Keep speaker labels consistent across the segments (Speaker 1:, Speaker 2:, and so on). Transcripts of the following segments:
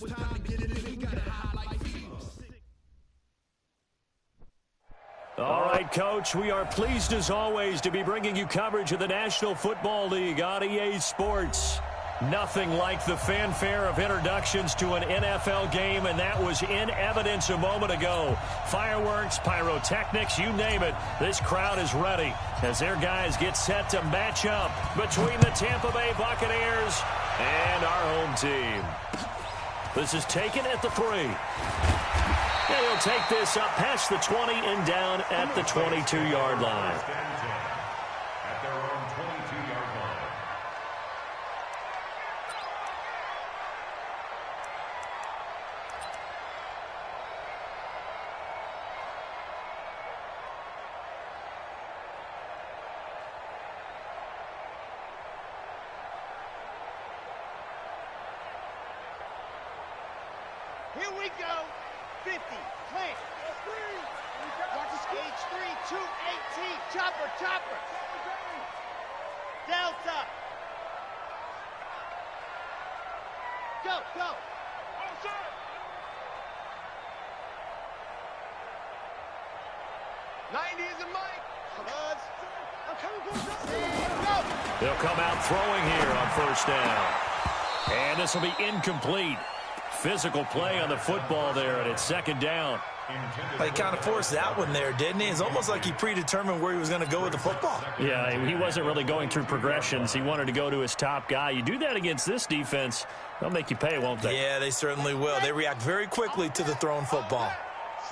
Speaker 1: was time to get it in. He got it high like fever.
Speaker 2: All right, Coach, we are pleased as always to be bringing you coverage of the National Football League on EA Sports. Nothing like the fanfare of introductions to an NFL game, and that was in evidence a moment ago. Fireworks, pyrotechnics, you name it. This crowd is ready as their guys get set to match up between the Tampa Bay Buccaneers and our home team. This is taken at the 3. And he'll take this up past the 20 and down at the 22-yard line.
Speaker 3: At their own 22-yard line.
Speaker 4: Here we go. 50, clear. Watch the stage 3, 2, 18. Chopper, chopper. Delta. Go, go. 90 is a mic. Go.
Speaker 2: They'll come out throwing here on first down. And this will be incomplete. Physical play on the football there, and it's second down.
Speaker 5: He kind of forced that one there, didn't he? It's almost like he predetermined where he was going to go with the football.
Speaker 2: Yeah, he wasn't really going through progressions. He wanted to go to his top guy. You do that against this defense, they'll make you pay, won't they?
Speaker 5: Yeah, they certainly will. They react very quickly to the thrown football.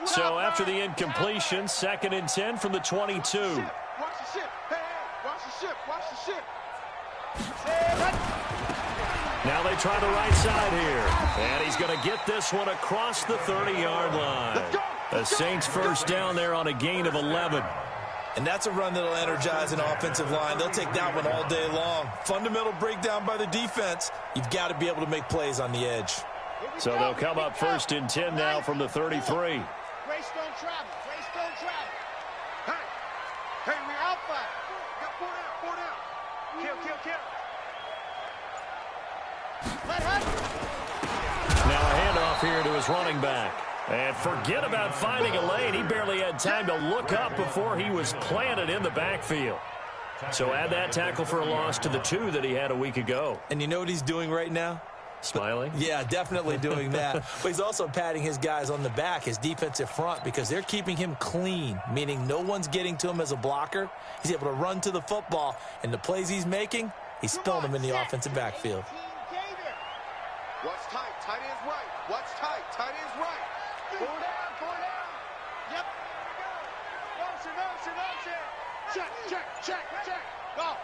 Speaker 2: So after the incompletion, 2nd and 10 from the 22.
Speaker 4: Watch the ship. Hey, watch the ship. Watch the ship.
Speaker 2: Now they try the right side here. And he's going to get this one across the 30-yard line. The Saints first down there on a gain of 11.
Speaker 5: And that's a run that'll energize an offensive line. They'll take that one all day long. Fundamental breakdown by the defense. You've got to be able to make plays on the edge.
Speaker 2: So they'll come up 1st and 10 now from the 33.
Speaker 4: Greystone travel. Greystone travel. Hey, we're out 5. Got 4 down. Kill.
Speaker 2: Now a handoff here to his running back. And forget about finding a lane. He barely had time to look up before he was planted in the backfield. So add that tackle for a loss to the 2 that he had a week ago.
Speaker 5: And you know what he's doing right now?
Speaker 2: Smiling?
Speaker 5: Yeah, definitely doing that. But he's also patting his guys on the back, his defensive front, because they're keeping him clean, meaning no one's getting to him as a blocker. He's able to run to the football, and the plays he's making, he's spilling them in the offensive backfield.
Speaker 4: Watch tight. Tight end's right. Watch tight. Tight end's right. 4 down. Yep. Motion. Check. Go.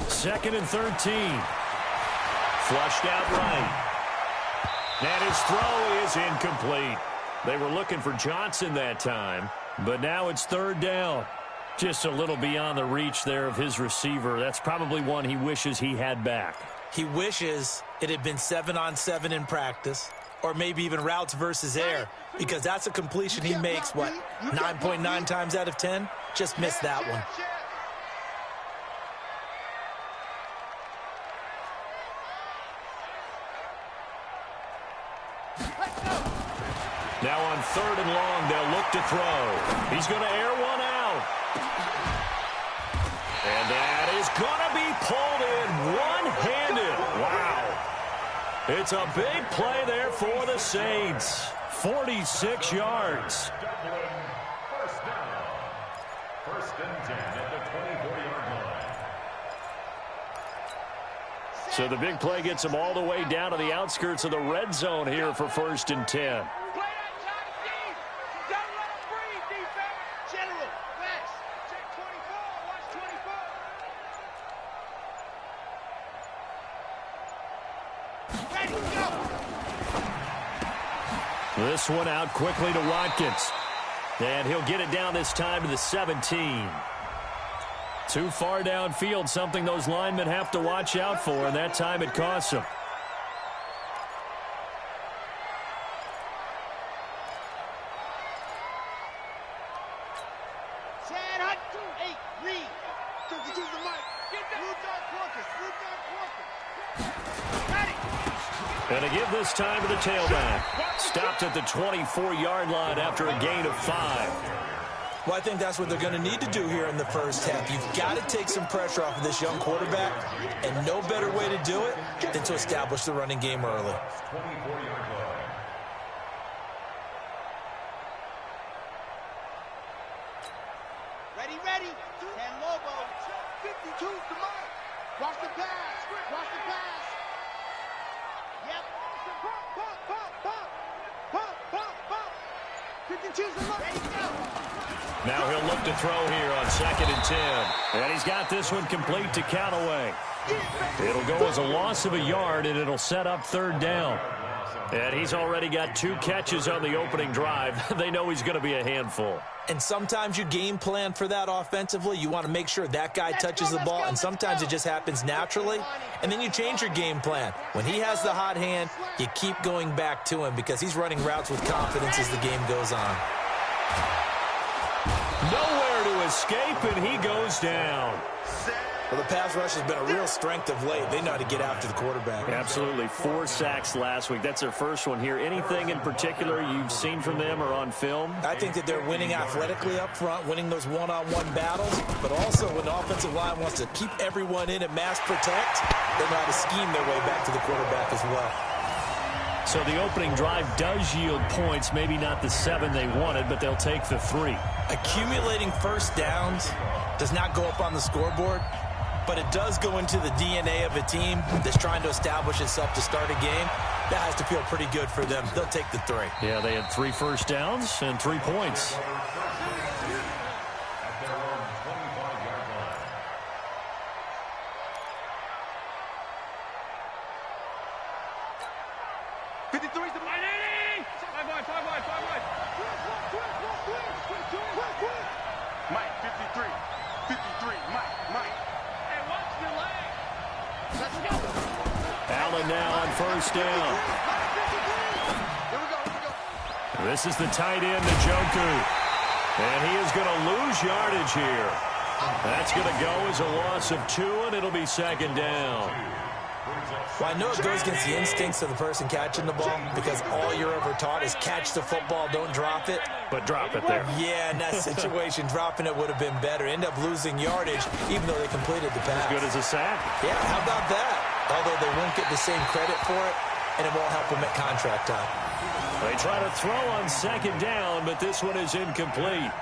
Speaker 2: 2nd and 13. Flushed out right. And his throw is incomplete. They were looking for Johnson that time, but now it's 3rd down. Just a little beyond the reach there of his receiver. That's probably one he wishes he had back.
Speaker 5: He wishes it had been 7-on-7 in practice, or maybe even routes versus air, because that's a completion he makes, 9.9 times out of 10? Just missed that one.
Speaker 2: Now on 3rd and long, they'll look to throw. He's going to air one out. And that is going to be pulled in one-handed. Wow. It's a big play there for the Saints. 46 yards.
Speaker 3: First down. 1st and 10 at the 24-yard line.
Speaker 2: So the big play gets him all the way down to the outskirts of the red zone here for 1st and 10. This one out quickly to Watkins. And he'll get it down this time to the 17. Too far downfield, something those linemen have to watch out for, and that time it costs them. And to give this time to the tailback. Stopped at the 24-yard line after a gain of 5.
Speaker 5: Well, I think that's what they're going to need to do here in the first half. You've got to take some pressure off of this young quarterback, and no better way to do it than to establish the running game early.
Speaker 4: Ready. 10 Lobo. 52 to Mike. Watch the pass. Yep. Pump. 52 to Mike. Ready, go.
Speaker 2: Now he'll look to throw here on 2nd and 10. And he's got this one complete to Callaway. It'll go as a loss of a yard, and it'll set up 3rd down. And he's already got 2 catches on the opening drive. They know he's going to be a handful.
Speaker 5: And sometimes you game plan for that offensively. You want to make sure that guy touches the ball, and sometimes it just happens naturally. And then you change your game plan. When he has the hot hand, you keep going back to him because he's running routes with confidence as the game goes on.
Speaker 2: Nowhere to escape, and he goes down.
Speaker 5: Well, the pass rush has been a real strength of late. They know how to get after the quarterback.
Speaker 2: Absolutely. 4 sacks last week. That's their first one here. Anything in particular you've seen from them or on film?
Speaker 5: I think that they're winning athletically up front, winning those one-on-one battles, but also when the offensive line wants to keep everyone in and mass protect, they know how to scheme their way back to the quarterback as well.
Speaker 2: So the opening drive does yield points, maybe not the 7 they wanted, but they'll take the 3.
Speaker 5: Accumulating first downs does not go up on the scoreboard, but it does go into the DNA of a team that's trying to establish itself to start a game. That has to feel pretty good for them. They'll take the 3.
Speaker 2: Yeah, they had 3 first downs and 3 points. Down. This is the tight end, Njoku. And he is going to lose yardage here. That's going to go as a loss of 2, and it'll be 2nd down.
Speaker 5: Well, I know it goes against the instincts of the person catching the ball because all you're ever taught is catch the football, don't drop it.
Speaker 2: But drop it there.
Speaker 5: Yeah, in that situation, dropping it would have been better. End up losing yardage, even though they completed the pass.
Speaker 2: As good as a sack.
Speaker 5: Yeah, how about that? Although they won't get the same credit for it, and it won't help them at contract time.
Speaker 2: They try to throw on 2nd down, but this one is incomplete.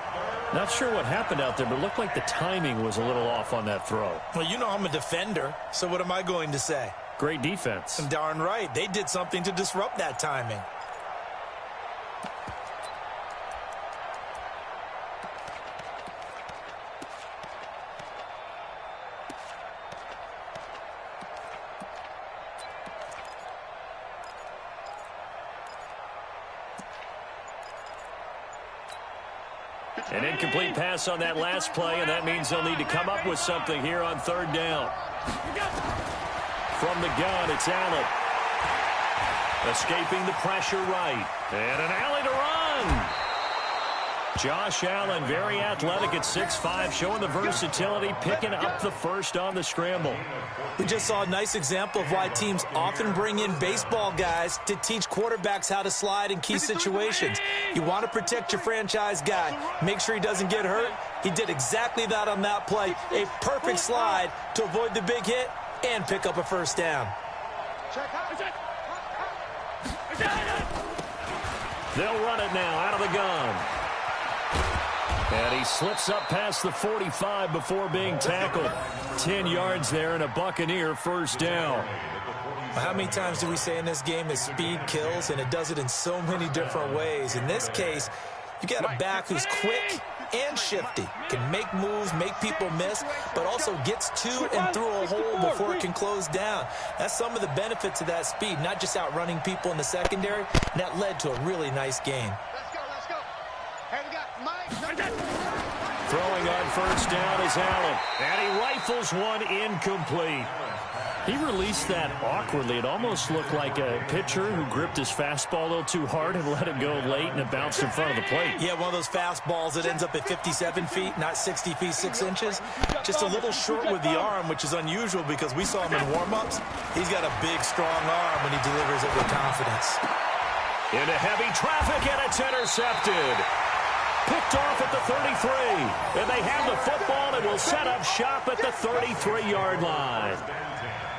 Speaker 2: Not sure what happened out there, but it looked like the timing was a little off on that throw.
Speaker 5: Well, you know I'm a defender, so what am I going to say?
Speaker 2: Great defense.
Speaker 5: Darn right. They did something to disrupt that timing.
Speaker 2: An incomplete pass on that last play, and that means they'll need to come up with something here on 3rd down. From the gun, it's Allen. Escaping the pressure right. And an alley to run. Josh Allen, very athletic at 6'5", showing the versatility, picking up the first on the scramble.
Speaker 5: We just saw a nice example of why teams often bring in baseball guys to teach quarterbacks how to slide in key situations. You want to protect your franchise guy. Make sure he doesn't get hurt. He did exactly that on that play. A perfect slide to avoid the big hit and pick up a first down.
Speaker 2: They'll run it now out of the gun. And he slips up past the 45 before being tackled. 10 yards there and a Buccaneer first down.
Speaker 5: How many times do we say in this game that speed kills, and it does it in so many different ways? In this case, you got a back who's quick and shifty, can make moves, make people miss, but also gets to and through a hole before it can close down. That's some of the benefits of that speed, not just outrunning people in the secondary, and that led to a really nice game.
Speaker 4: Let's go. Hey, we got Mike.
Speaker 2: Throwing on first down is Allen, and he rifles one incomplete. He released that awkwardly. It almost looked like a pitcher who gripped his fastball a little too hard and let it go late, and it bounced in front of the plate.
Speaker 5: Yeah, one of those fastballs that ends up at 57 feet, not 60 feet, 6 inches. Just a little short with the arm, which is unusual because we saw him in warm-ups. He's got a big, strong arm when he delivers it with confidence.
Speaker 2: Into heavy traffic, and it's intercepted. Picked off at the 33. And they have the football and will set up shop at the 33-yard line.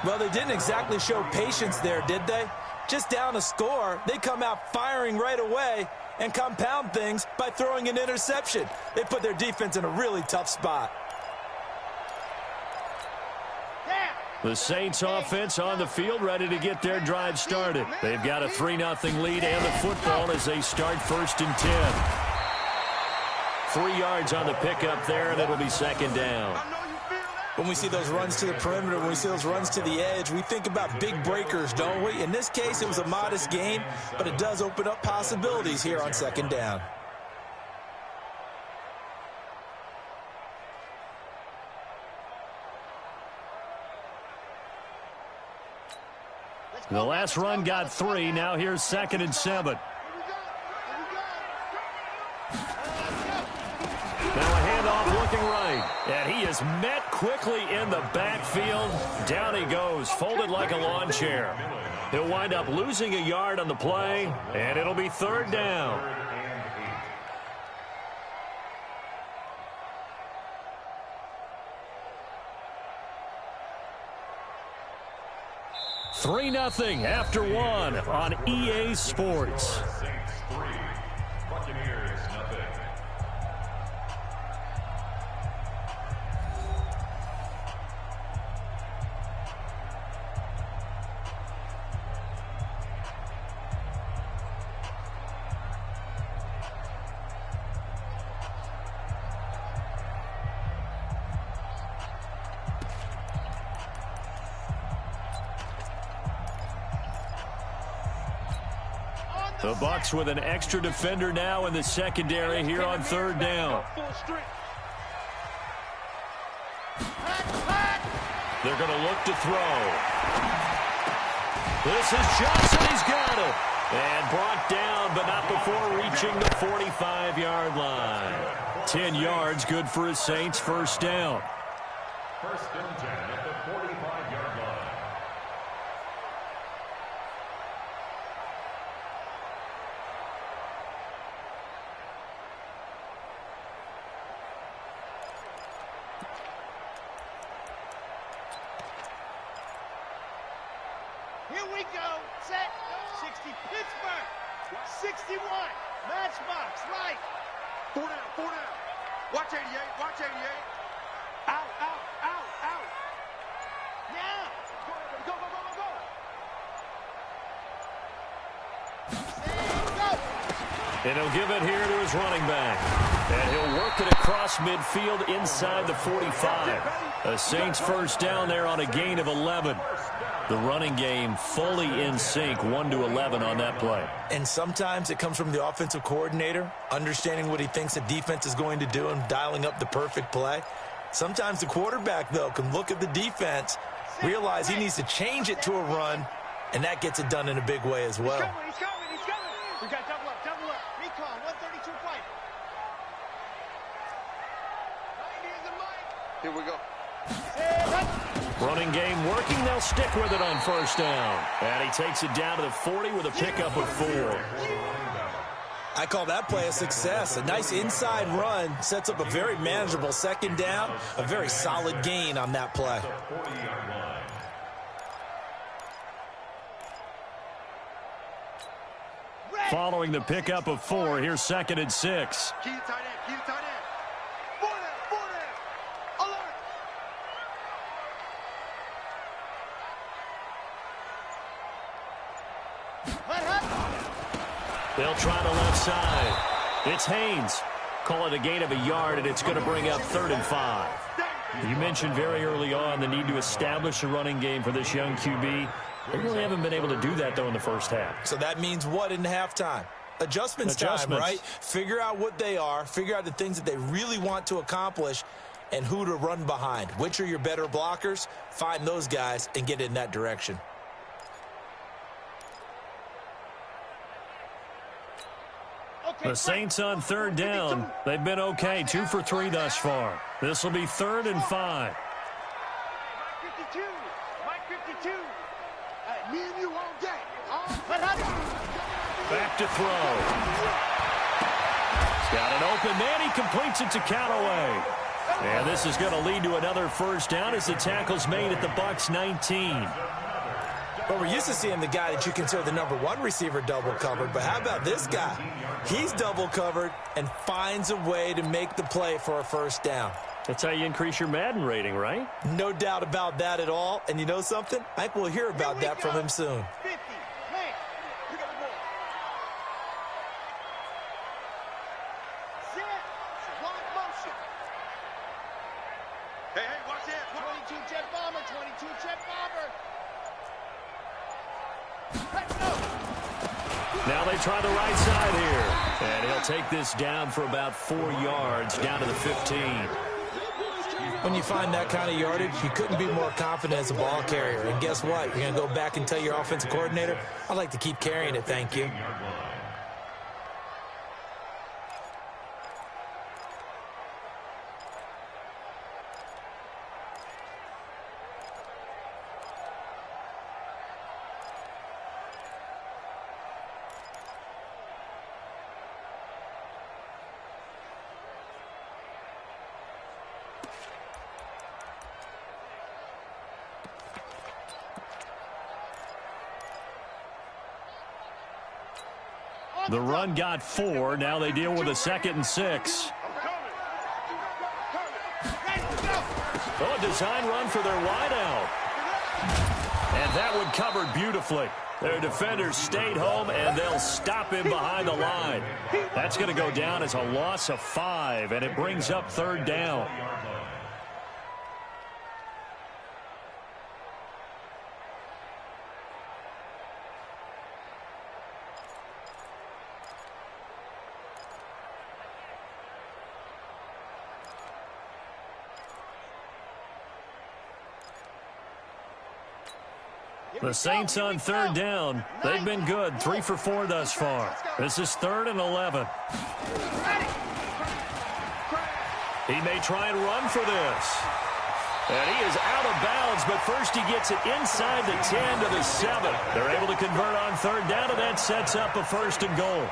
Speaker 5: Well, they didn't exactly show patience there, did they? Just down a score, they come out firing right away and compound things by throwing an interception. They put their defense in a really tough spot.
Speaker 2: The Saints offense on the field, ready to get their drive started. They've got a 3-0 lead and the football as they start 1st and 10. 3 yards on the pickup there, and it'll be 2nd down.
Speaker 5: When we see those runs to the perimeter, when we see those runs to the edge, we think about big breakers, don't we? In this case, it was a modest gain, but it does open up possibilities here on 2nd down.
Speaker 2: The last run got 3. Now here's 2nd and 7. Now a handoff looking right. And he is met quickly in the backfield. Down he goes, folded like a lawn chair. He'll wind up losing a yard on the play, and it'll be 3rd down. Three 3-0 after 1 on EA Sports.
Speaker 3: Saints 3, Buccaneers 0.
Speaker 2: The Bucs with an extra defender now in the secondary here on 3rd down. They're going to look to throw. This is Johnson. He's got it. And brought down, but not before reaching the 45-yard line. 10 yards, good for his Saints. 1st down.
Speaker 3: 1st and 10 at the 45-yard line.
Speaker 4: Here we go. Set. 60 Pittsburgh. 61. Matchbox. Right. 4 down. 4 down. Watch 88. Watch 88. Out. Out. Out. Out. Now. Go. Go. Go. Go. Go. Go.
Speaker 2: And he'll give it here to his running back. And he'll work it across midfield inside the 45. The Saints 1st down there on a gain of 11. The running game fully in sync, 1-11 on that play.
Speaker 5: And sometimes it comes from the offensive coordinator, understanding what he thinks the defense is going to do and dialing up the perfect play. Sometimes the quarterback, though, can look at the defense, realize he needs to change it to a run, and that gets it done in a big way as well.
Speaker 4: He's coming. He's coming. We got double up. Double up. Recon. 132 fight. Here we go.
Speaker 2: Running game working. They'll stick with it on 1st down. And he takes it down to the 40 with a pickup of 4.
Speaker 5: I call that play a success. A nice inside run sets up a very manageable 2nd down, a very solid gain on that play.
Speaker 2: Following the pickup of 4, here's 2nd and 6.
Speaker 4: Key to tight end. Key to tight end. 4 down. 4 down. Alert.
Speaker 2: They'll try the left side. It's Haynes. Call it a gain of a yard, and it's going to bring up 3rd and 5. You mentioned very early on the need to establish a running game for this young QB. They really haven't been able to do that, though, in the 1st half.
Speaker 5: So that means what in halftime? Adjustments time, right? Figure out what they are, figure out the things that they really want to accomplish, and who to run behind. Which are your better blockers? Find those guys and get in that direction.
Speaker 2: The Saints on third down. They've been okay, 2 for 3 thus far. This will be 3rd and 5.
Speaker 4: Mike 52. Mike 52. Me and you all day.
Speaker 2: Back to throw. He's got an open man. He completes it to Callaway. And this is going to lead to another first down as the tackle's made at the Bucs 19.
Speaker 5: But we're used to seeing the guy that you consider the #1 receiver double covered. But how about this guy? He's double covered and finds a way to make the play for a first down.
Speaker 2: That's how you increase your Madden rating, right?
Speaker 5: No doubt about that at all. And you know something? I think we'll hear about that from him soon.
Speaker 4: 50. Man, pick up the ball. Set. Wide motion. Hey, watch that. 22 jet bomber. 22 jet bomber. Let's go.
Speaker 2: Now they try the right side here. And he'll take this down for about 4 yards down to the 15.
Speaker 5: When you find that kind of yardage, you couldn't be more confident as a ball carrier. And guess what? You're going to go back and tell your offensive coordinator, I'd like to keep carrying it, thank you.
Speaker 2: The run got 4. Now they deal with a 2nd and 6. Oh, a design run for their wideout. And that one covered beautifully. Their defenders stayed home, and they'll stop him behind the line. That's going to go down as a loss of 5, and it brings up 3rd down. The Saints on 3rd down. They've been good, 3 for 4 thus far. This is 3rd and 11. He may try and run for this. And he is out of bounds, but first he gets it inside the 10 to the 7. They're able to convert on 3rd down, and that sets up a 1st and goal.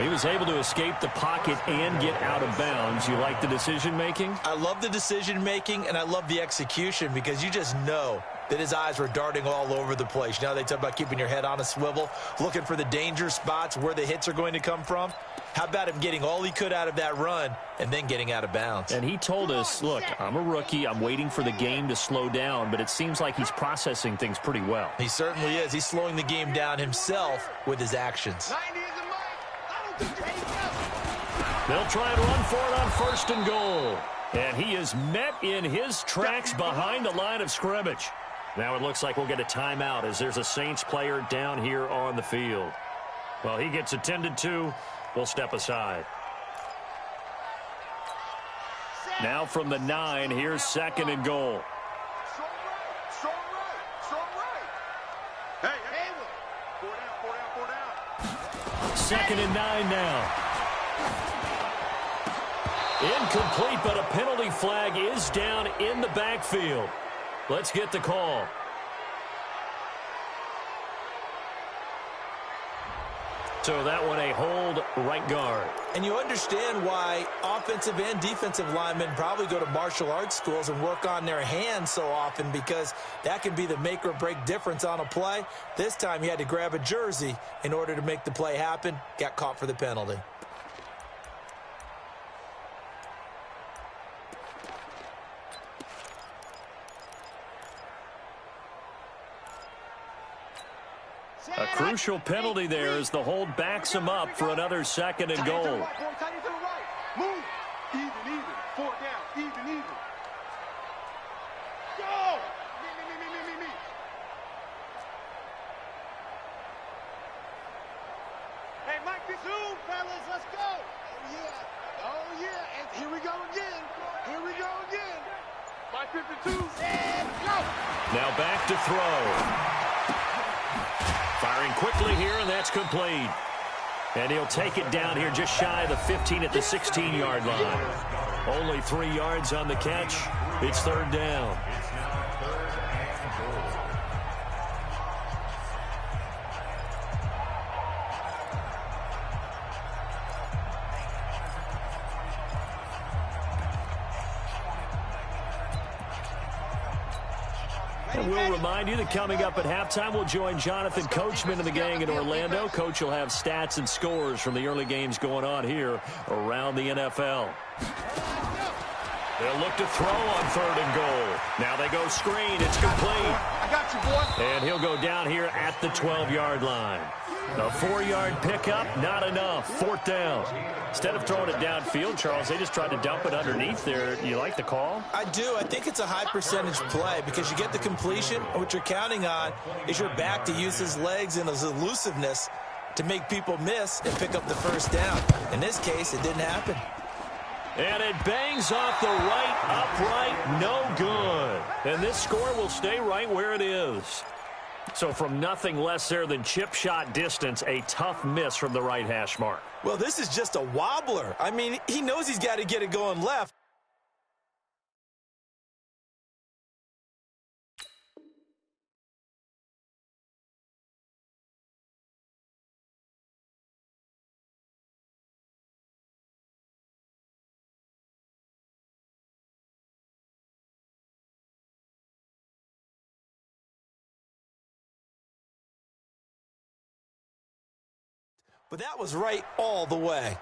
Speaker 2: He was able to escape the pocket and get out of bounds. You like the decision-making?
Speaker 5: I love the decision-making, and I love the execution because you just know that his eyes were darting all over the place. You know, they talk about keeping your head on a swivel, looking for the danger spots, where the hits are going to come from. How about him getting all he could out of that run and then getting out of bounds?
Speaker 2: And he told us, look, I'm a rookie. I'm waiting for the game to slow down, but it seems like he's processing things pretty well.
Speaker 5: He certainly is. He's slowing the game down himself with his actions.
Speaker 2: They'll try and run for it on 1st and goal. And he is met in his tracks behind the line of scrimmage. Now it looks like we'll get a timeout as there's a Saints player down here on the field. Well, he gets attended to. We'll step aside. Now from the 9, here's 2nd and goal.
Speaker 4: Strong right. Hey. 4 down.
Speaker 2: 2nd and 9 now. Incomplete, but a penalty flag is down in the backfield. Let's get the call. So that one a hold right guard.
Speaker 5: And you understand why offensive and defensive linemen probably go to martial arts schools and work on their hands so often, because that can be the make or break difference on a play. This time he had to grab a jersey in order to make the play happen. Got caught for the penalty.
Speaker 2: A crucial penalty there as the hold backs him up for another 2nd and goal.
Speaker 4: Move. Even. 4 down. Even. Go. Me. Hey, Mike, zoom, fellas. Let's go. Oh, yeah. And here we go again.
Speaker 2: Now back to throw. Firing quickly here, and that's complete. And he'll take it down here just shy of the 15 at the 16-yard line. Only 3 yards on the catch. It's third down. And we'll remind you that coming up at halftime, we'll join Jonathan Coachman and the gang in Orlando. Coach will have stats and scores from the early games going on here around the NFL. They'll look to throw on 3rd and goal. Now they go screen. It's complete.
Speaker 4: I got you, boy.
Speaker 2: And he'll go down here at the 12-yard line. A 4-yard pickup, not enough. 4th down. Instead of throwing it downfield, Charles, they just tried to dump it underneath there. You like the call?
Speaker 5: I do. I think it's a high percentage play because you get the completion. What you're counting on is your back to use his legs and his elusiveness to make people miss and pick up the first down. In this case, it didn't happen.
Speaker 2: And it bangs off the right upright. No good. And this score will stay right where it is. So from nothing less there than chip shot distance, a tough miss from the right hash mark.
Speaker 5: Well, this is just a wobbler. I mean, he knows he's got to get it going left. But that was right all the way.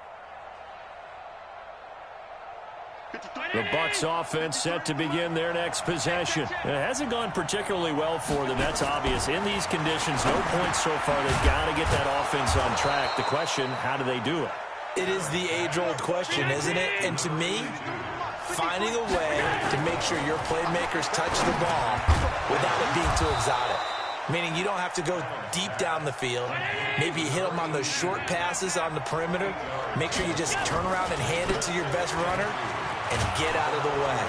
Speaker 2: The Bucs offense set to begin their next possession. It hasn't gone particularly well for them. That's obvious. In these conditions, no points so far. They've got to get that offense on track. The question, how do they do it?
Speaker 5: It is the age-old question, isn't it? And to me, finding a way to make sure your playmakers touch the ball without it being too exotic. Meaning you don't have to go deep down the field. Maybe you hit them on those short passes on the perimeter. Make sure you just turn around and hand it to your best runner and get out of the way.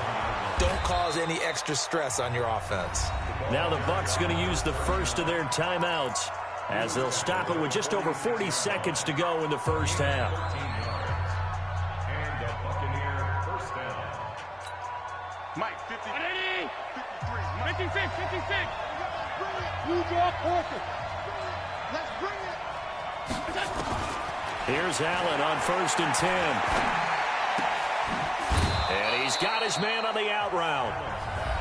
Speaker 5: Don't cause any extra stress on your offense.
Speaker 2: Now the Bucs going to use the first of their timeouts as they'll stop it with just over 40 seconds to go in the first half.
Speaker 3: And the Buccaneer first down.
Speaker 4: Mike, 50.
Speaker 1: 56, 56.
Speaker 4: Use your horses. Let's bring it.
Speaker 2: Here's Allen on 1st and 10. And he's got his man on the out route.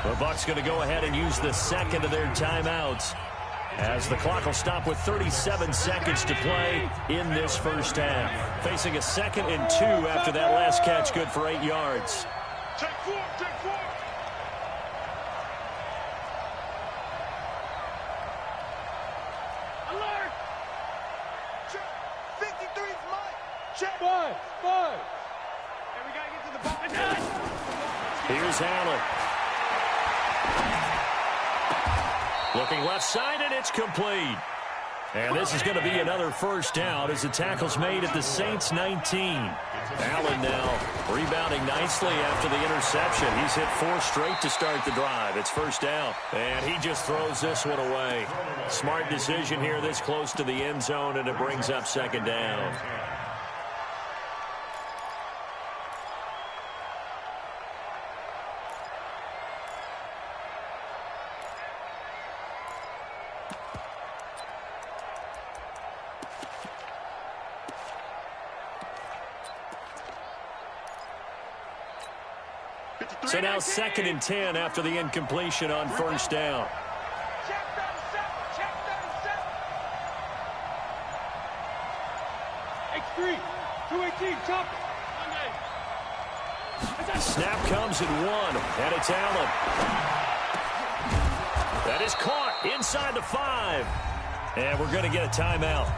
Speaker 2: The Bucs going to go ahead and use the second of their timeouts as the clock will stop with 37 seconds to play in this first half. Facing a 2nd and 2 after that last catch, good for 8 yards.
Speaker 4: Check 4, check 4.
Speaker 1: Alert!
Speaker 4: 53's Mike. Check.
Speaker 1: Five.
Speaker 4: And we got to get to the ball.
Speaker 2: Here's Allen. Looking left side, and it's complete. And this is going to be another first down as the tackle's made at the Saints 19. Allen now rebounding nicely after the interception. He's hit 4 straight to start the drive. It's first down. And he just throws this one away. Smart decision here this close to the end zone, and it brings up 2nd down. So now 2nd and 10 after the incompletion on first down.
Speaker 4: Check 37, check 37.
Speaker 1: X3. 218. Chop it.
Speaker 2: Snap comes at 1, and it's Allen. That is caught inside the 5. And we're going to get a timeout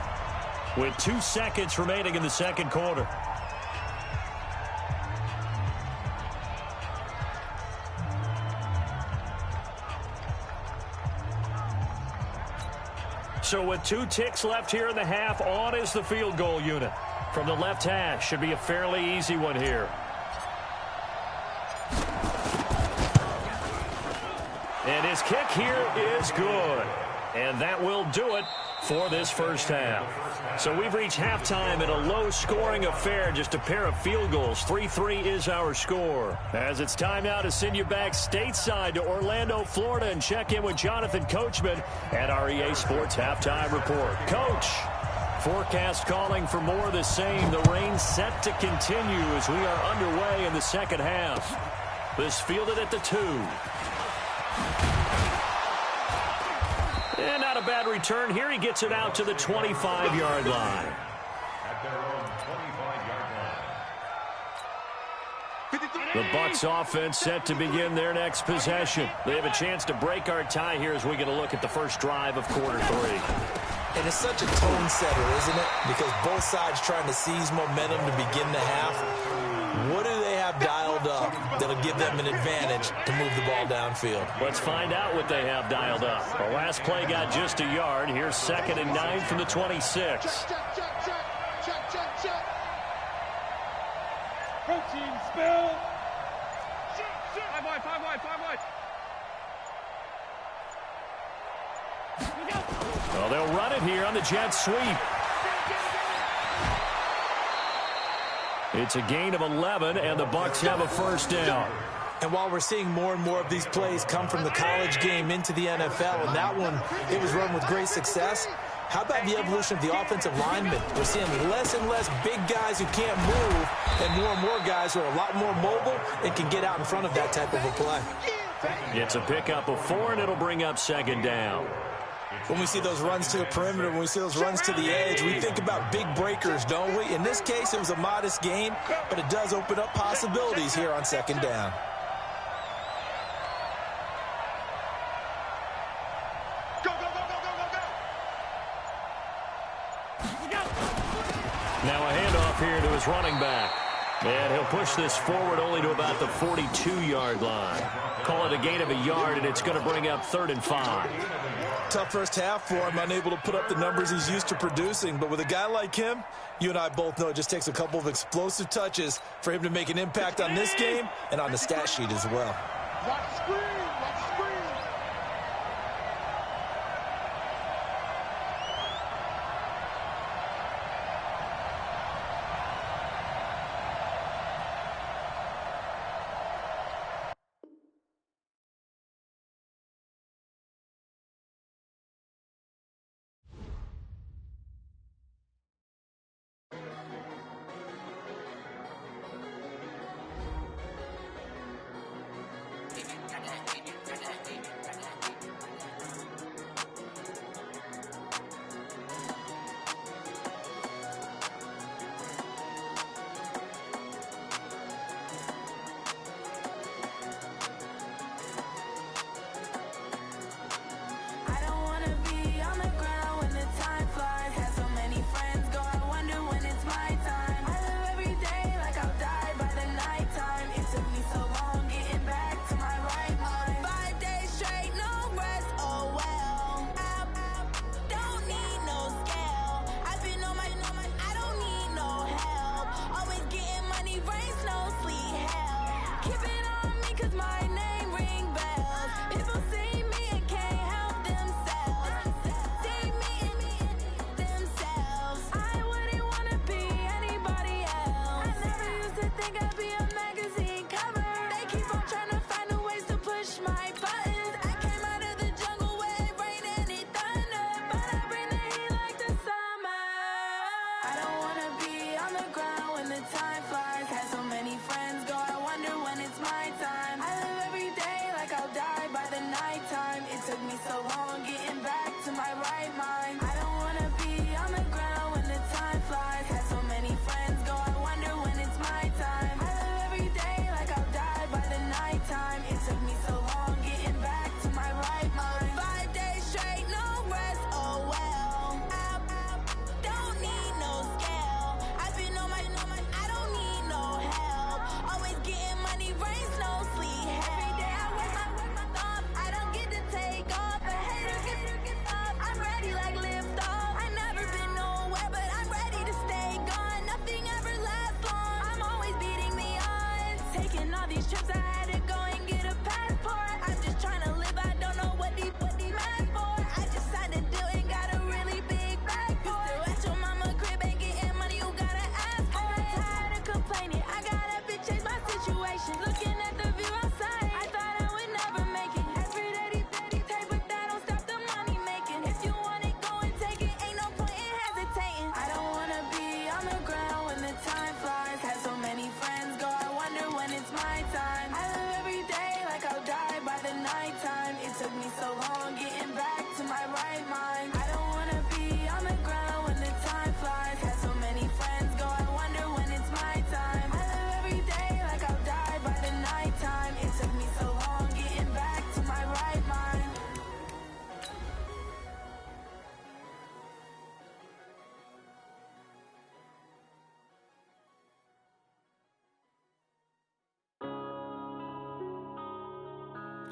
Speaker 2: with 2 seconds remaining in the second quarter. So with 2 ticks left here in the half, on is the field goal unit. From the left hash, should be a fairly easy one here. And his kick here is good. And that will do it for this first half. So we've reached halftime in a low-scoring affair, just a pair of field goals. 3-3 is our score. As it's time now to send you back stateside to Orlando, Florida, and check in with Jonathan Coachman at our EA Sports Halftime Report. Coach, forecast calling for more of the same. The rain set to continue as we are underway in the second half. This fielded at the 2. And not a bad return here. He gets it out to the 25-yard line.
Speaker 3: At their own 25-yard line.
Speaker 2: The Bucs offense set to begin their next possession. They have a chance to break our tie here as we get a look at the first drive of quarter 3.
Speaker 5: And it's such a tone setter, isn't it? Because both sides trying to seize momentum to begin the half. What do they have dialed up that'll give them an advantage to move the ball downfield?
Speaker 2: Let's find out what they have dialed up. The last play got just a yard. Here's 2nd and 9 from the 26.
Speaker 1: Coaching spell. 5 wide, 5 wide, 5 wide.
Speaker 2: Well, they'll run it here on the jet sweep. It's a gain of 11, and the Bucs have a first down.
Speaker 5: And while we're seeing more and more of these plays come from the college game into the NFL, and that one, it was run with great success, how about the evolution of the offensive linemen? We're seeing less and less big guys who can't move and more guys who are a lot more mobile and can get out in front of that type of a play.
Speaker 2: It's a pickup of 4, and it'll bring up 2nd down.
Speaker 5: When we see those runs to the perimeter, when we see those runs to the edge, we think about big breakers, don't we? In this case, it was a modest gain, but it does open up possibilities here on 2nd down.
Speaker 4: Go, go, go, go, go, go, go.
Speaker 2: Now a handoff here to his running back. And he'll push this forward only to about the 42-yard line. Call it a gain of a yard, and it's going to bring up 3rd and 5.
Speaker 5: Tough first half for him, unable to put up the numbers he's used to producing. But with a guy like him, you and I both know it just takes a couple of explosive touches for him to make an impact on this game and on the stat sheet as well.
Speaker 4: Watch screen, watch screen.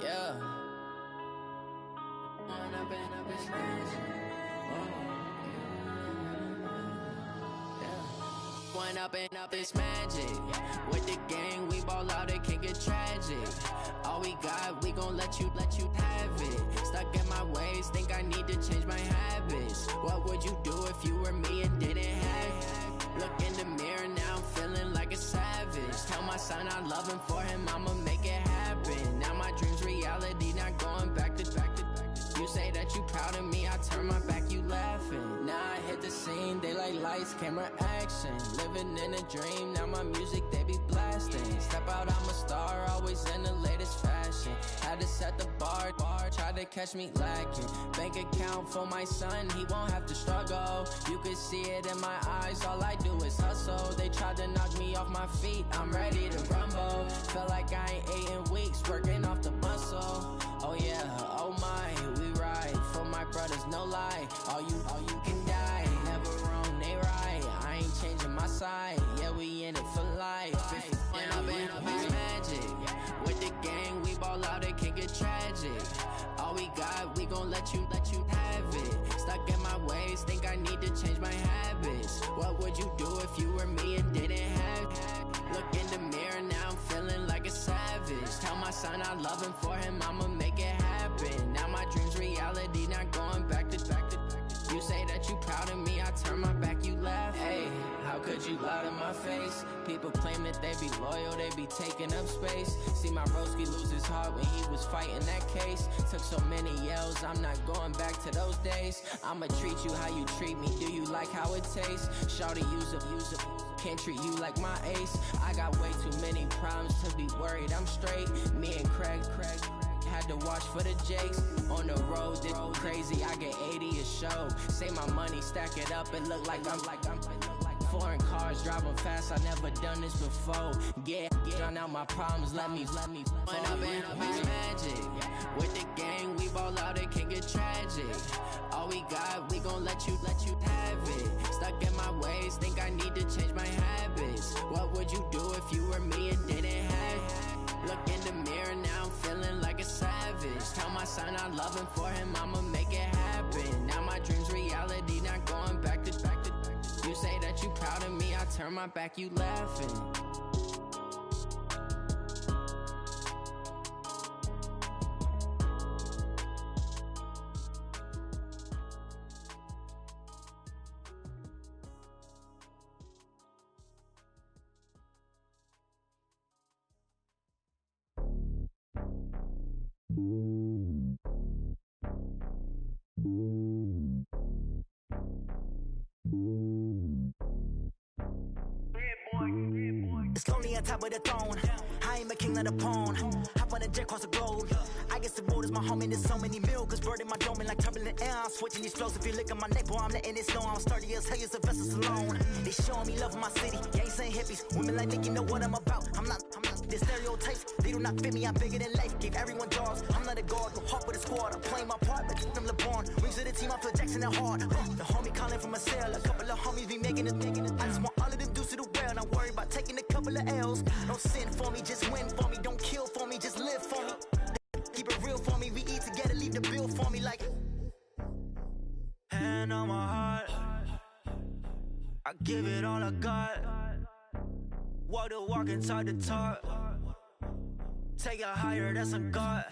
Speaker 6: Yeah. One up and up, it's magic. With the gang, we ball out, it can get tragic. All we got, we gon' let you have it. Stuck in my ways, think I need to change my habits. What would you do if you were me and didn't have it? Look in the mirror, now I'm feeling like a savage. Tell my son I love him, for him I'ma make it happen. Now my dream's reality, not going back to. You say that you proud of me, I turn my back, you laughing. Now I hit the scene, they like lights, camera, action. Living in a dream, now my music, they be blasting. Step out, I'm a star, always in the latest fashion. Had to set the bar, tried to catch me lacking. Bank account for my son, he won't have to struggle. You could see it in my eyes, all I do is hustle. They tried to knock me off my feet, I'm ready to rumble. Feel like I ain't ate in weeks, working off the muscle. Oh yeah, oh my, we ride for my brothers, no lie. All you can die, never wrong, they right. I ain't changing my side, yeah, we in it for life. When I've been up, it's magic. With the gang, we ball out, it can get tragic. All we got, we gon' let you have it. Stuck in my ways, think I need to change my habits. What would you do if you were me and didn't have it? Look in the mirror, now I'm feeling like a savage. Tell my son I love him, for him I'ma make it happen. Now my dream's reality, not going back to. You say that you proud of me, I turn my back, you laugh. Hey, how could you lie to my face? People claim that they be loyal, they be taking up space. See my broski lose his heart when he was fighting that case. Took so many yells, I'm not going back to those days. I'ma treat you how you treat me, do you like how it tastes? Shawty, use up, can't treat you like my ace. I got way too many problems to be worried, I'm straight. Me and Craig had to watch for the Jakes. On the road, this crazy, I get 80 a show. Say my money, stack it up, it look like I'm foreign cars, driving fast, I never done this before. Get drown out my problems, let me When up and up, it's magic. With the gang, we ball out, it can get tragic. All we got, we gon' let you have it. Stuck in my ways, think I need to change my habits. What would you do if you were me and didn't have it? Look in the mirror, now I'm feeling like a savage. Tell my son I love him, for him I'ma make it happen. Now my dream's reality, not going back to. You say that you proud of me, I turn my back, you laughing.
Speaker 7: It's lonely on top of the throne. I am a king of the pawn. Hop on a jet across the globe. I guess the road is my home and there's so many milkers burning my dome and like turbulent air. I'm switching these flows. If you look at my neck, boy, I'm letting it slow. I'm sturdy as hell, as a vessel alone. They showing me love in my city. Gangs and hippies, women like Nick, you know what I'm about. I'm not the stereotypes. They do not fit me. I'm bigger than life. Give everyone jaws. I'm not a guard. Go hard with a squad. I'm playing my part, but I'm LeBron. Wings of the team, I feel Jackson and hard. The homie calling from a cell. A couple of homies be making it. I just want all of them dudes to the well. Not worry about taking a couple of L's. Don't sin for me, just win for me. Don't kill for me, just live for me. Keep it real for me. We eat together, leave the bill for me like. Hand on my heart, I give it all I got. Walk the walk and talk the talk. Take it higher, that's a God.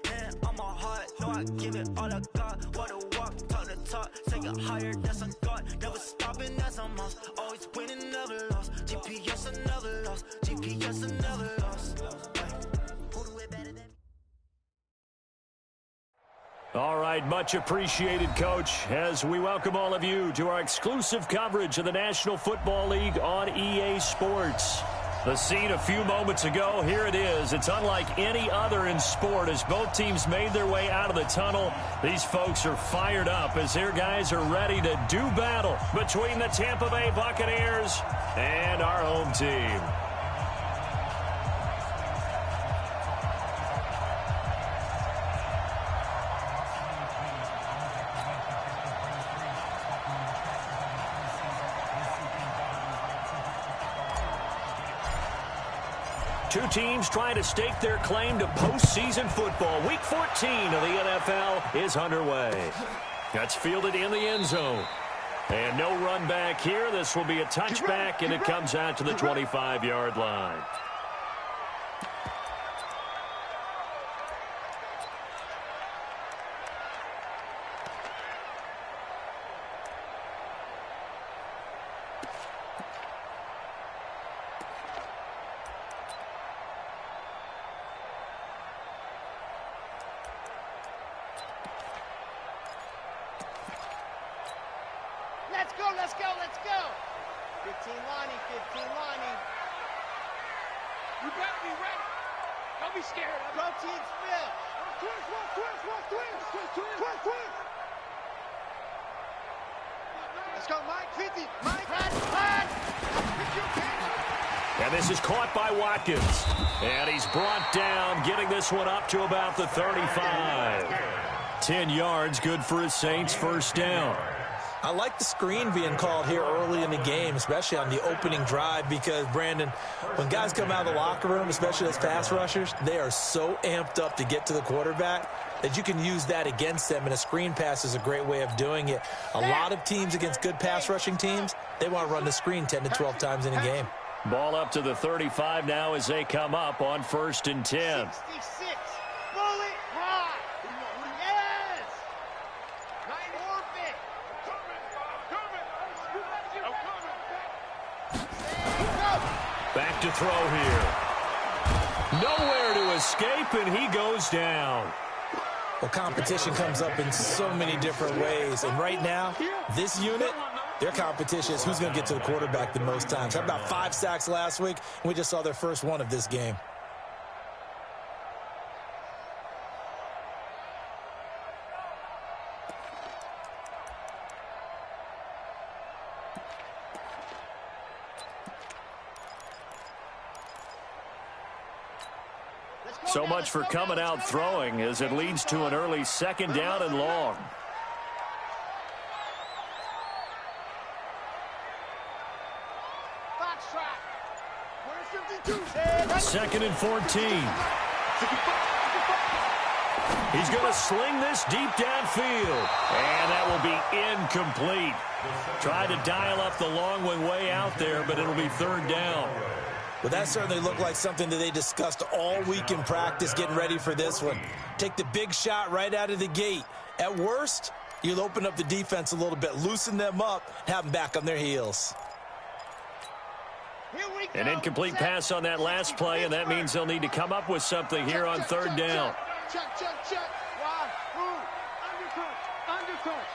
Speaker 7: Hand on my heart, no, I give it all I got. Walk the walk, talk the talk. Take it higher, that's a God. Never stopping, that's a must. Always winning, never lost. GPS, I never lost. GPS, I never lost. Who do it better than me?
Speaker 2: All right, much appreciated, Coach, as we welcome all of you to our exclusive coverage of the National Football League on EA Sports. The scene a few moments ago, here it is. It's unlike any other in sport as both teams made their way out of the tunnel. These folks are fired up as their guys are ready to do battle between the Tampa Bay Buccaneers and our home team. Two teams trying to stake their claim to postseason football. Week 14 of the NFL is underway. That's fielded in the end zone. And no run back here. This will be a touchback, and it comes out to the 25-yard line.
Speaker 4: Let's go, let's go. 15 Lonnie, 15 Lonnie.
Speaker 1: You better be ready. Don't be scared.
Speaker 4: Go team Smith. Twist. Let's go, Mike. 50. Mike. Run.
Speaker 2: And this is caught by Watkins. And he's brought down, getting this one up to about the 35. 10 yards, good for his Saints, first down.
Speaker 5: I like the screen being called here early in the game, especially on the opening drive, because, Brandon, when guys come out of the locker room, especially as pass rushers, they are so amped up to get to the quarterback that you can use that against them, and a screen pass is a great way of doing it. A lot of teams against good pass rushing teams, they want to run the screen 10 to 12 times in a game.
Speaker 2: Ball up to the 35 now as they come up on 1st and 10.
Speaker 4: 66. Bullet high. Yes. Nice orbit.
Speaker 2: Back to throw here. Nowhere to escape, and he goes down.
Speaker 5: Well, competition comes up in so many different ways, and right now, this unit, their competition is who's going to get to the quarterback the most times. Had about 5 sacks last week, and we just saw their first one of this game.
Speaker 2: So much for coming out throwing as it leads to an early 2nd down and long. Second and 14. He's going to sling this deep downfield. And that will be incomplete. Tried to dial up the long one way out there, but it'll be 3rd down.
Speaker 5: Well, that certainly looked like something that they discussed all week in practice, getting ready for this one. Take the big shot right out of the gate. At worst, you'll open up the defense a little bit, loosen them up, have them back on their heels.
Speaker 2: An incomplete pass on that last play, and that means they'll need to come up with something here on 3rd down.
Speaker 4: Check. Wide. Undercut.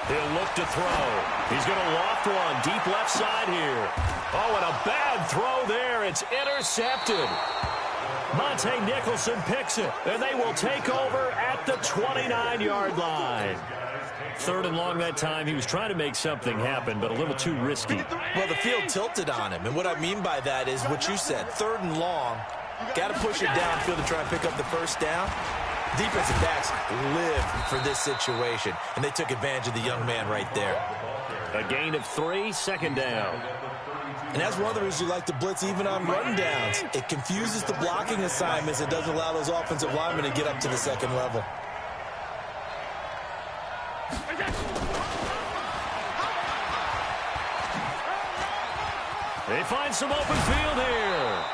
Speaker 2: He'll look to throw. He's going to loft one deep left side here. Oh, and a bad throw there. It's intercepted. Monte Nicholson picks it, and they will take over at the 29-yard line. 3rd and long that time. He was trying to make something happen, but a little too risky.
Speaker 5: Well, the field tilted on him, and what I mean by that is what you said. 3rd and long, got to push it downfield to try and pick up the first down. Defensive backs lived for this situation, and they took advantage of the young man right there.
Speaker 2: A gain of 3, 2nd down.
Speaker 5: And that's one of the reasons you like to blitz even on run downs. It confuses the blocking assignments. It doesn't allow those offensive linemen to get up to the 2nd level.
Speaker 2: They find some open field here.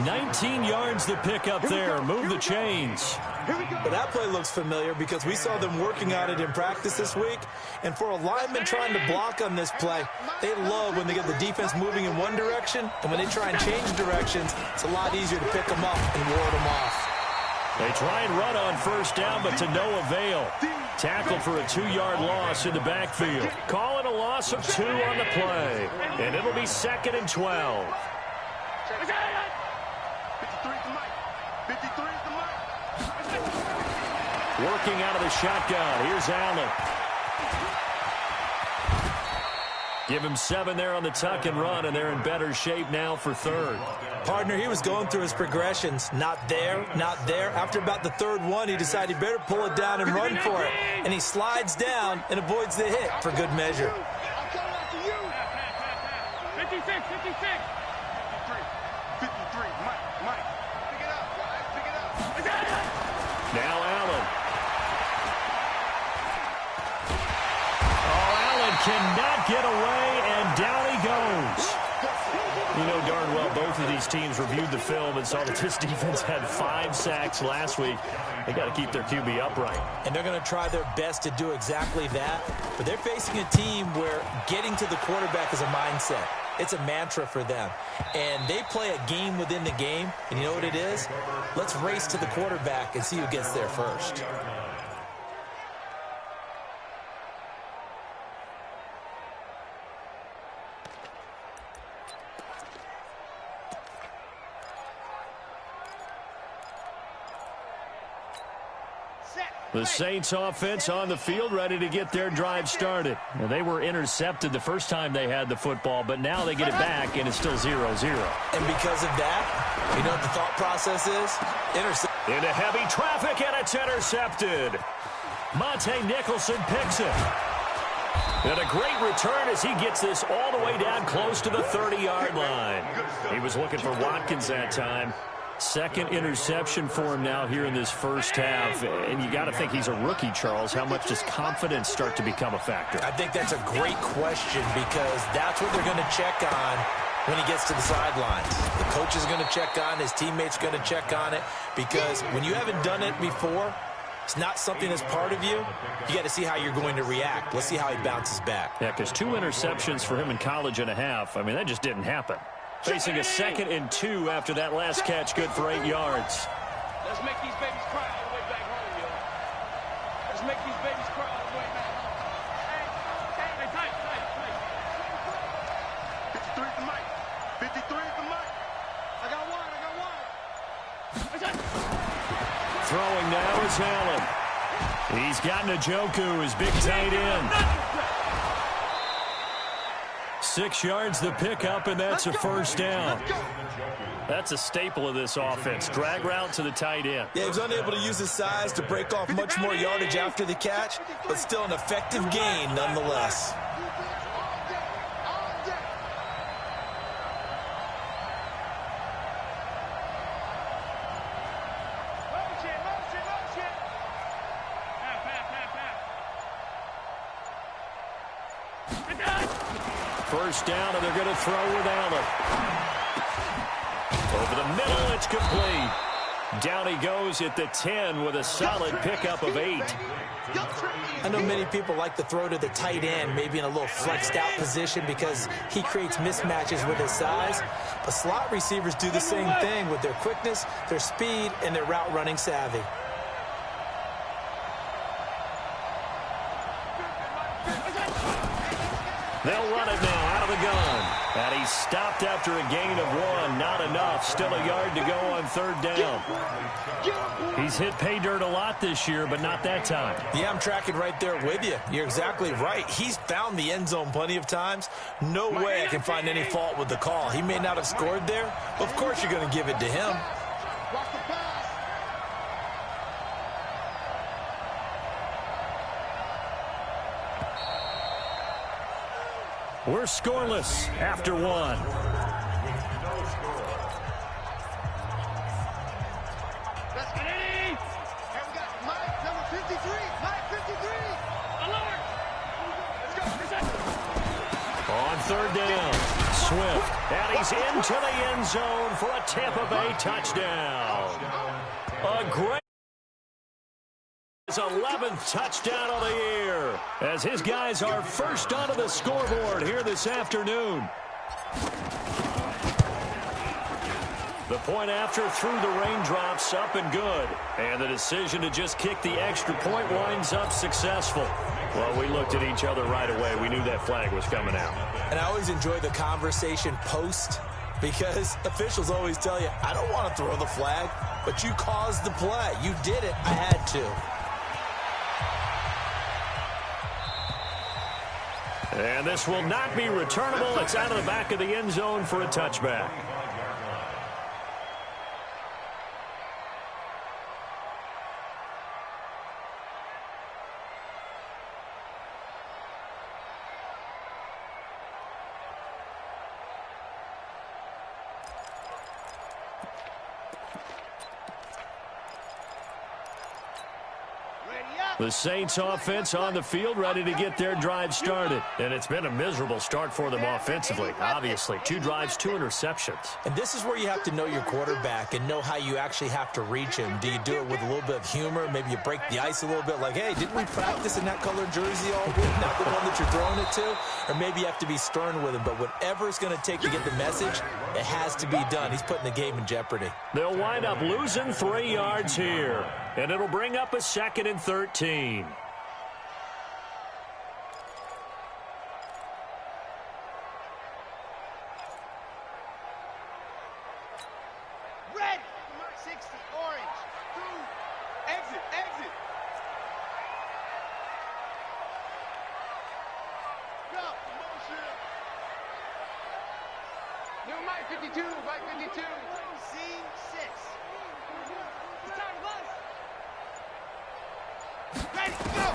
Speaker 2: 19 yards to pick up there. Move the chains.
Speaker 5: But that play looks familiar because we saw them working on it in practice this week. And for a lineman trying to block on this play, they love when they get the defense moving in one direction. And when they try and change directions, it's a lot easier to pick them up and ward them off.
Speaker 2: They try and run on 1st down, but to no avail. Tackled for a 2-yard loss in the backfield. Call it a loss of 2 on the play. And it'll be 2nd and 12.
Speaker 4: 53's the mic. 53's the mic.
Speaker 2: Working out of the shotgun. Here's Allen. Give him 7 there on the tuck and run, and they're in better shape now for 3rd.
Speaker 5: Partner, he was going through his progressions. Not there, not there. After about the 3rd one, he decided he better pull it down and run for it. And he slides down and avoids the hit for good measure.
Speaker 1: 56, 56.
Speaker 4: 53, Mike. Pick it up, guys, pick it up.
Speaker 2: Now Allen. Oh, Allen cannot get away, and down he goes. You know darn well both of these teams reviewed the film and saw that this defense had 5 sacks last week. They got to keep their QB upright.
Speaker 5: And they're going to try their best to do exactly that. But they're facing a team where getting to the quarterback is a mindset. It's a mantra for them. And they play a game within the game. And you know what it is? Let's race to the quarterback and see who gets there first.
Speaker 2: The Saints offense on the field, ready to get their drive started. Now, they were intercepted the first time they had the football, but now they get it back, and it's still 0-0.
Speaker 5: And because of that, you know what the thought process is?
Speaker 2: Into heavy traffic, and it's intercepted. Monte Nicholson picks it. And a great return as he gets this all the way down close to the 30-yard line. He was looking for Watkins that time. Second interception for him now here in this first half. And you got to think he's a rookie, Charles. How much does confidence start to become a factor?
Speaker 5: I think that's a great question because that's what they're going to check on when he gets to the sidelines. The coach is going to check on, his teammates going to check on it, because when you haven't done it before, it's not something that's part of you. You got to see how you're going to react. Let's see how he bounces back.
Speaker 2: Yeah, because 2 interceptions for him in college and a half. I mean, that just didn't happen. Facing a 2nd and 2 after that last catch, good for 8 yards.
Speaker 1: Let's make these babies cry all the way back home, yo. Let's make these babies cry all the way back home. Hey, tight.
Speaker 4: 53 for Mike. 53 for Mike. I got one.
Speaker 2: Throwing now is Allen. He's got Njoku, his big tight end. 6 yards the pickup, and that's a first down. That's a staple of this offense. Drag route to the tight end.
Speaker 5: Yeah, he was unable to use his size to break off much more yardage after the catch, but still an effective gain nonetheless.
Speaker 2: First down, and they're going to throw with Allen. Over the middle, it's complete. Down he goes at the 10 with a solid pickup of 8.
Speaker 5: I know many people like to throw to the tight end, maybe in a little flexed out position because he creates mismatches with his size. But slot receivers do the same thing with their quickness, their speed, and their route running savvy.
Speaker 2: They'll run it now out of the gun. And he's stopped after a gain of 1. Not enough. Still a yard to go on 3rd down. He's hit pay dirt a lot this year, but not that time.
Speaker 5: Yeah, I'm tracking right there with you. You're exactly right. He's found the end zone plenty of times. No way I can find any fault with the call. He may not have scored there, but of course you're going to give it to him.
Speaker 4: Watch the pass.
Speaker 2: We're scoreless after 1.
Speaker 4: Let's get it. Here we got Mike, number 53. Mike, 53.
Speaker 1: Alert! Let's go.
Speaker 2: On 3rd down, Swift. And he's into the end zone for a Tampa Bay touchdown. A great... His 11th touchdown of the year as his guys are first onto the scoreboard here this afternoon. The point after through the raindrops, up and good. And the decision to just kick the extra point winds up successful. Well, we looked at each other right away. We knew that flag was coming out.
Speaker 5: And I always enjoy the conversation post because officials always tell you, I don't want to throw the flag, but you caused the play. You did it. I had to.
Speaker 2: And this will not be returnable. It's out of the back of the end zone for a touchback. The Saints offense on the field, ready to get their drive started. And it's been a miserable start for them offensively, obviously. 2 drives, 2 interceptions.
Speaker 5: And this is where you have to know your quarterback and know how you actually have to reach him. Do you do it with a little bit of humor? Maybe you break the ice a little bit, like, hey, didn't we practice in that colored jersey all week, not the one that you're throwing it to? Or maybe you have to be stern with him. But whatever it's going to take to get the message, it has to be done. He's putting the game in jeopardy.
Speaker 2: They'll wind up losing 3 yards here. And it'll bring up a 2nd and 13.
Speaker 4: Ready. Come on, 60, orange. Through. Exit, exit. Go. Motion.
Speaker 1: New Mike 52, Mike 52.
Speaker 4: Scene 6. It's time to bust. Ready, go!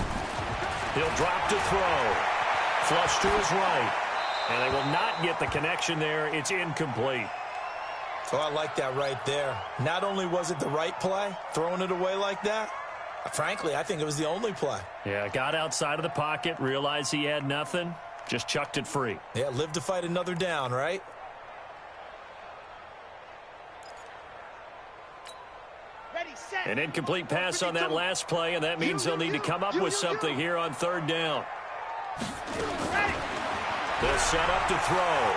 Speaker 2: He'll drop to throw. Flush to his right. And they will not get the connection there. It's incomplete.
Speaker 5: So I like that right there. Not only was it the right play, throwing it away like that, frankly, I think it was the only play.
Speaker 2: Yeah, got outside of the pocket, realized he had nothing, just chucked it free.
Speaker 5: Yeah, live to fight another down, right?
Speaker 2: An incomplete pass on that last play, and that means they'll need to come up with something here on 3rd down. They'll set up to throw.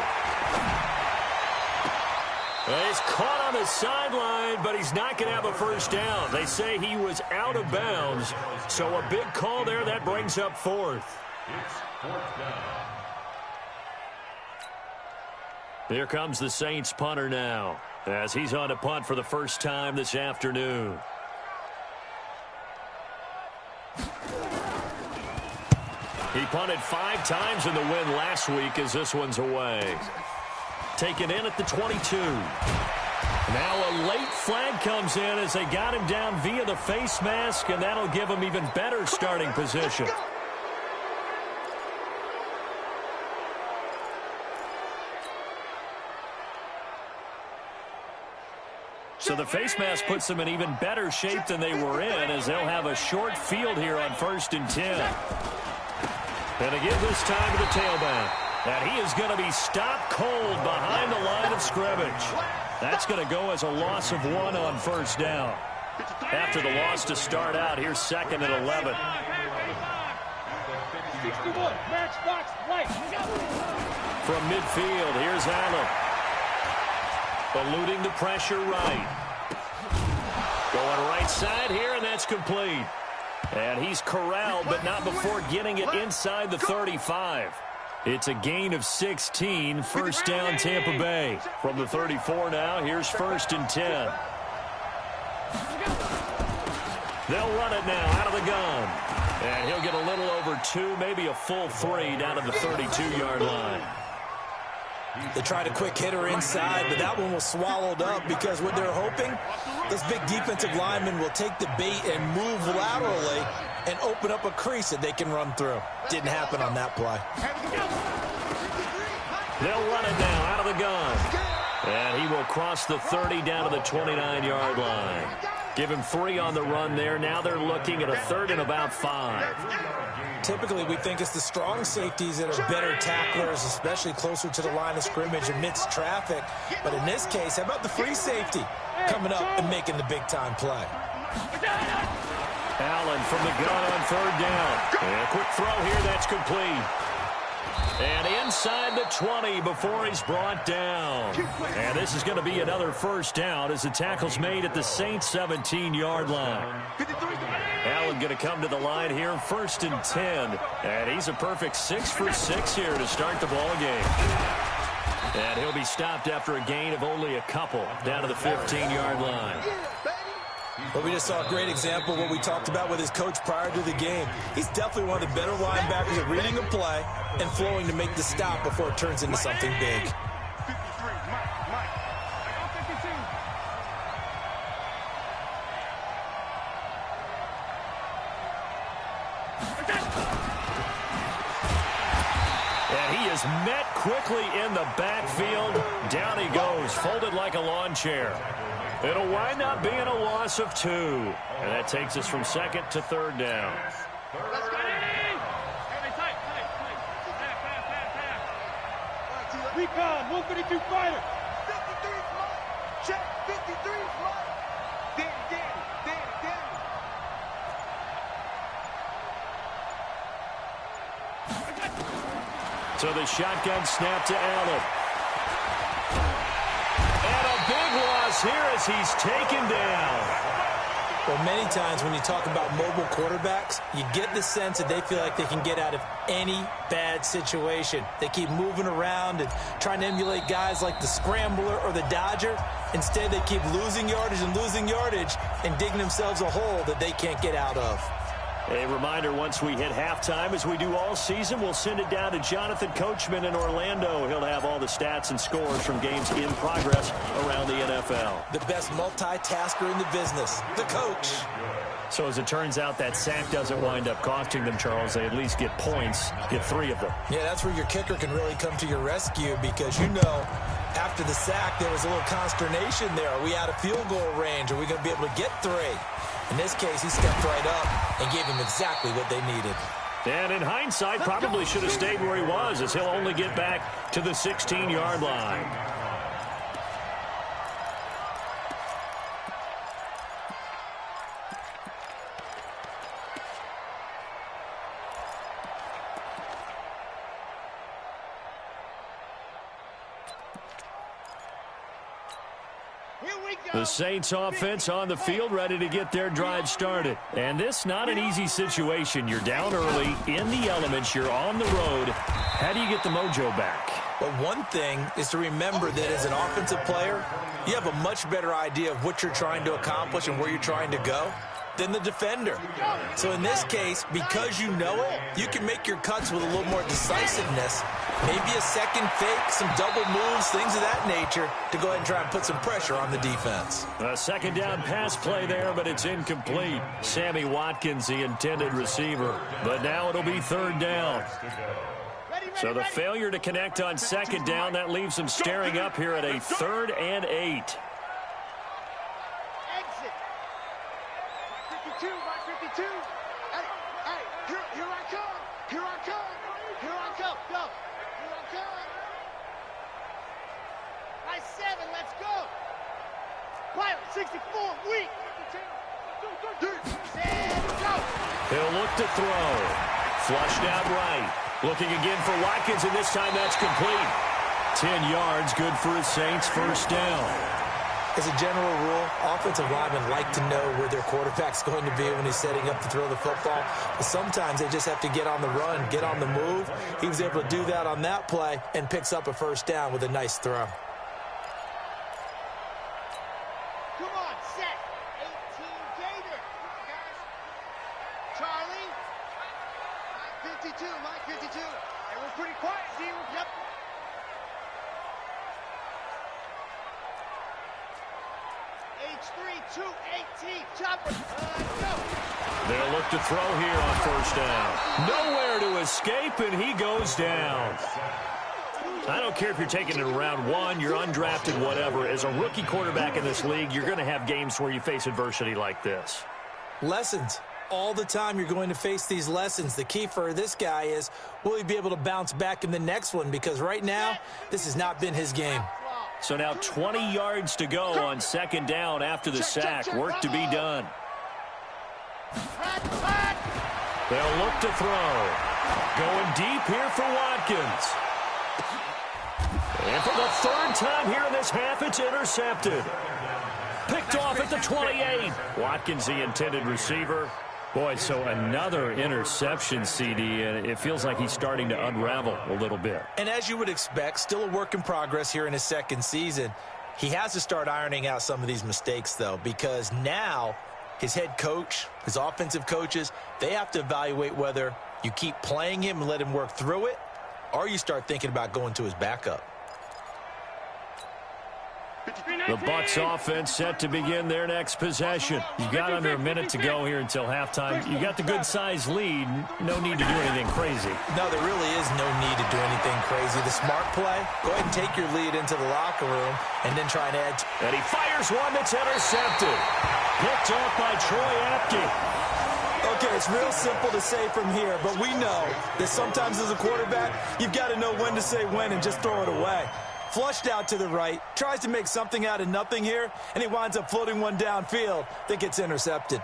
Speaker 2: Well, he's caught on the sideline, but he's not going to have a first down. They say he was out of bounds, so a big call there. That brings up 4th.
Speaker 3: It's 4th down.
Speaker 2: Here comes the Saints punter now, as he's on to punt for the first time this afternoon. He punted 5 times in the win last week as this one's away. Taken in at the 22. Now a late flag comes in as they got him down via the face mask, and that'll give him even better starting position. So the face mask puts them in even better shape than they were in, as they'll have a short field here on 1st and 10. And again this time to the tailback. And he is going to be stopped cold behind the line of scrimmage. That's going to go as a loss of 1 on 1st down. After the loss to start out, here's 2nd and 11.
Speaker 1: 61, matchbox, right.
Speaker 2: From midfield, here's Allen. Eluding the pressure right. Going right side here, and that's complete. And he's corralled, but not before getting it inside the 35. It's a gain of 16, 1st down Tampa Bay. From the 34 now, here's 1st and 10. They'll run it now out of the gun. And he'll get a little over 2, maybe a full 3 down to the 32-yard line.
Speaker 5: They tried a quick hitter inside, but that one was swallowed up because what they're hoping, this big defensive lineman will take the bait and move laterally and open up a crease that they can run through. Didn't happen on that play.
Speaker 2: They'll run it now out of the gun. And he will cross the 30 down to the 29-yard line. Give him 3 on the run there. Now they're looking at a 3rd and about 5.
Speaker 5: Typically, we think it's the strong safeties that are better tacklers, especially closer to the line of scrimmage amidst traffic. But in this case, how about the free safety coming up and making the big-time play?
Speaker 2: Allen from the gun on 3rd down. And a quick throw here, that's complete. And inside the 20 before he's brought down. And this is going to be another 1st down as the tackle's made at the Saints 17-yard line. Allen going to come to the line here, 1st and 10. And he's a perfect 6 for 6 here to start the ball game. And he'll be stopped after a gain of only a couple down to the 15-yard line.
Speaker 5: But we just saw a great example of what we talked about with his coach prior to the game. He's definitely one of the better linebackers at reading a play and flowing to make the stop before it turns into something big.
Speaker 2: And he is met quickly in the backfield. Down he goes, folded like a lawn chair. It'll wind up being a loss of 2. And that takes us from second to third down.
Speaker 4: Let's go, Eddie! Hey, tight. Pass. Recon, 152 fighter. 53 flight. Check, 53 flight. Danny.
Speaker 2: So the shotgun snap to Allen. And a big loss here as he's taken down.
Speaker 5: Well, many times when you talk about mobile quarterbacks, you get the sense that they feel like they can get out of any bad situation. They keep moving around and trying to emulate guys like the Scrambler or the Dodger. Instead, they keep losing yardage and digging themselves a hole that they can't get out of.
Speaker 2: A reminder, once we hit halftime, as we do all season, we'll send it down to Jonathan Coachman in Orlando. He'll have all the stats and scores from games in progress around the NFL.
Speaker 5: The best multitasker in the business, the coach.
Speaker 2: So as it turns out, that sack doesn't wind up costing them, Charles. They at least get points, get 3 of them.
Speaker 5: Yeah, that's where your kicker can really come to your rescue because, after the sack, there was a little consternation there. Are we out of field goal range? Are we going to be able to get 3? In this case, he stepped right up and gave them exactly what they needed.
Speaker 2: And in hindsight, probably should have stayed where he was, as he'll only get back to the 16-yard line. The Saints offense on the field, ready to get their drive started. And this, not an easy situation. You're down early, in the elements, you're on the road. How do you get the mojo back?
Speaker 5: Well, one thing is to remember that as an offensive player, you have a much better idea of what you're trying to accomplish and where you're trying to go than the defender. So in this case, because you know it, you can make your cuts with a little more decisiveness. Maybe a second fake, some double moves, things of that nature to go ahead and try and put some pressure on the defense.
Speaker 2: A second down pass play there, but it's incomplete. Sammy Watkins, the intended receiver. But now it'll be third down. So the failure to connect on second down, that leaves them staring up here at a 3rd and 8.
Speaker 4: Exit. 52, my 52. Hey, here I come. Here I come. Go. Here I come. My 7, let's go. Pilot, 64, weak. 52. Go.
Speaker 2: He'll look to throw. Flushed out right. Looking again for Watkins, and this time that's complete. 10 yards, good for his Saints, first down.
Speaker 5: As a general rule, offensive linemen like to know where their quarterback's going to be when he's setting up to throw the football. But sometimes they just have to get on the run, get on the move. He was able to do that on that play and picks up a first down with a nice throw.
Speaker 4: Come on, set. 18 Gator. Charlie. Mike 52. It was pretty quiet, D. Yep. H3, 218. Chopper. Go.
Speaker 2: They'll look to throw here on first down. Nowhere to escape, and he goes down. I don't care if you're taking it in round 1, you're undrafted, whatever. As a rookie quarterback in this league, you're going to have games where you face adversity like this.
Speaker 5: Lessons. All the time you're going to face these lessons. The key for this guy is, will he be able to bounce back in the next one? Because right now, this has not been his game.
Speaker 2: So now 20 yards to go on second down after the sack. Work to be done. They'll look to throw. Going deep here for Watkins. And for the 3rd time here in this half, it's intercepted. Picked off at the 28. Watkins, the intended receiver. Boy, so another interception, CD, and it feels like he's starting to unravel a little bit.
Speaker 5: And as you would expect, still a work in progress here in his second season. He has to start ironing out some of these mistakes, though, because now his head coach, his offensive coaches, they have to evaluate whether you keep playing him and let him work through it, or you start thinking about going to his backup.
Speaker 2: The Bucs offense set to begin their next possession. You've got under a minute to go here until halftime. You got the good-sized lead. No need to do anything crazy.
Speaker 5: No, there really is no need to do anything crazy. The smart play, go ahead and take your lead into the locker room and then try and add.
Speaker 2: And he fires one that's intercepted. Picked off by Troy Apke.
Speaker 5: Okay, it's real simple to say from here, but we know that sometimes as a quarterback, you've got to know when to say when and just throw it away. Flushed out to the right, tries to make something out of nothing here, and he winds up floating one downfield that gets intercepted.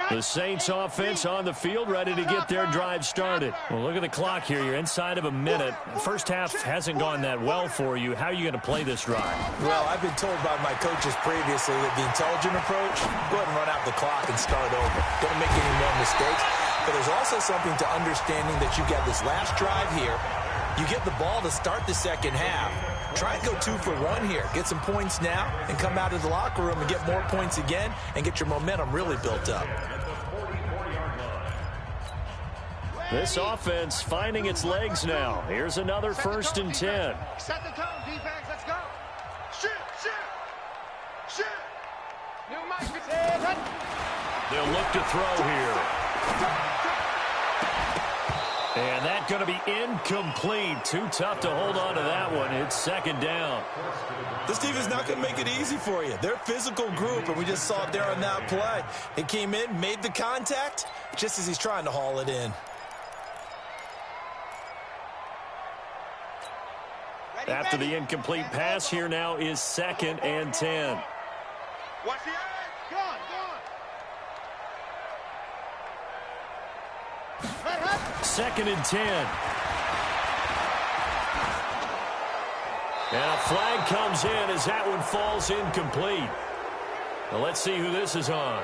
Speaker 2: The Saints offense on the field, ready to get their drive started. Well, look at the clock here. You're inside of a minute. First half hasn't gone that well for you. How are you going to play this drive?
Speaker 5: Well, I've been told by my coaches previously that the intelligent approach, go ahead and run out the clock and start over. Don't make any more mistakes. But there's also something to understanding that you got this last drive here. You get the ball to start the second half. Try and go 2 for 1 here. Get some points now and come out of the locker room and get more points again and get your momentum really built up.
Speaker 2: This offense finding its legs now. Here's another 1st and 10.
Speaker 4: Set the tone, defense. Let's go. Shoot.
Speaker 2: They'll look to throw here. And that's going to be incomplete. Too tough to hold on to that one. It's 2nd down.
Speaker 5: This team is not going to make it easy for you. They're a physical group, and we just saw it there on that play. He came in, made the contact, just as he's trying to haul it in.
Speaker 2: After the incomplete pass, here now is 2nd and 10.
Speaker 4: Watch the eye. Gone.
Speaker 2: 2nd and 10. And a flag comes in as that one falls incomplete. Now let's see who this is on.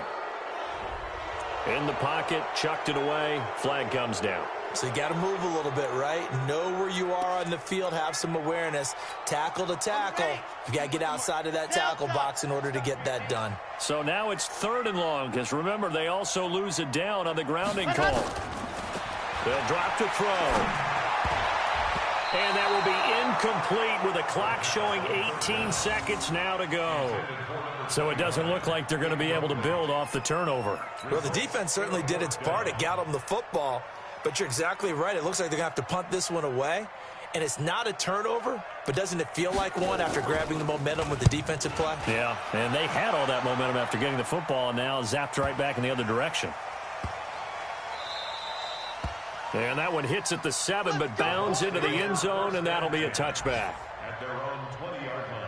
Speaker 2: In the pocket, chucked it away, flag comes down.
Speaker 5: So you got to move a little bit, right? Know where you are on the field, have some awareness. Tackle to tackle. You got to get outside of that tackle box in order to get that done.
Speaker 2: So now it's 3rd and long, because remember, they also lose it down on the grounding call. They'll drop to throw. And that will be incomplete with a clock showing 18 seconds now to go. So it doesn't look like they're going to be able to build off the turnover.
Speaker 5: Well, the defense certainly did its part. It got them the football. But you're exactly right. It looks like they're going to have to punt this one away. And it's not a turnover, but doesn't it feel like one after grabbing the momentum with the defensive play?
Speaker 2: Yeah, and they had all that momentum after getting the football, and now zapped right back in the other direction. And that one hits at the 7, but bounds into the end zone, and that'll be a touchback.
Speaker 3: At their own 20-yard line.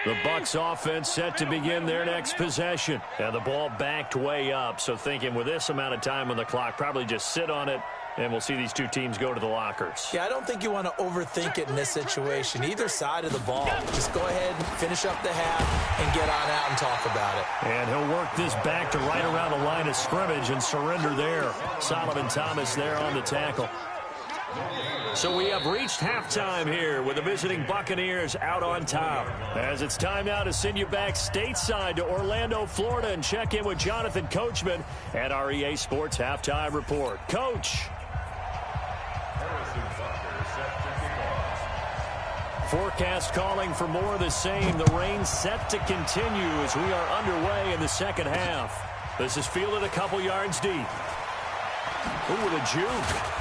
Speaker 2: The Bucs offense set to begin their next possession. And the ball backed way up, so thinking with this amount of time on the clock, probably just sit on it, and we'll see these two teams go to the lockers.
Speaker 5: Yeah, I don't think you want to overthink it in this situation. Either side of the ball, just go ahead and finish up the half and get on out and talk about it.
Speaker 2: And he'll work this back to right around the line of scrimmage and surrender there. Solomon Thomas there on the tackle. So we have reached halftime here with the visiting Buccaneers out on top. As it's time now to send you back stateside to Orlando, Florida, and check in with Jonathan Coachman at our EA Sports Halftime Report. Coach. Forecast calling for more of the same. The rain set to continue as we are underway in the second half. This is fielded a couple yards deep. Ooh, with a juke.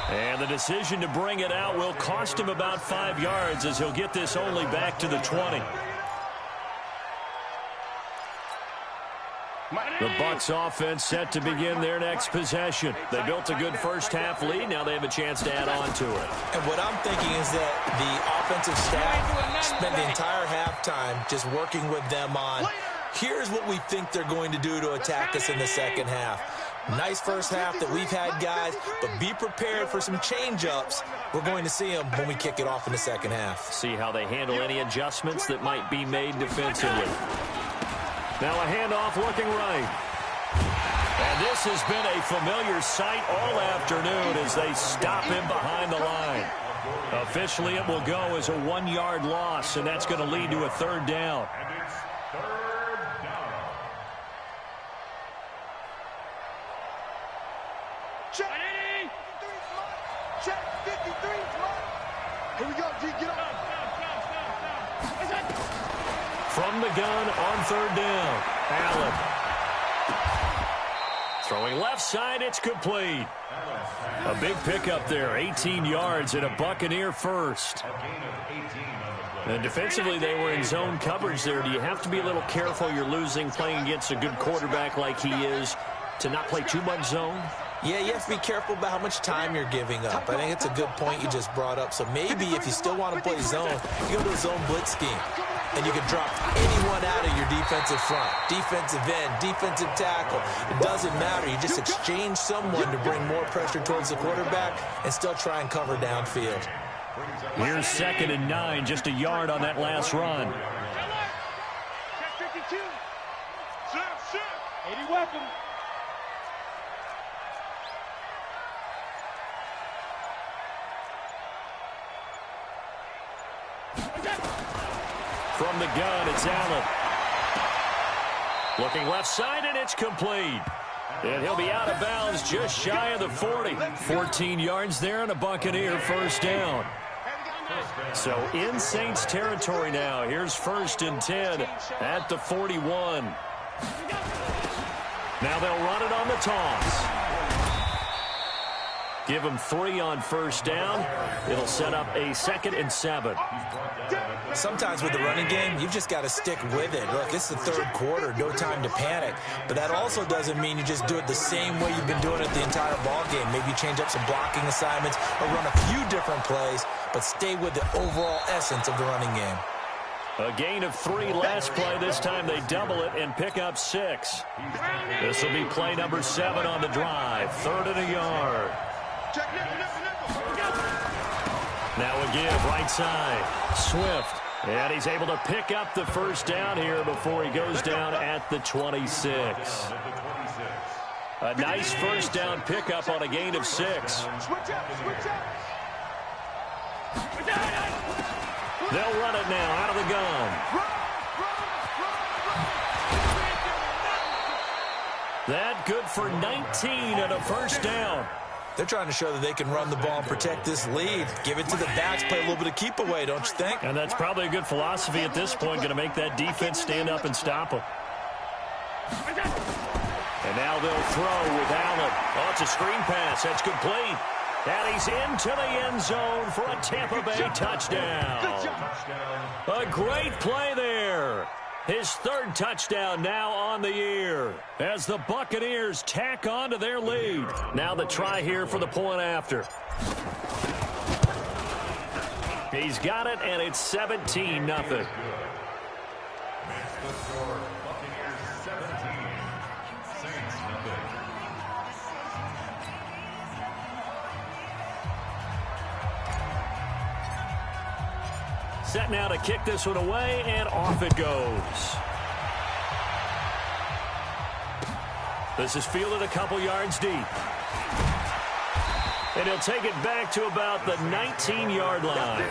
Speaker 2: And the decision to bring it out will cost him about 5 yards as he'll get this only back to the 20. The Bucs offense set to begin their next possession. They built a good first half lead. Now they have a chance to add on to it.
Speaker 5: And what I'm thinking is that the offensive staff spent the entire halftime just working with them on, here's what we think they're going to do to attack us in the second half. Nice first half that we've had, guys, but be prepared for some change-ups. We're going to see them when we kick it off in the second half.
Speaker 2: See how they handle any adjustments that might be made defensively. Now a handoff looking right. And this has been a familiar sight all afternoon as they stop him behind the line. Officially, it will go as a 1-yard loss, and that's going to lead to a 3rd down.
Speaker 4: Here we go, G. Get up.
Speaker 2: From the gun on third down. Allen. Throwing left side, it's complete. A big pickup there, 18 yards and a Buccaneer first. And defensively, they were in zone coverage there. Do you have to be a little careful? You're losing playing against a good quarterback like he is to not play too much zone?
Speaker 5: Yeah, you have to be careful about how much time you're giving up. I think it's a good point you just brought up. So maybe if you still want to play zone, you go to a zone blitz scheme. And you can drop anyone out of your defensive front, defensive end, defensive tackle. It doesn't matter. You just exchange someone to bring more pressure towards the quarterback and still try and cover downfield.
Speaker 2: Here's 2nd and 9, just a yard on that last run.
Speaker 4: Check 52. Sure. 80 weapon.
Speaker 2: From the gun, it's Allen. Looking left side, and it's complete. And he'll be out of bounds just shy of the 40. 14 yards there and a Buccaneer first down. So in Saints territory now. Here's 1st and 10 at the 41. Now they'll run it on the toss. Give them 3 on first down. It'll set up a 2nd and 7.
Speaker 5: Sometimes with the running game, you've just got to stick with it. Look, it's the 3rd quarter, no time to panic. But that also doesn't mean you just do it the same way you've been doing it the entire ball game. Maybe change up some blocking assignments or run a few different plays, but stay with the overall essence of the running game.
Speaker 2: A gain of 3 last play. This time they double it and pick up 6. This will be play number 7 on the drive. 3rd and a yard. Now a give, right side. Swift. And he's able to pick up the first down here before he goes down at the 26. A nice first down pickup on a gain of 6. They'll run it now out of the gun. That good for 19 and a first down.
Speaker 5: They're trying to show that they can run the ball and protect this lead. Give it to the backs, play a little bit of keep away, don't you think?
Speaker 2: And that's probably a good philosophy at this point, going to make that defense stand up and stop them. And now they'll throw with Allen. Oh, it's a screen pass. That's complete. And he's into the end zone for a Tampa Bay touchdown. A great play there. His 3rd touchdown now on the year as the Buccaneers tack on to their lead. Now the try here for the point after. He's got it, and it's 17-0. Set now to kick this one away, and off it goes. This is fielded a couple yards deep. And he'll take it back to about the 19-yard line.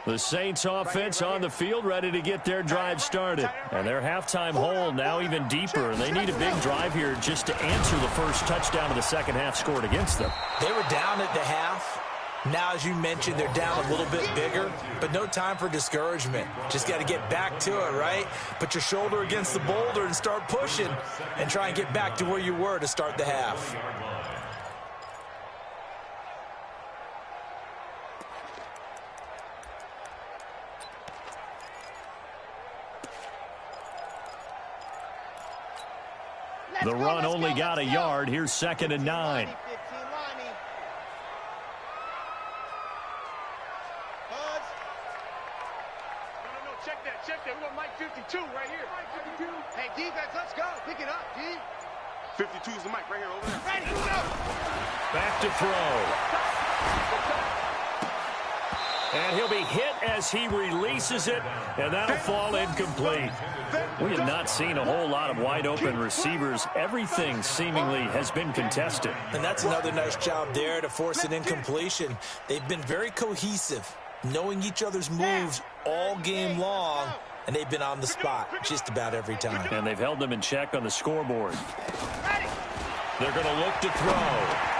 Speaker 2: The Saints offense on the field ready to get their drive started. And their halftime hole now even deeper. And they need a big drive here just to answer the first touchdown of the second half scored against them.
Speaker 5: They were down at the half. Now, as you mentioned, they're down a little bit bigger, but no time for discouragement. Just got to get back to it, right? Put your shoulder against the boulder and start pushing and try and get back to where you were to start the half.
Speaker 2: The run only got a yard. Here's 2nd and 9.
Speaker 4: Check that. We got Mike 52 right here. Mike 52. Hey, defense, let's go. Pick it up, D. 52 is the mic right here over there. Ready, go.
Speaker 2: Back to throw. And he'll be hit as he releases it, and that'll fall incomplete. We have not seen a whole lot of wide-open receivers. Everything seemingly has been contested.
Speaker 5: And that's another nice job there to force an incompletion. They've been very cohesive, knowing each other's moves all game long, and they've been on the spot just about every time.
Speaker 2: And they've held them in check on the scoreboard. They're going to look to throw.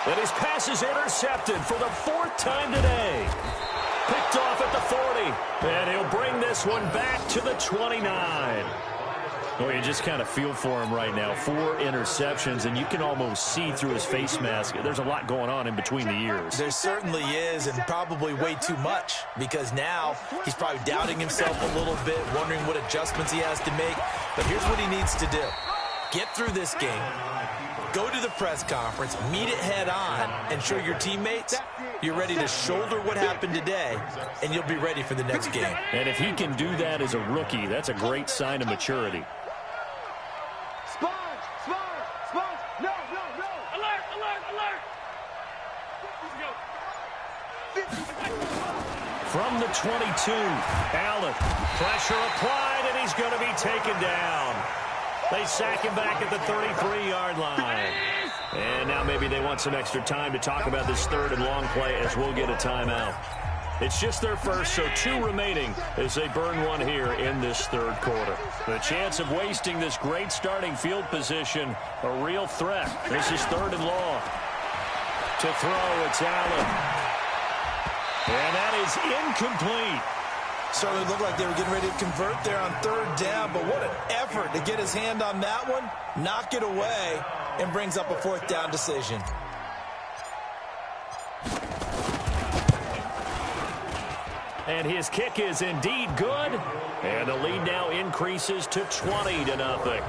Speaker 2: And his pass is intercepted for the 4th time today. Picked off at the 40. And he'll bring this one back to the 29. Well, you just kind of feel for him right now. 4 interceptions, and you can almost see through his face mask. There's a lot going on in between the ears.
Speaker 5: There certainly is, and probably way too much, because now he's probably doubting himself a little bit, wondering what adjustments he has to make. But here's what he needs to do. Get through this game. Go to the press conference, meet it head on, and show your teammates you're ready to shoulder what happened today, and you'll be ready for the next game.
Speaker 2: And if he can do that as a rookie, that's a great sign of maturity.
Speaker 4: Sponge! No! Alert!
Speaker 2: From the 22, Allen, pressure applied, and he's going to be taken down. They sack him back at the 33-yard line. And now maybe they want some extra time to talk about this 3rd and long play as we'll get a timeout. It's just their first, so 2 remaining as they burn one here in this 3rd quarter. The chance of wasting this great starting field position, a real threat. This is 3rd and long. To throw, it's Allen. And that is incomplete.
Speaker 5: Certainly looked like they were getting ready to convert there on 3rd down, but what an effort to get his hand on that one, knock it away, and brings up a 4th down decision.
Speaker 2: And his kick is indeed good, and the lead now increases to 20-0.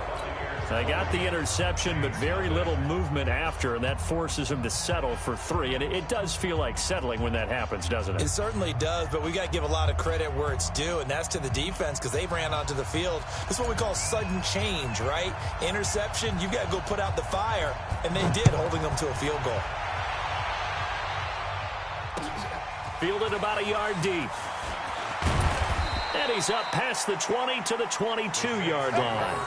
Speaker 2: They got the interception, but very little movement after, and that forces him to settle for 3. And it does feel like settling when that happens, doesn't it?
Speaker 5: It certainly does, but we got to give a lot of credit where it's due, and that's to the defense because they ran onto the field. This is what we call sudden change, right? Interception, you got to go put out the fire, and they did, holding them to a field goal.
Speaker 2: Fielded about a yard deep. And he's up past the 20 to the 22-yard line.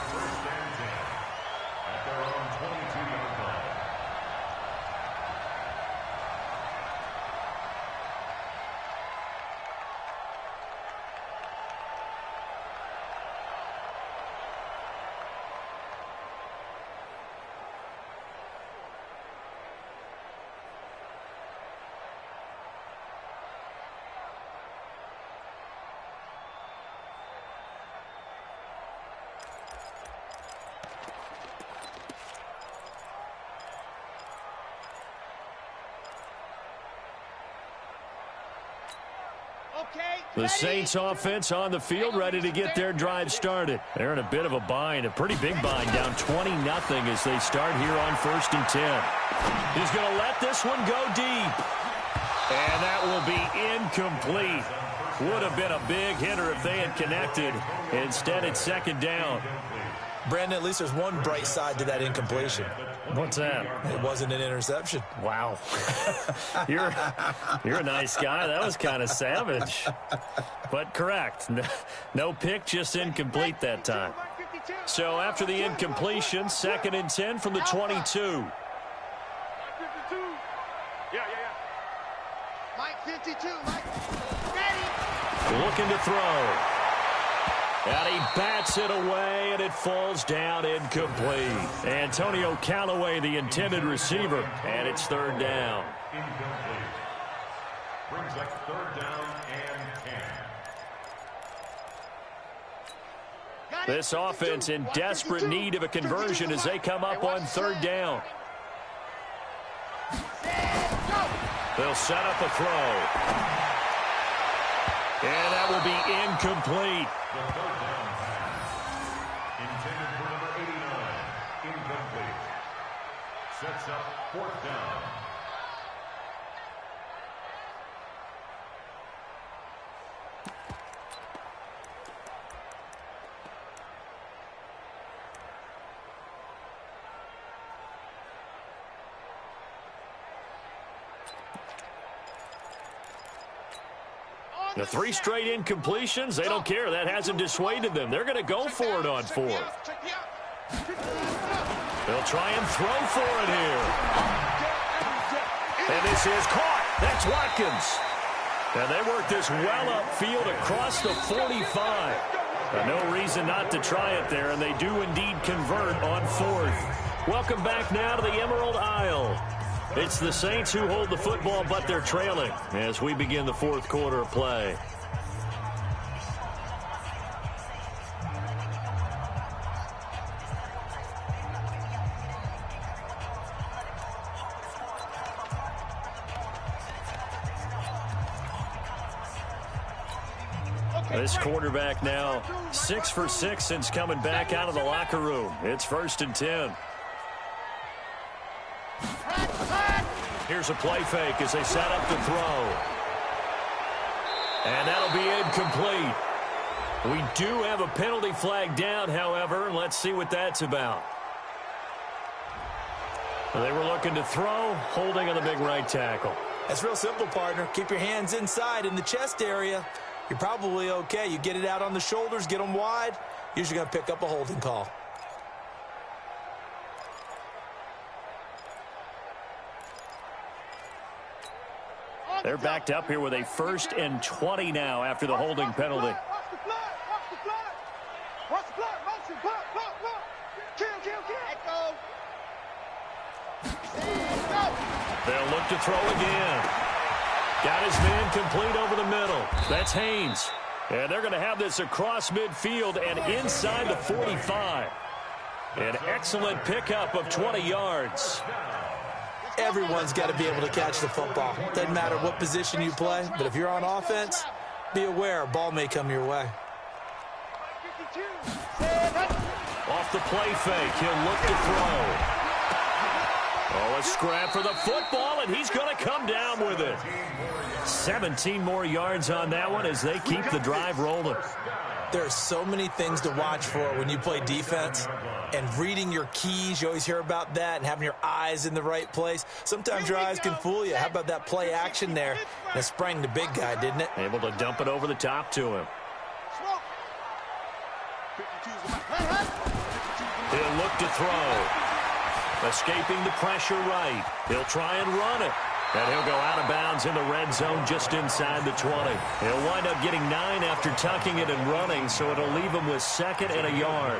Speaker 2: The Saints offense on the field, ready to get their drive started. They're in a bit of a bind, a pretty big bind, down 20-0 as they start here on 1st and 10. He's going to let this one go deep. And that will be incomplete. Would have been a big hitter if they had connected. Instead, it's 2nd down.
Speaker 5: Brandon, at least there's one bright side to that incompletion.
Speaker 2: What's that?
Speaker 5: It wasn't an interception.
Speaker 2: Wow. You're a nice guy. That was kind of savage. But correct. No pick, just incomplete that time. So after the incompletion, 2nd and 10 from the 22.
Speaker 4: Mike 52, Mike. Ready.
Speaker 2: Looking to throw. And he bats it away, and it falls down incomplete. Antonio Callaway, the intended receiver, and it's 3rd down.
Speaker 3: Incomplete. Brings up 3rd down and 10.
Speaker 2: This offense in desperate need of a conversion as they come up on 3rd down. They'll set up a throw. And that will be incomplete.
Speaker 3: The 3rd down pass. Intended for number 89. Incomplete. Sets up 4th down.
Speaker 2: The 3 straight incompletions, they don't care. That hasn't dissuaded them. They're going to go for it on 4th. They'll try and throw for it here. And this is caught. That's Watkins. And they work this well upfield across the 45. No reason not to try it there, and they do indeed convert on 4th. Welcome back now to the Emerald Isle. It's the Saints who hold the football, but they're trailing as we begin the 4th quarter of play. This quarterback now 6 for 6 since coming back out of the locker room. It's 1st and 10. Here's a play fake as they set up to throw. And that'll be incomplete. We do have a penalty flag down, however. Let's see what that's about. They were looking to throw, holding on the big right tackle.
Speaker 5: That's real simple, partner. Keep your hands inside in the chest area. You're probably okay. You get it out on the shoulders, get them wide. Usually going to pick up a holding call.
Speaker 2: They're backed up here with a 1st and 20 now after the holding penalty. They'll look to throw again. Got his man complete over the middle. That's Haynes. And they're going to have this across midfield and inside the 45. An excellent pickup of 20 yards.
Speaker 5: Everyone's got to be able to catch the football. Doesn't matter what position you play, but if you're on offense, be aware a ball may come your way.
Speaker 2: Off the play fake, he'll look to throw. Oh, a scrap for the football, and he's going to come down with it. 17 more yards on that one as they keep the drive rolling.
Speaker 5: There are so many things to watch for when you play defense. And reading your keys, you always hear about that, and having your eyes in the right place. Sometimes your eyes can fool you. How about that play action there? And it sprang the big guy, didn't it?
Speaker 2: Able to dump it over the top to him. He'll look to throw. Escaping the pressure right. He'll try and run it. And he'll go out of bounds in the red zone just inside the 20. He'll wind up getting 9 after tucking it and running, so it'll leave him with 2nd and a yard.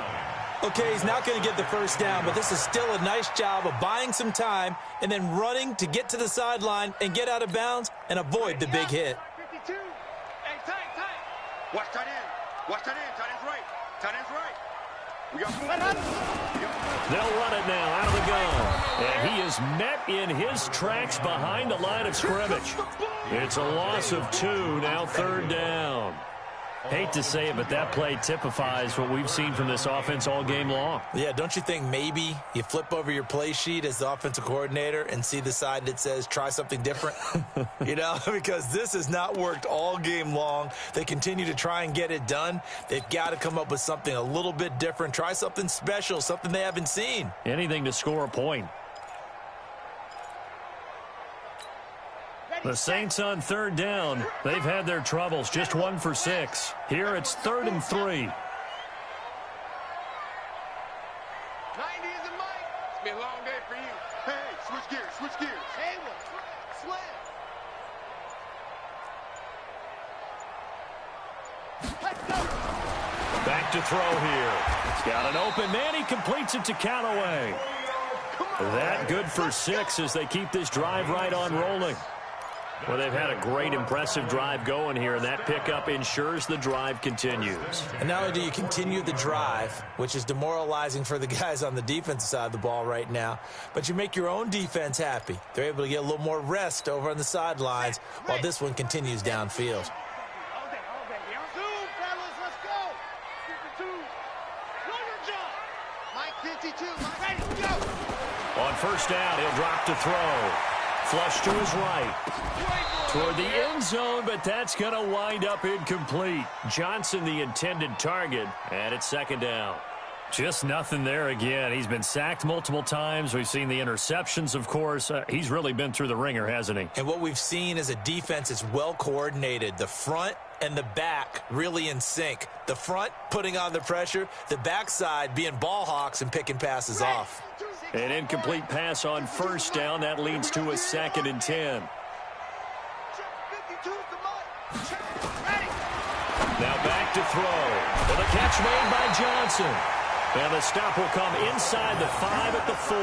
Speaker 5: Okay, he's not going to get the first down, but this is still a nice job of buying some time and then running to get to the sideline and get out of bounds and avoid the big hit.
Speaker 4: 52. Hey, tight. Watch tight end. Watch tight end. Tight end's right. Tight end's right.
Speaker 2: They'll run it now out of the gun. And he is met in his tracks behind the line of scrimmage. It's a loss of 2, now 3rd down. Hate to say it, but that play typifies what we've seen from this offense all game long.
Speaker 5: Yeah, don't you think maybe you flip over your play sheet as the offensive coordinator and see the side that says try something different? You know, because this has not worked all game long. They continue to try and get it done. They've got to come up with something a little bit different. Try something special, something they haven't seen.
Speaker 2: Anything to score a point. The Saints on 3rd down. They've had their troubles. Just 1 for 6. Here it's 3rd and 3.
Speaker 4: 90 is a mic. It's been a long day for you. Hey, switch gears. Hey, slam. Let's go.
Speaker 2: Back to throw here. He's got an open man. He completes it to Callaway. That good for 6 as they keep this drive right on rolling. Well, they've had a great, impressive drive going here, and that pickup ensures the drive continues.
Speaker 5: And not only do you continue the drive, which is demoralizing for the guys on the defensive side of the ball right now, but you make your own defense happy. They're able to get a little more rest over on the sidelines while this one continues downfield.
Speaker 4: All day. Zoom, fellas, let's go. 52. Know your job. Mike 52. Mike, ready, go.
Speaker 2: On 1st down, he'll drop to throw. Flush to his right. Toward the end zone, but that's going to wind up incomplete. Johnson, the intended target, and it's 2nd down. Just nothing there again. He's been sacked multiple times. We've seen the interceptions, of course. He's really been through the ringer, hasn't he?
Speaker 5: And what we've seen is a defense that's well coordinated. The front and the back really in sync. The front putting on the pressure, the backside being ball hawks and picking passes off.
Speaker 2: An incomplete pass on first down. That leads to a 2nd and 10. Now back to throw. With a catch made by Johnson. And the stop will come inside the 5 at the 4.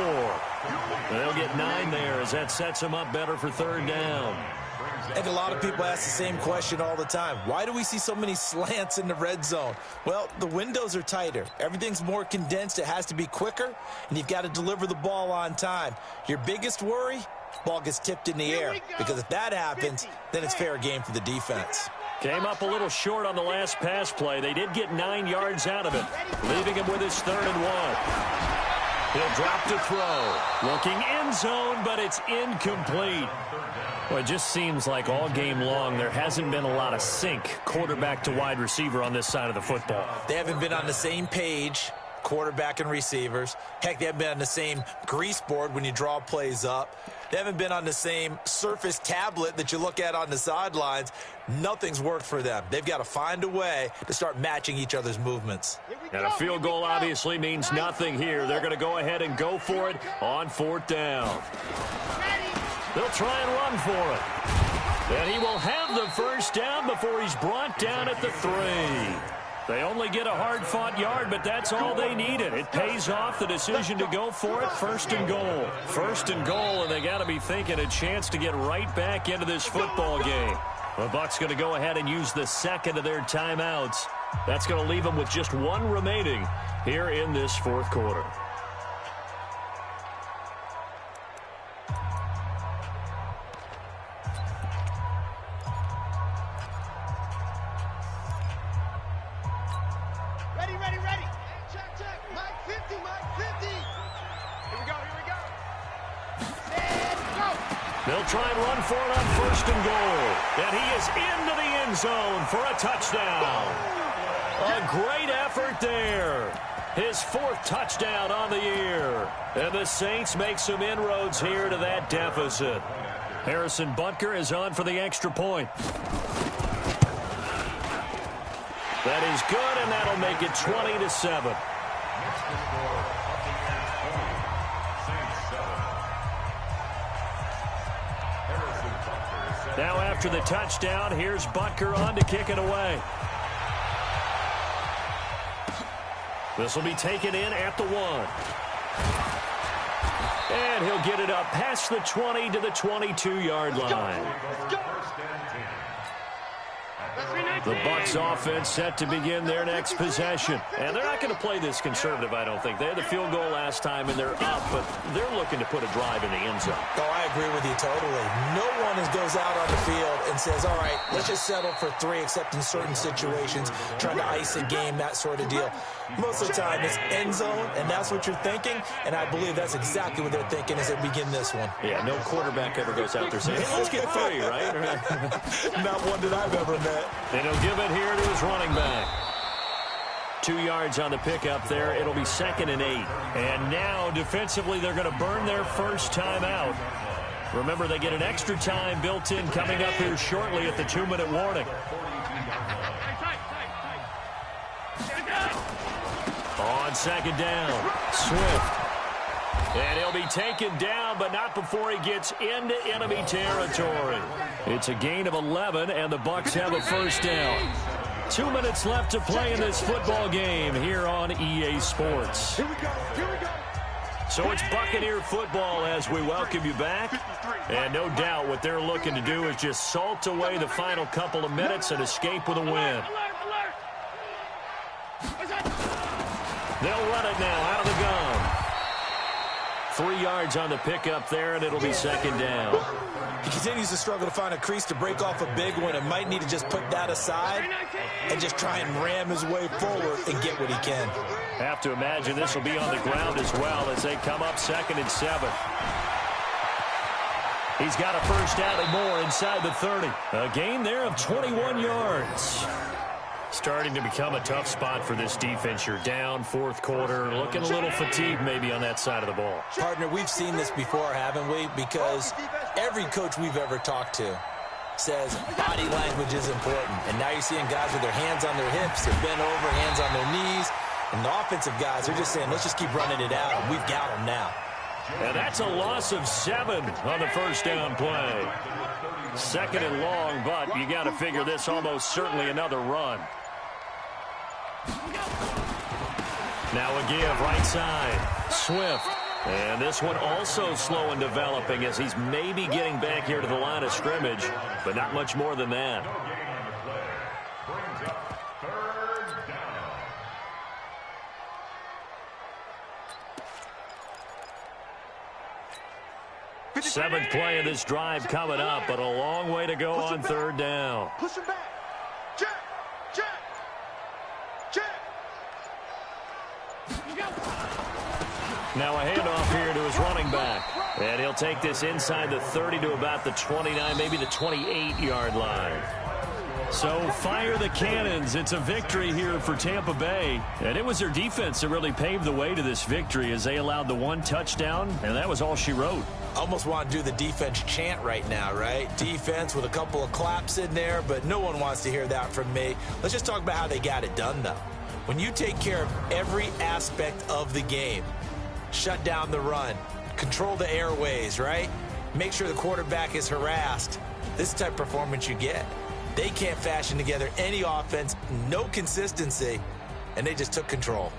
Speaker 2: They'll get 9 there as that sets them up better for 3rd down.
Speaker 5: I think a lot of people ask the same question all the time. Why do we see so many slants in the red zone? Well, the windows are tighter. Everything's more condensed. It has to be quicker, and you've got to deliver the ball on time. Your biggest worry, ball gets tipped in the air, because if that happens, then it's fair game for the defense.
Speaker 2: Came up a little short on the last pass play. They did get 9 yards out of it, leaving him with his 3rd and 1. He'll drop to throw. Looking end zone, but it's incomplete. Well, it just seems like all game long there hasn't been a lot of sync quarterback to wide receiver on this side of the football.
Speaker 5: They haven't been on the same page, quarterback and receivers. Heck, they haven't been on the same grease board when you draw plays up. They haven't been on the same Surface tablet that you look at on the sidelines. Nothing's worked for them. They've got to find a way to start matching each other's movements.
Speaker 2: And a field goal obviously means nothing here. They're going to go ahead and go for it on 4th down. They'll try and run for it. And he will have the 1st down before he's brought down at the 3. They only get a hard-fought yard, but that's all they needed. It pays off the decision to go for it. 1st and goal. 1st and goal, and they got to be thinking a chance to get right back into this football game. The Bucs going to go ahead and use the 2nd of their timeouts. That's going to leave them with just 1 remaining here in this 4th quarter. They'll try and run for it on 1st and goal. And he is into the end zone for a touchdown. A great effort there. His 4th touchdown on the year. And the Saints make some inroads here to that deficit. Harrison Butker is on for the extra point. That is good, and that'll make it 20-7. Now after the touchdown, here's Butker on to kick it away. This will be taken in at the 1. And he'll get it up past the 20 to the 22-yard line. The Bucs offense set to begin their next possession. And they're not going to play this conservative, I don't think. They had the field goal last time, and they're up, but they're looking to put a drive in the end zone.
Speaker 5: Oh, I agree with you totally. No one goes out on the field and says, all right, let's just settle for 3, except in certain situations, trying to ice a game, that sort of deal. Most of the time, it's end zone, and that's what you're thinking, and I believe that's exactly what they're thinking as they begin this one.
Speaker 2: Yeah, no quarterback ever goes out there saying, hey, let's get 3, right?
Speaker 5: Not one that I've ever met.
Speaker 2: And he'll give it here to his running back. 2 yards on the pickup there. It'll be 2nd and 8. And now, defensively, they're going to burn their 1st time out. Remember, they get an extra time built in coming up here shortly at the 2-minute warning. On 2nd down, Swift. And he'll be taken down, but not before he gets into enemy territory. It's a gain of 11, and the Bucs have a 1st down. 2 minutes left to play in this football game here on EA Sports.
Speaker 4: Here we go.
Speaker 2: So it's Buccaneer football as we welcome you back. And no doubt what they're looking to do is just salt away the final couple of minutes and escape with a win. They'll run it now out of the gun. 3 yards on the pickup there, and it'll be 2nd down.
Speaker 5: He continues to struggle to find a crease to break off a big one and might need to just put that aside and just try and ram his way forward and get what he can.
Speaker 2: Have to imagine this will be on the ground as well as they come up 2nd and 7. He's got a 1st down and more inside the 30. A gain there of 21 yards. Starting to become a tough spot for this defense. You're down fourth quarter, looking a little fatigued maybe on that side of the ball.
Speaker 5: Partner, we've seen this before, haven't we? Because every coach we've ever talked to says body language is important. And now you're seeing guys with their hands on their hips, they're bent over, hands on their knees. And the offensive guys are just saying, let's just keep running it out. We've got them now.
Speaker 2: And that's a loss of 7 on the first down play. Second and long, but you got to figure this almost certainly another run. Now a give right side. Swift. And this one also slow in developing as he's maybe getting back here to the line of scrimmage, but not much more than that. Seventh play of this drive coming up, but a long way to go on third down.
Speaker 4: Push him back. Check. Check. Check.
Speaker 2: Now a handoff here to his running back. And he'll take this inside the 30 to about the 29, maybe the 28-yard line. So fire the cannons. It's a victory here for Tampa Bay. And it was their defense that really paved the way to this victory as they allowed the one touchdown, and that was all she wrote.
Speaker 5: Almost want to do the defense chant right now, right? Defense with a couple of claps in there, but no one wants to hear that from me. Let's just talk about how they got it done, though. When you take care of every aspect of the game, shut down the run, control the airways, right? Make sure the quarterback is harassed. This is the type of performance you get. They can't fashion together any offense, no consistency, and they just took control.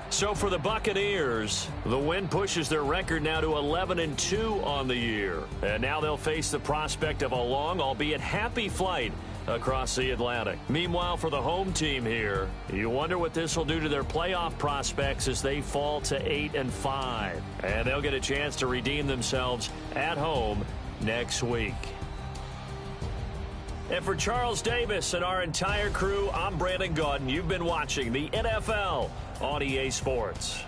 Speaker 2: So for the Buccaneers, the win pushes their record now to 11-2 on the year. And now they'll face the prospect of a long, albeit happy flight across the Atlantic. Meanwhile, for the home team here, you wonder what this will do to their playoff prospects as they fall to 8-5. And they'll get a chance to redeem themselves at home next week. And for Charles Davis and our entire crew, I'm Brandon Gaudin. You've been watching the NFL on EA Sports.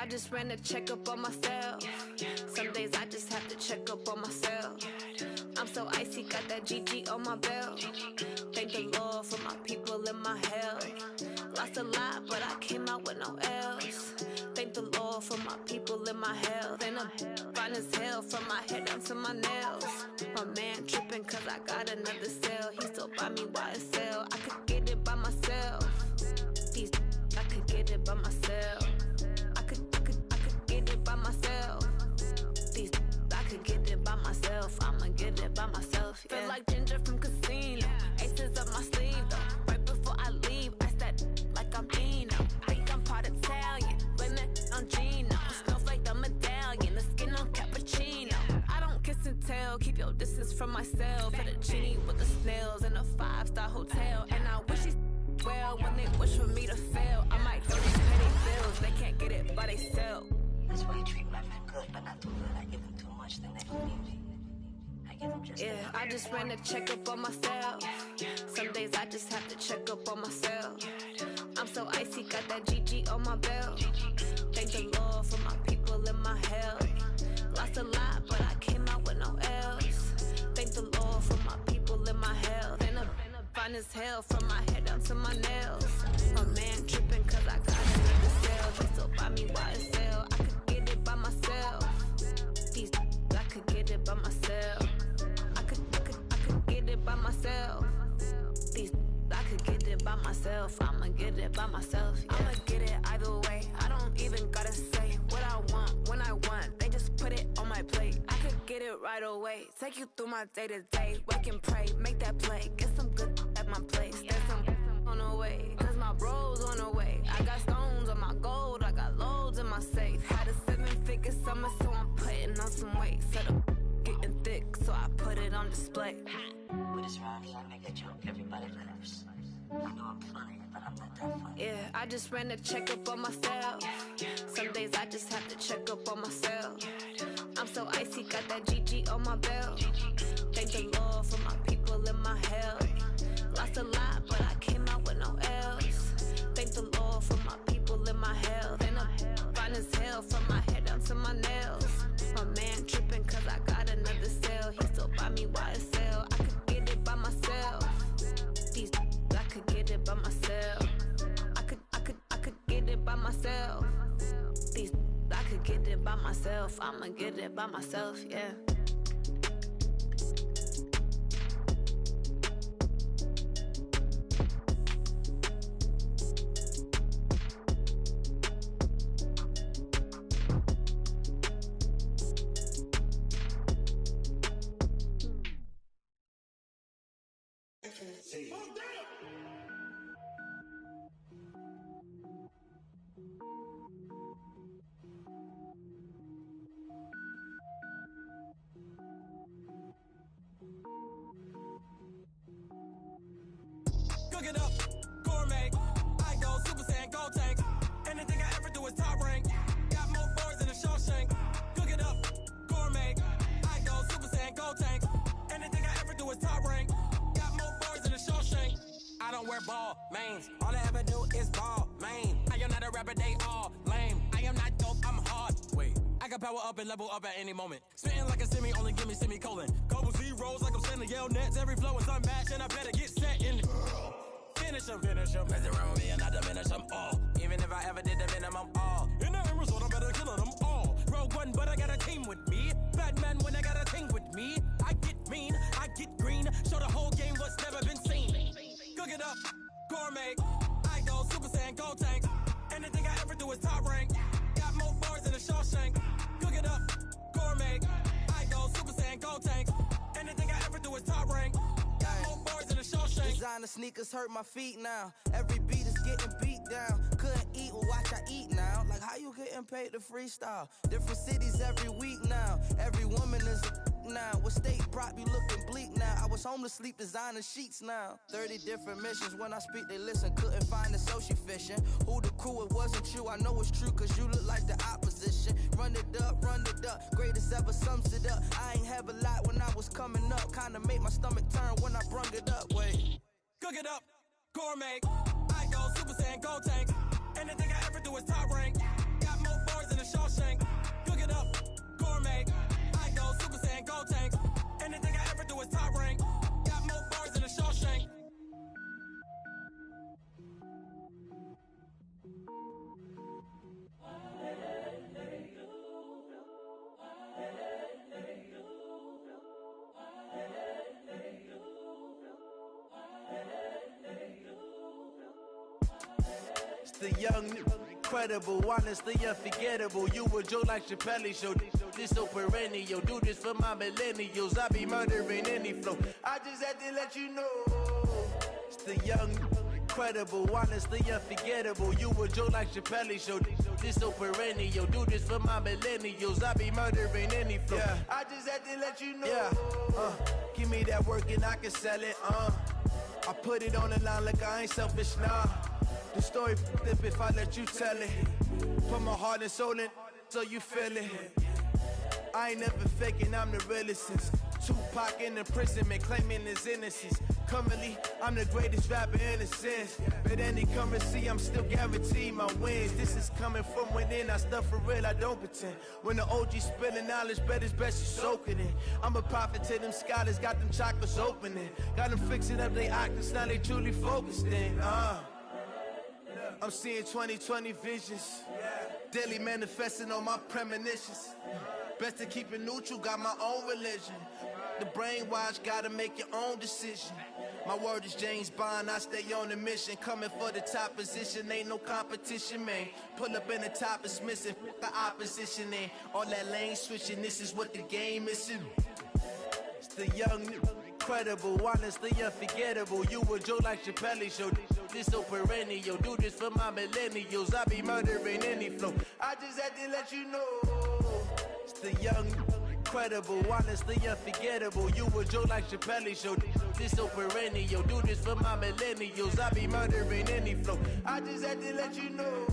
Speaker 6: I just ran a checkup on myself. Some days I just have to check up on myself. I'm so icy, got that GG on my belt. Thank the Lord for my people in my health. Lost a lot, but I came out with no L's. Thank the Lord for my people in my health. And I'm fine as hell from my head down to my nails. My man tripping cause I got another cell. He still buy me YSL. I could get it by myself. These I could get it by myself. I could get it by myself. These I could get it by myself. I'ma get it by myself. Yeah. Feel like Ginger from Casino. Aces up my sleeve though. Right before I leave, I said like I'm Dino. Think I'm part Italian. Blame that on Gino. Snowflake the medallion. The skin on cappuccino. I don't kiss and tell. Keep your distance from myself. Fettuccine with the snails in a 5-star hotel. And I wish he's well when they wish for me to fail. I might go these petty bills. They can't get it by themselves.
Speaker 8: That's why you treat my friend good, but not too good. I give them too much, then they believe me. I give them just enough.
Speaker 6: I just ran a checkup on myself. Some days I just have to check up on myself. I'm so icy, got that GG on my belt. Thank the Lord for my people in my health. Lost a lot, but I came out with no L's. Thank the Lord for my people in my health. And I'm fine as hell from my head down to my nails. My man tripping cause I got another cell. He still buy me YSL. I could get it by myself. These I could get it by myself. I could get it by myself. These I could get it by myself. I'ma get it by myself. Yeah. I'ma get it either way. I don't even gotta say what I want when I want. They just put it on my plate. I could get it right away. Take you through my day to day. Wake and pray, make that play. Get some good at my place. There's some on the way. Cause my bro's on the way. I got stones on my gold. I got loads in my safe. Had a 7-figure summer, so I'm putting on some weight. Set up getting thick, so I put it on display.
Speaker 8: With this rhymes, I make a joke, everybody laughs. I know I'm funny, but I'm not that funny.
Speaker 6: Yeah, I just ran a checkup on myself. Some days I just have to check up on myself. I'm so icy, got that GG on my belt. Thank the Lord for my people in my health. Lost a lot, but I came out with no L's. Thank the Lord for my people in my health. And I'm fine as hell from my head down to my nails. My man tripping cause I got another cell. He still buy me YSL. I could get it by myself. These I could get it by myself. I could get it by myself. These I could get it by myself. I'ma get it by myself, yeah.
Speaker 9: Cook it up, gourmet. I go Super Saiyan, go tank. Anything I ever do is top rank. Got more boys than a Shawshank. Cook it up, gourmet. I go Super Saiyan, go tank. Anything I ever do is top rank. Got more boys than a Shawshank. I don't wear ball mains. All I ever do is ball main. I am not a rapper, they all lame. I am not dope, I'm hard. Wait, I can power up and level up at any moment. Spitting like a semi, only give me semicolon. Couple zeros like I'm sending yell nets. Every flow is unmatched and I better get set in. Finish them. Mess around with me and I diminish them all. Even if I ever did the minimum, all. In the end result, I'm better killing them all. Rogue One, but I got a team with me. Batman when I got a team with me. I get mean, I get green. Show the whole game what's never been seen. Cook it up, gourmet. I go Super Saiyan, go tank. Anything I ever do is top rank. Got more bars than a Shawshank. Cook it up, gourmet. I go Super Saiyan, go tank. Anything I ever do is top rank. Got more bars than a Shawshank.
Speaker 10: Designer sneakers hurt my feet now. Every beat is getting beat down. Couldn't eat, well watch I eat now. Like how you getting paid to freestyle? Different cities every week now. Every woman is a now. What state prop you looking bleak now? I was home to sleep designing sheets now. 30 different missions. When I speak they listen. Couldn't find it so she fishing. Who the crew, it wasn't you. I know it's true cause you look like the opposition. Run it up. Greatest ever sums it up. I ain't have a lot when I was coming up. Kinda made my stomach turn when I brung it up. Wait.
Speaker 9: Cook it up, gourmet. I go Super Saiyan, go tank. Anything I ever do is top rank. Got more bars than a
Speaker 10: The young, incredible, honestly unforgettable. You a joke like Chappelle show. This so perennial. Do this for my millennials. I be murdering any flow. I just had to let you know. It's the young, incredible, honestly unforgettable. You a joke like Chappelle show. This so perennial. Do this for my millennials. I be murdering any flow. Yeah. I just had to let you know. Yeah. Give me that work and I can sell it. I put it on the line like I ain't selfish, nah. The story flip if I let you tell it. Put my heart and soul in so you feel it. I ain't never faking, I'm the realest since Tupac in imprisonment, claiming his innocence. Currently, I'm the greatest rapper in a sense. But any currency, I'm still guaranteed my wins. This is coming from within, I stuff for real, I don't pretend. When the OG spilling knowledge, bet it's best you soak it in. I'm a prophet to them scholars, got them chakras opening. Got them fixing up they octaves, now they truly focused in. I'm seeing 2020 visions, daily manifesting on my premonitions. Best to keep it neutral, got my own religion. The brainwash, gotta make your own decision. My word is James Bond, I stay on the mission. Coming for the top position, ain't no competition, man. Pull up in the top, it's missing, the opposition in. All that lane switching, this is what the game is in. It's the young, incredible, honestly unforgettable. You a joke like Chappelle show. This so perennial. Do this for my millennials. I be murdering any flow. I just had to let you know. It's the young, incredible, honestly unforgettable. You a joke like Chappelle show. This so perennial. Do this for my millennials. I be murdering any flow. I just had to let you know.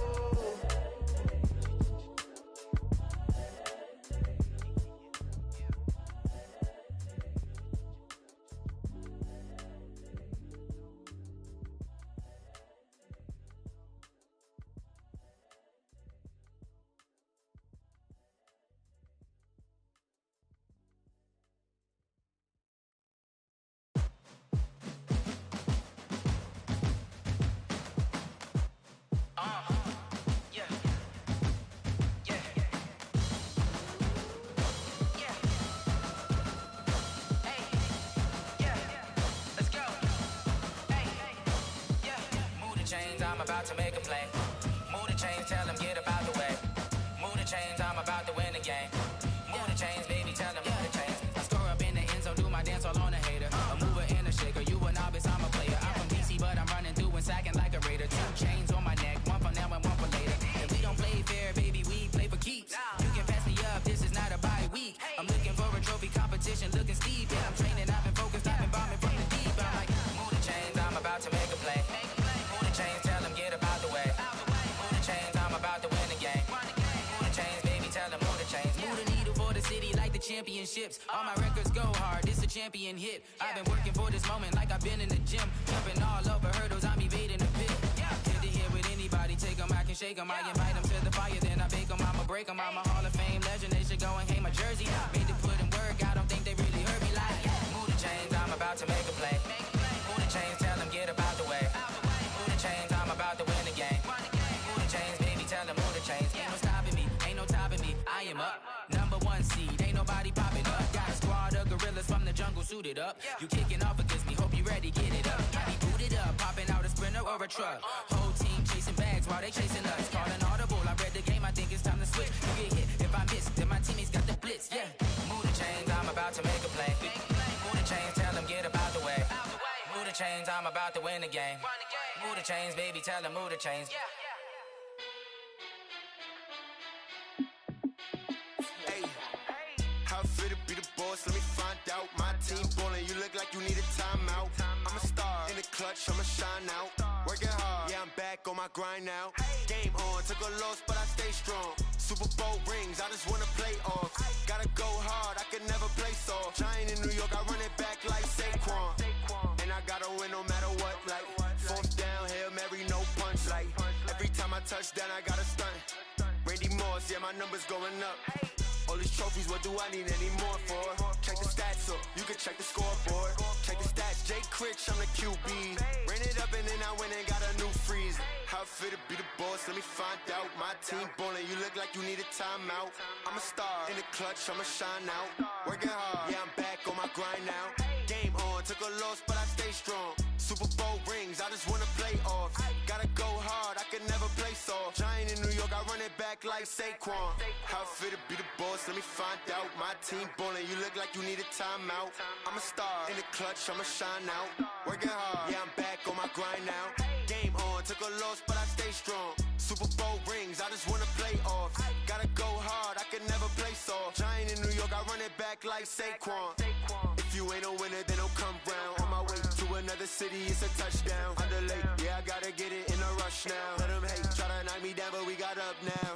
Speaker 11: I'm about to make a play. Move the chains, tell them get about the way. Move the chains, I'm about to win the game. Move the chains, baby, tell them move the chains. I score up in the end zone, do my dance all on a hater. A mover and a shaker, you a novice, I'm a player. I'm from DC, but I'm running through and sacking like a raider. 2 chains on my neck, one for now and one for later. If we don't play fair, baby, we play for keeps. You can pass me up, this is not a bye week. I'm looking for a trophy competition, looking steep. Yeah, I'm training, I've been focused, I've been bombing from the deep. I'm like, move the chains, I'm about to make a play. Move the chains, tell them get about the way. Move the chains, I'm about to win the game. Move the chains, baby, tell them move the chains. Move the needle for the city like the championships. All my records go hard, this a champion hit. I've been working for this moment like I've been in the gym. Jumping all over hurdles, I'm evading the pit. Head to head with anybody, take them, I can shake them. I invite them to the fire, then I bake them, I'ma break them. I'm a Hall of Fame legend, they should go and hang my jersey. Made to put in work, I don't think they really heard me like. Move the chains, I'm about to make a play. Move the chains, tell them get about the way. Move the chains, I'm about to win the game. Move the chains, baby, tell them move the chains. Ain't no stopping me, ain't no topping me. I am up, #1 seed, ain't nobody popping up. Got a squad of gorillas from the jungle suited up. You kicking off against me, hope you ready, get it up. I be booted up, popping out a sprinter or a truck. Whole team chasing bags while they chasing us. Calling audible, I read the game, I think it's time to switch. You get hit, if I miss, then my teammates got the blitz, yeah. Move the chains, I'm about to make a play. Move the chains, tell them get about the way. Move the chains, I'm about to win the game. Move the chains, baby, tell them move the chains.
Speaker 12: Hey, how I feel to be the boss, let me find out. My team ballin', you look like you need a timeout. I'm a star, in the clutch, I'ma shine out. Working hard, yeah, I'm back on my grind now. Game on, took a loss, but I stay strong. Super Bowl rings, I just wanna play off. Gotta go hard, I can never play soft. Giant in New York, I run it back like Saquon. And I gotta win no matter what, like 4th down, Hail Mary, no punch. Like every time I touch down, I gotta stunt. Randy Moss, yeah, my numbers going up. All these trophies, what do I need any more for? Check the stats up, you can check the scoreboard. Check the stats, Jay Critch, I'm the QB. Ran it up and then I went and got a new freeze. How I feel to be the boss, let me find out. My team ballin', you look like you need a timeout. I'm a star, in the clutch, I'ma shine out. Working hard, yeah, I'm back on my grind now. Game on, took a loss, but I stay strong. Super Bowl rings, I just wanna play off. Gotta go hard, I can never play place off. Giant in New York, I run it back like Saquon. How fit to be the boss, let me find out. My team ballin', you look like you need a timeout. I'm a star, in the clutch, I'ma shine out. Working hard, yeah, I'm back on my grind now. Game on, took a loss, but I stay strong. Super Bowl rings, I just wanna play off. Gotta go hard, I can never play soft. Giant in New York, I run it back like Saquon. If you ain't a winner, then don't come round. On my way to another city, it's a touchdown. Underlay, yeah, I gotta get it in a rush now. Let them hate, try to knock me down, but we got up now.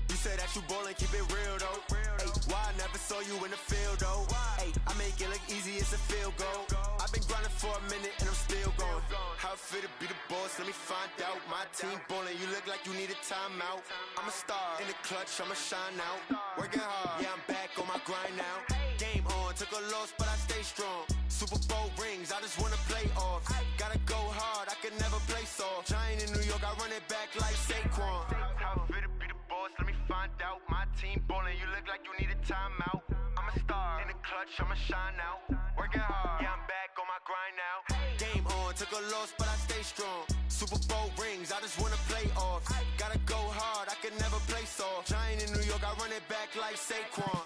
Speaker 12: You said that you ballin', keep it real though. Ay, why I never saw you in the field though? Ay, I make it look easy, it's a field goal. I've been grinding for a minute and I'm still going. How fit to be the boss, let me find out. My team ballin', you look like you need a timeout. I'm a star, in the clutch, I'ma shine out. Working hard, yeah, I'm back on my grind now. Game on, took a loss, but I stay strong. Super Bowl rings, I just wanna play off. Gotta go hard, I can never play soft. Giant in New York, I run it back like Saquon. How fit to be the boss, let me find out. My team ballin', you look like you need a timeout. I'm a star, in the clutch, I'ma shine out. Working hard, yeah, I'm back on my grind now. Game on, took a loss, but I stay strong. Super Bowl rings, I just wanna play off. Gotta go hard, I can never play soft. Giant in New York, I run it back like Saquon.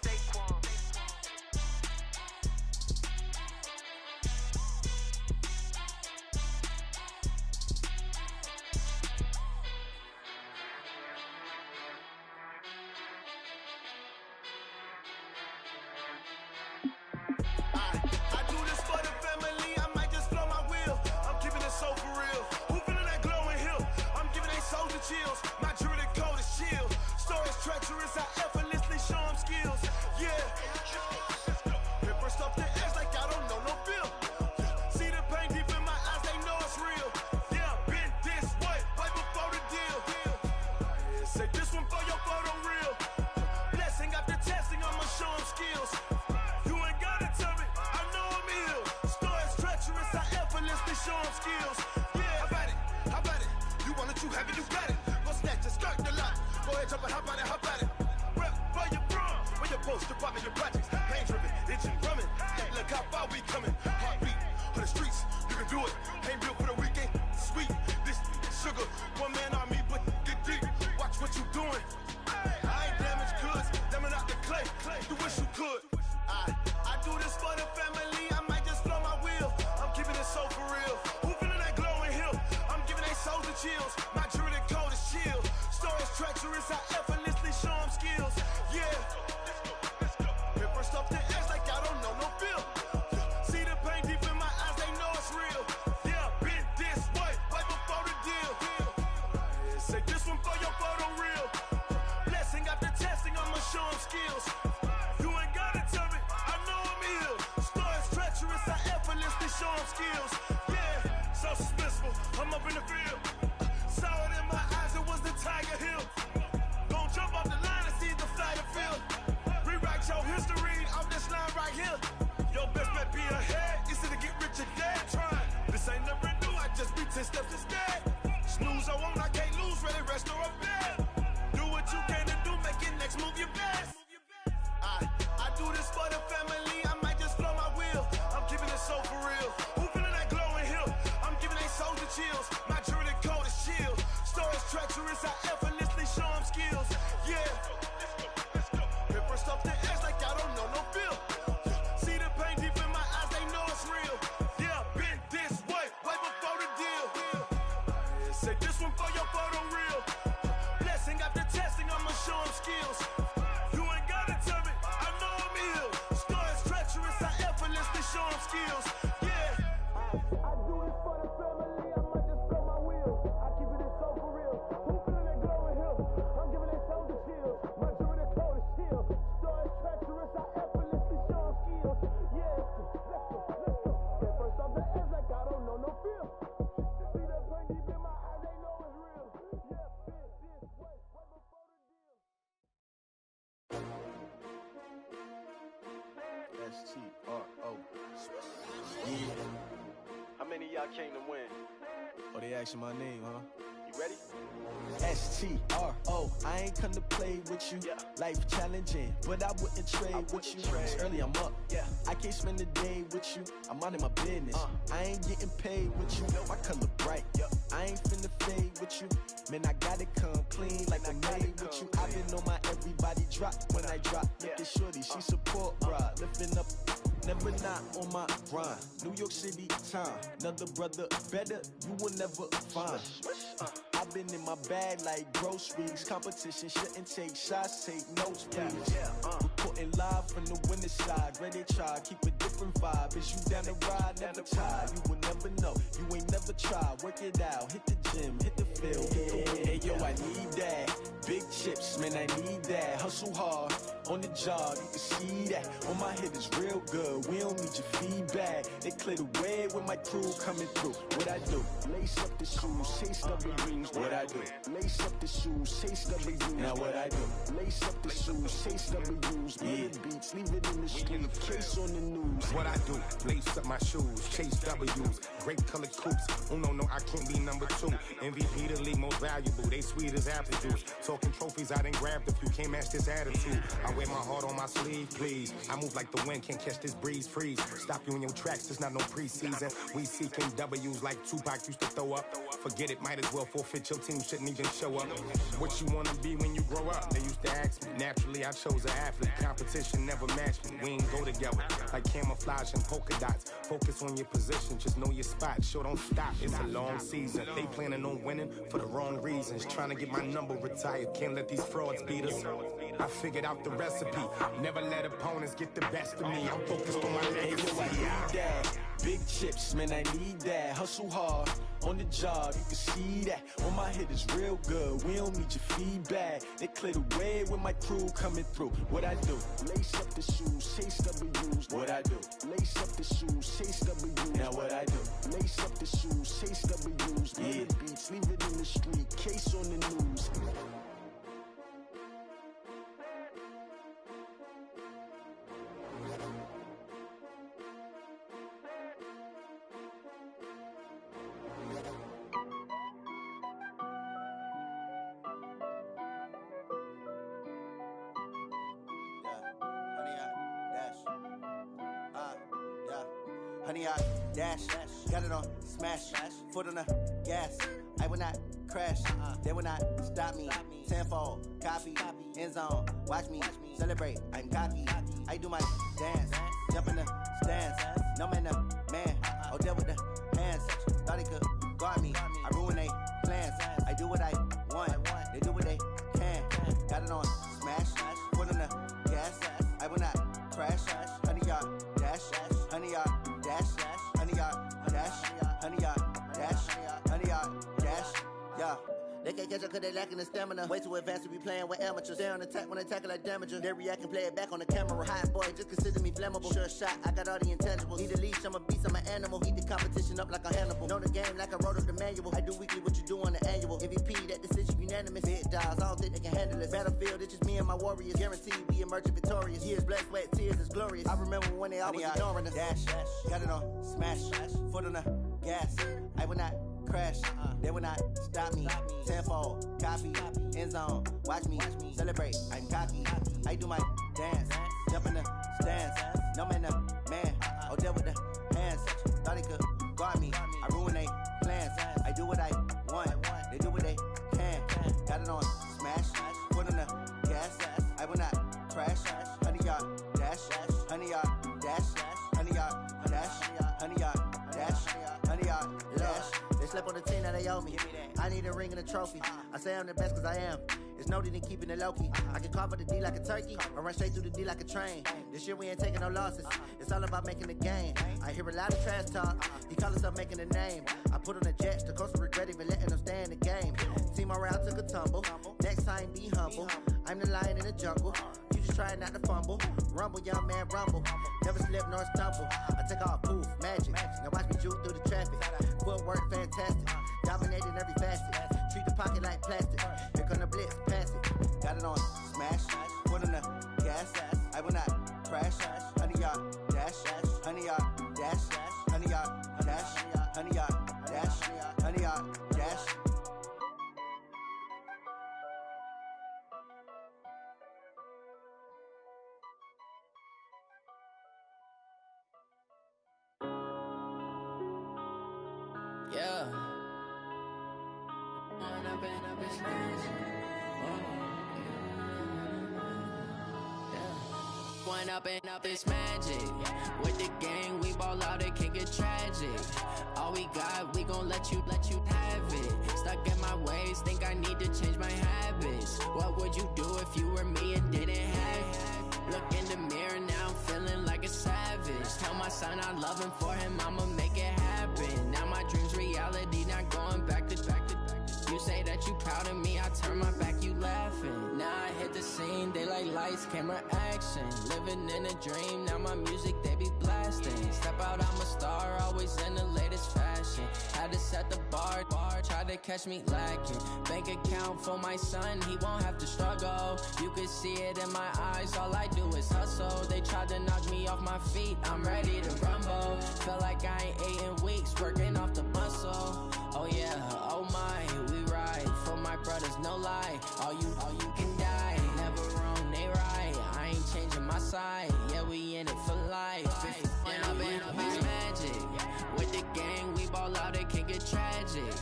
Speaker 4: Chills. My jewelry code is chill. Stories treacherous, I effortlessly show them skills. Yeah. Paper stuff the edge like I don't know no bill. See the pain deep in my eyes, they know it's real. Yeah, been this way before the deal. Yeah, say this one for your photo real. Blessing after testing, I'ma show them skills. You ain't gotta tell me, I know I'm ill. Stories treacherous, I effortlessly show them skills. Yeah, how about it? You want it, you have it, you got it. Go snatch it, skirt the lot. Go ahead, jump it, hop on it, hop on it. Rep where you from, where you post, department, your projects. Pain driven, itching, drumming. Hey, look how far we coming. Heartbeat on the streets, you can do it. Ain't built for the weekend, sweet. This sugar, one man army, but get deep. Watch what you doing. I ain't damaged goods, damn out the clay. You wish you could. I do this for the family, I might just blow my wheel. I'm keeping it so for real. Who feeling that glowing hill? I'm giving they souls the chills. My jewelry code is chill. Stories treacherous, I effortlessly show them skills. Yeah. Paper stuff the edge like I don't know no bill. See the pain deep in my eyes, they know it's real. Yeah, been this way before the deal. Yeah, say this one for your photo real. Blessing after testing, I'ma show them skills. You ain't gotta tell me, I know I'm ill. Stories treacherous, I effortlessly show them skills. Yeah, so suspenseful, I'm up in the field. Saw it in my eyes, it was the Tiger Hill. Gon' jump off the line and see the flight of field. Rewrite your history off this line right here. Your best bet be ahead, easy to get rich or dead trying. This ain't never new, I just be 10 steps instead. Snooze I won't, I can't lose, ready, rest or a bed. Do what you can to do, make it next move your best. I do this for the family, I might just blow my wheel. I'm keeping it so for real. Who feeling that glowing hill? I'm giving they souls the chills. My jewelry code is chill. Stories treacherous, I effortlessly show them skills. Yeah. Paper stuff the edge like I don't know no bill. See the pain deep in my eyes, they know it's real. Yeah, been this way before the deal. Yeah, say this one for your photo real. Blessing after testing, I'ma show them skills. You ain't gotta tell me, I know I'm ill. Stories treacherous, I effortlessly show them skills. Yeah. I do this for the family, I might just blow my wheel. I keep it so for real. Who feeling that glowing hill? I'm giving they souls the chills. My jewelry code is chill. Stories treacherous, I effortlessly show them skills. Yeah, let's go. Paper stuff the edge like I don't know no feel. See that pain deep in my eyes, they know it's real. Yeah, been this way before the deal. STRO. Yeah. How many of y'all came to win? Oh, they asking my name, huh? You Ready?
Speaker 13: STRO, I ain't come to play with you. Life challenging, but I wouldn't trade with you. It's early, I'm up. I can't spend the day with you. I'm out of my business. I ain't getting paid with you. My color bright. I ain't finna fade with you. Man, I gotta come clean like I made with you. I've been on my everybody drop when I drop. Look at shorty, she support ride. Lifting up, never not on my grind. New York City time, another brother better, you will never find. I've been in my bag like groceries. Competition shouldn't take shots, take notes, please. Reporting live from the winning side. Ready to try, keep a different vibe. Is you down the ride, never tired. You will never know, you ain't never tried. Work it out, hit the gym, hit the field. Hey yo, I need that. Big chips, man, I need that. Hustle hard, on the job, you can see that. On my head is real good, we don't need your feedback. They clear the way with my crew coming through. What I do? Lace up the shoes, chase W's. What I do? Lace up the shoes, chase W's. Now what I do? Lace up the shoes, chase W's. Big beats, leave it in the street, case on the news.
Speaker 14: What I do? Lace up my shoes, chase W's. Great colored coops. Oh no, I can't be number 2. MVP the league most valuable. They sweet as apple juice. Talking trophies, I done grabbed a few. Can't match this attitude. I wear my heart on my sleeve, please. I move like the wind, can't catch this breeze. Freeze. Stop you in your tracks. It's not no preseason. We seeking W's like Tupac used to throw up. Forget it, might as well forfeit. Your team shouldn't even show up. What you wanna be when you grow up? They used to ask me. Naturally, I chose an athlete. Competition never matched me. We ain't go together like camouflage and polka dots. Focus on your position, just know your spot. Sure, don't stop. It's a long season. They planning on winning for the wrong reasons. Trying to get my number retired. Can't let these frauds beat us. I figured out the recipe. Never let opponents get the best of me. I'm focused on my legacy.
Speaker 13: I need that. Big chips, man, I need that. Hustle hard, on the job, you can see that. On my head is real good, we don't need your feedback. They clear the way with my crew coming through. What I do? Lace up the shoes, chase W's. What I do? Lace up the shoes, chase W's. Now what I do? Lace up the shoes, chase W's. Big beats, leave it in the street, case on the news.
Speaker 15: Honey, I dash, got it on smash, foot on the gas. I will not crash, they will not stop me. Tenfold, copy, end zone, watch me celebrate. I'm cocky, I do my dance, jump in the stands. No man, man, oh deal with the hands. Thought he could guard me, I ruin they plans. I do what I want, they do what they can. Got it on smash, foot on the gas. I will not crash, honey, y'all dash, honey, y'all dash, honey, y'all dash, honey, y'all dash, honey, y'all dash, yeah. They can't catch up cause they lacking the stamina. Way too advanced to be playing with amateurs. Stay on attack when they tackle like damager. They react and play it back on the camera. Hot boy, just consider me flammable. Sure shot, I got all the intangibles. Need a leash, I'm a beast, I'm an animal. Heat the competition up like a Hannibal. Know the game like I wrote up the manual. I do weekly what you do on the annual. MVP, that decision unanimous. Big dogs, I don't think they can handle this. Battlefield, it's just me and my warriors. Guaranteed we emerging victorious. Years, blood, sweat, tears is glorious. I remember when they always ignoring us. Dash, got it on smash, foot on the gas. I will not crash, they will not stop me. Tenfold, copy, end zone, watch me celebrate. I'm cocky, I do my dance, jump in the stands. No man, man, oh deal with the hands. Thought he could guard me, I ruin they plans. I do what I want, they do what they can. Got it on smash, foot on the gas. I will not crash, honey, y'all dash, honey, y'all dash, honey, y'all dash, honey, y'all dash, honey, y'all dash. Slept on the team that they owe me. I need a ring and a trophy. I say I'm the best cause I am. It's no need in keeping it low-key. I can carve up the D like a turkey or run straight through the D like a train. This year we ain't taking no losses. It's all about making the game. I hear a lot of trash talk. He call himself making a name. I put on the jets. The coach will regret even letting them stay in the game. Team morale took a tumble. Next time be humble. I'm the lion in the jungle. You just try not to fumble. Rumble, young man, rumble. Never slip nor stumble. I take off, poof, magic. Now watch me juke through the traffic. Footwork fantastic. Dominating every facet. Treat the pocket like plastic. Here come the blitz, pass it. Got it on smash. Foot on the gas. I will not crash. Honey, y'all dash. Honey, y'all dash. Honey, y'all dash. Honey, y'all dash. Honey, y'all dash.
Speaker 6: Yeah. Going up and up, it's magic. Going up and up, it's magic. With the gang, we ball out, it can get tragic. All we got, we gon' let you have it. Stuck in my ways, think I need to change my habits. What would you do if you were me and didn't have it? Look in the mirror, now I'm feeling like a savage. Tell my son I love him, for him I'ma make it happen. Now my dream's reality, not going back to. You say that you proud of me, I turn my back, you laughing. Now I hit the scene, they like lights, camera, action. Living in a dream, now my music, they be blasting. Step out, I'm a star, always in the latest fashion. Had to set the bar, try to catch me lacking. Bank account for my son, he won't have to struggle. You can see it in my eyes, all I do is hustle. They tried to knock me off my feet, I'm ready to rumble. Felt like I ain't ate in weeks, working off the muscle. Oh yeah, oh my, we ride for my brothers, no lie. All you can die, never wrong, they right. I ain't changing my side, yeah, we in it for life. And up and up, it's magic. With the gang, we ball out, it can get tragic.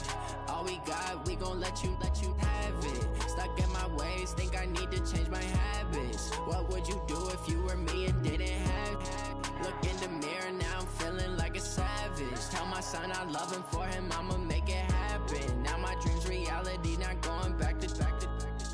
Speaker 6: All we got, we gon' let you have it. Stuck in my ways, think I need to change my habits. What would you do if you were me and didn't have it? Look in the mirror, now I'm feeling like a savage. Tell my son I love him, for him I'ma make it happen. Now my dream's reality, not going back to.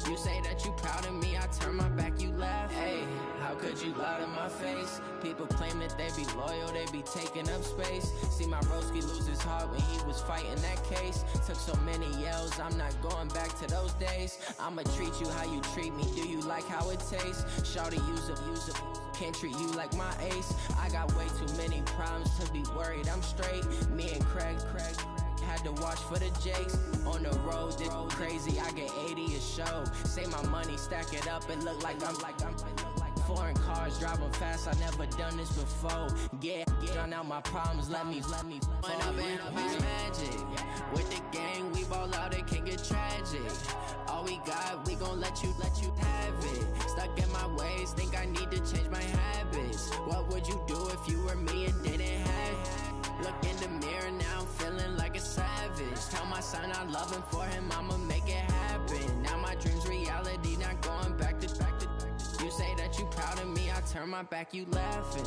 Speaker 6: You say that you proud of me, I turn my back, you laugh. Hey, how could you lie to my face? People claim that they be loyal, they be taking up space. See my broski lose his heart when he was fighting that case. Took so many yells, I'm not going back to those days. I'ma treat you how you treat me, do you like how it tastes? Shawty, use up, can't treat you like my ace. I got way too many problems to be worried, I'm straight. Me and Craig had to watch for the Jakes. On the road, it's crazy, I get 80 a show. Say my money, stack it up, it look like I'm foreign cars, driving fast, I never done this before. Get drown out my problems, let me When up and up, it's magic. With the gang, we ball out, it can get tragic. All we got, we gon' let you have it. Stuck in my ways, think I need to change my habits. What would you do if you were me and didn't have it? Look in the mirror, now I'm feeling like a savage. Tell my son I love him, for him I'ma make it happen. Now my dream's reality, not going back to. You say that you proud of me, I turn my back, you laughing.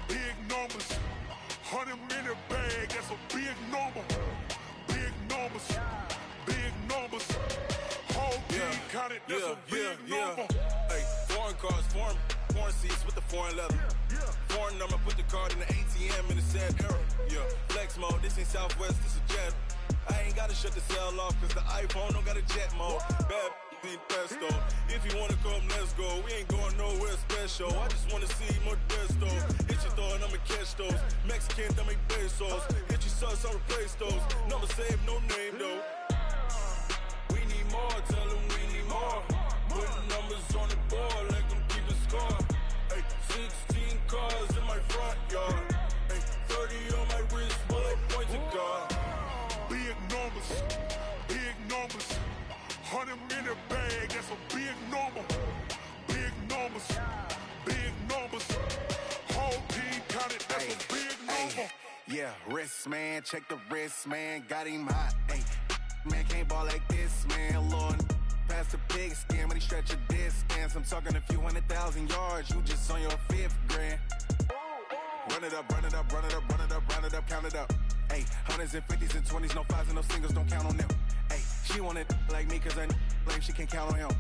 Speaker 16: Big numbers, 100 minute bag, that's a big number. Big numbers, whole team counted, that's a big number.
Speaker 17: Hey, foreign cars, foreign seats with the foreign leather. Foreign number, put the card in the ATM in the sad era. Yeah, flex mode, this ain't Southwest, this is Jet. I ain't gotta shut the cell off, cause the iPhone don't got a jet mode. Bad ain't pesto. If you wanna come, let's go. We ain't going nowhere special. I just wanna see more Modesto. Hit your thought, I'ma catch those. Mexican, dame pesos. Hit your sus, I'll replace those. Number save, no name though. We need more, tell them we need more. Putting numbers on the board, let them keep the score. Hey, 16 cars in my front yard. Hey, 30 on my wrist, while I point to God.
Speaker 16: Big numbers, 100 minute bag, that's a big number. Big numbers, whole team counted, that's a big number.
Speaker 12: Yeah, wrist man, check the wrist man, got him hot. Ay, man can't ball like this, man. Lord, past the big skin, but he stretch a distance. I'm talking a few 100,000 yards, you just on your 5th grand. Run it up, count it up. Ay, hundreds and 50s and 20s, no 5s and no singles, don't count on them. Ay, she wanted like me, cause I like she can't count on him.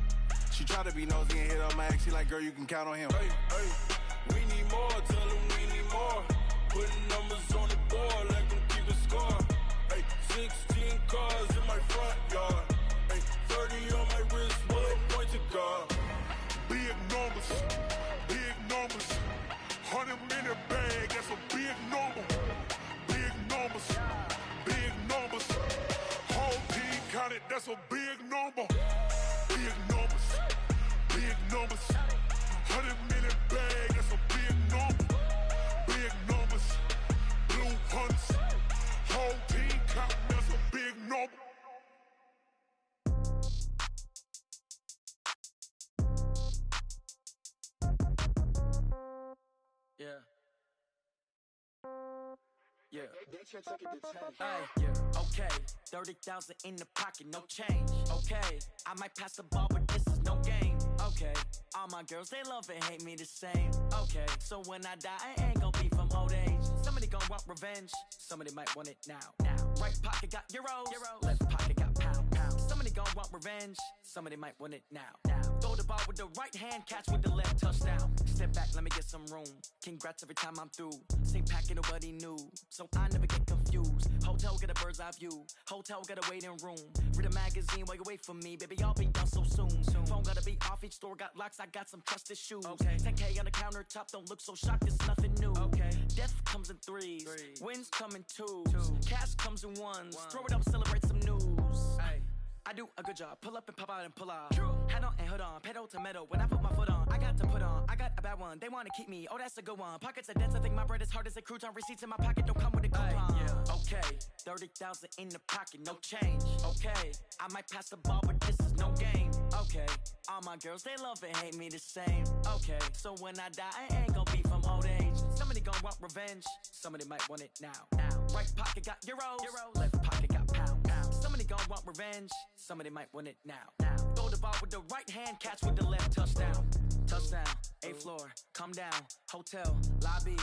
Speaker 12: She tried to be nosy and hit up my ex, she like, girl, you can count on him.
Speaker 17: Hey, we need more, tell them we need more. Putting numbers on the board, let them keep the score. Hey, 16 cars in my front yard. Hey, 30 on my wrist, while I point to God.
Speaker 16: Big numbers, 100 minute bag, that's a that's a big number. Big numbers, big numbers. 100 million bag, that's a big number. Big numbers, blue hunts. Whole team count, that's a big number.
Speaker 10: Yeah. Yeah. Hey, yeah. Okay. 30,000 in the pocket, no change. Okay. I might pass the ball, but this is no game. Okay. All my girls, they love and hate me the same. Okay. So when I die, I ain't gonna be from old age. Somebody gonna want revenge. Somebody might want it now. Right pocket got euros. Left pocket got pound. Somebody gonna want revenge. Somebody might want it now. Throw the ball with the right hand, catch with the left, touchdown. Step back, let me get some room. Congrats every time I'm through. Same packet, nobody knew, so I never get confused. Hotel get a bird's eye view. Hotel get a waiting room. Read a magazine while you wait for me, baby. I'll be done so soon. Phone gotta be off. Each store got locks. I got some trusted shoes. Okay. 10K on the countertop. Don't look so shocked. It's nothing new. Okay. Death comes in threes. Wins come in twos. Cash comes in ones. Throw it up, celebrate some news. Hey. I do a good job. Pull up and pop out and pull out. Head on and hood on. Pedal to metal. When I put my foot on, I got to put on. I got a bad one. They want to keep me. Oh, that's a good one. Pockets are dense. I think my bread is hard as a crouton. Receipts in my pocket don't come with a coupon. Yeah. Okay. 30,000 in the pocket. No change. Okay. I might pass the ball, but this is no game. Okay. All my girls, they love and hate me the same. Okay. So when I die, I ain't gonna be from old age. Somebody gonna want revenge. Somebody might want it now. Right pocket got euros. Left pocket got pound. Somebody gonna want revenge. Somebody might want it now. Throw the ball with the right hand, catch with the left, touchdown. Touchdown, 8th floor, come down, hotel, lobby.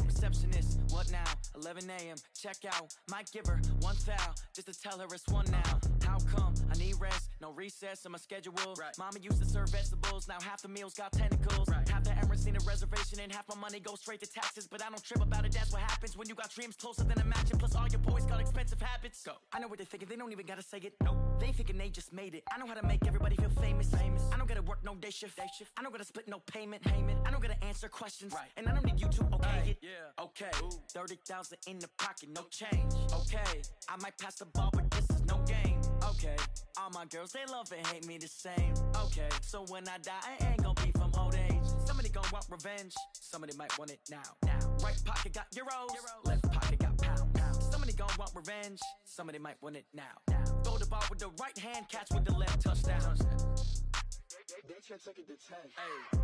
Speaker 10: Receptionist, what now? 11 a.m., check out. Might give her one foul, just to tell her it's one now. How come? I need rest, no recess in my schedule. Mama used to serve vegetables, now half the meals got tentacles. Half the errands need a reservation, and half my money goes straight to taxes. But I don't trip about it, that's what happens when you got dreams closer than a match. And plus all your boys got expensive habits. Go. I know what they're thinking, they don't even gotta say it. Nope. They ain't thinking they just made it. I know how to make everybody feel famous. I don't gotta work no day shift. I don't gotta split no payment. I don't gotta answer questions. And I don't need you to okay it. Yeah. Okay. 30,000 in the pocket, no change. Okay. I might pass the ball, but this is no game. Okay. All my girls, they love and hate me the same. Okay. So when I die, I ain't gonna be from old age. Somebody gonna want revenge. Somebody might want it now. Right pocket got euros. Left pocket got pound. Somebody gonna want revenge. Somebody might want it now. Throw the ball with the right hand, catch with the left, touchdown.
Speaker 13: They can't take it to 10.
Speaker 10: Hey.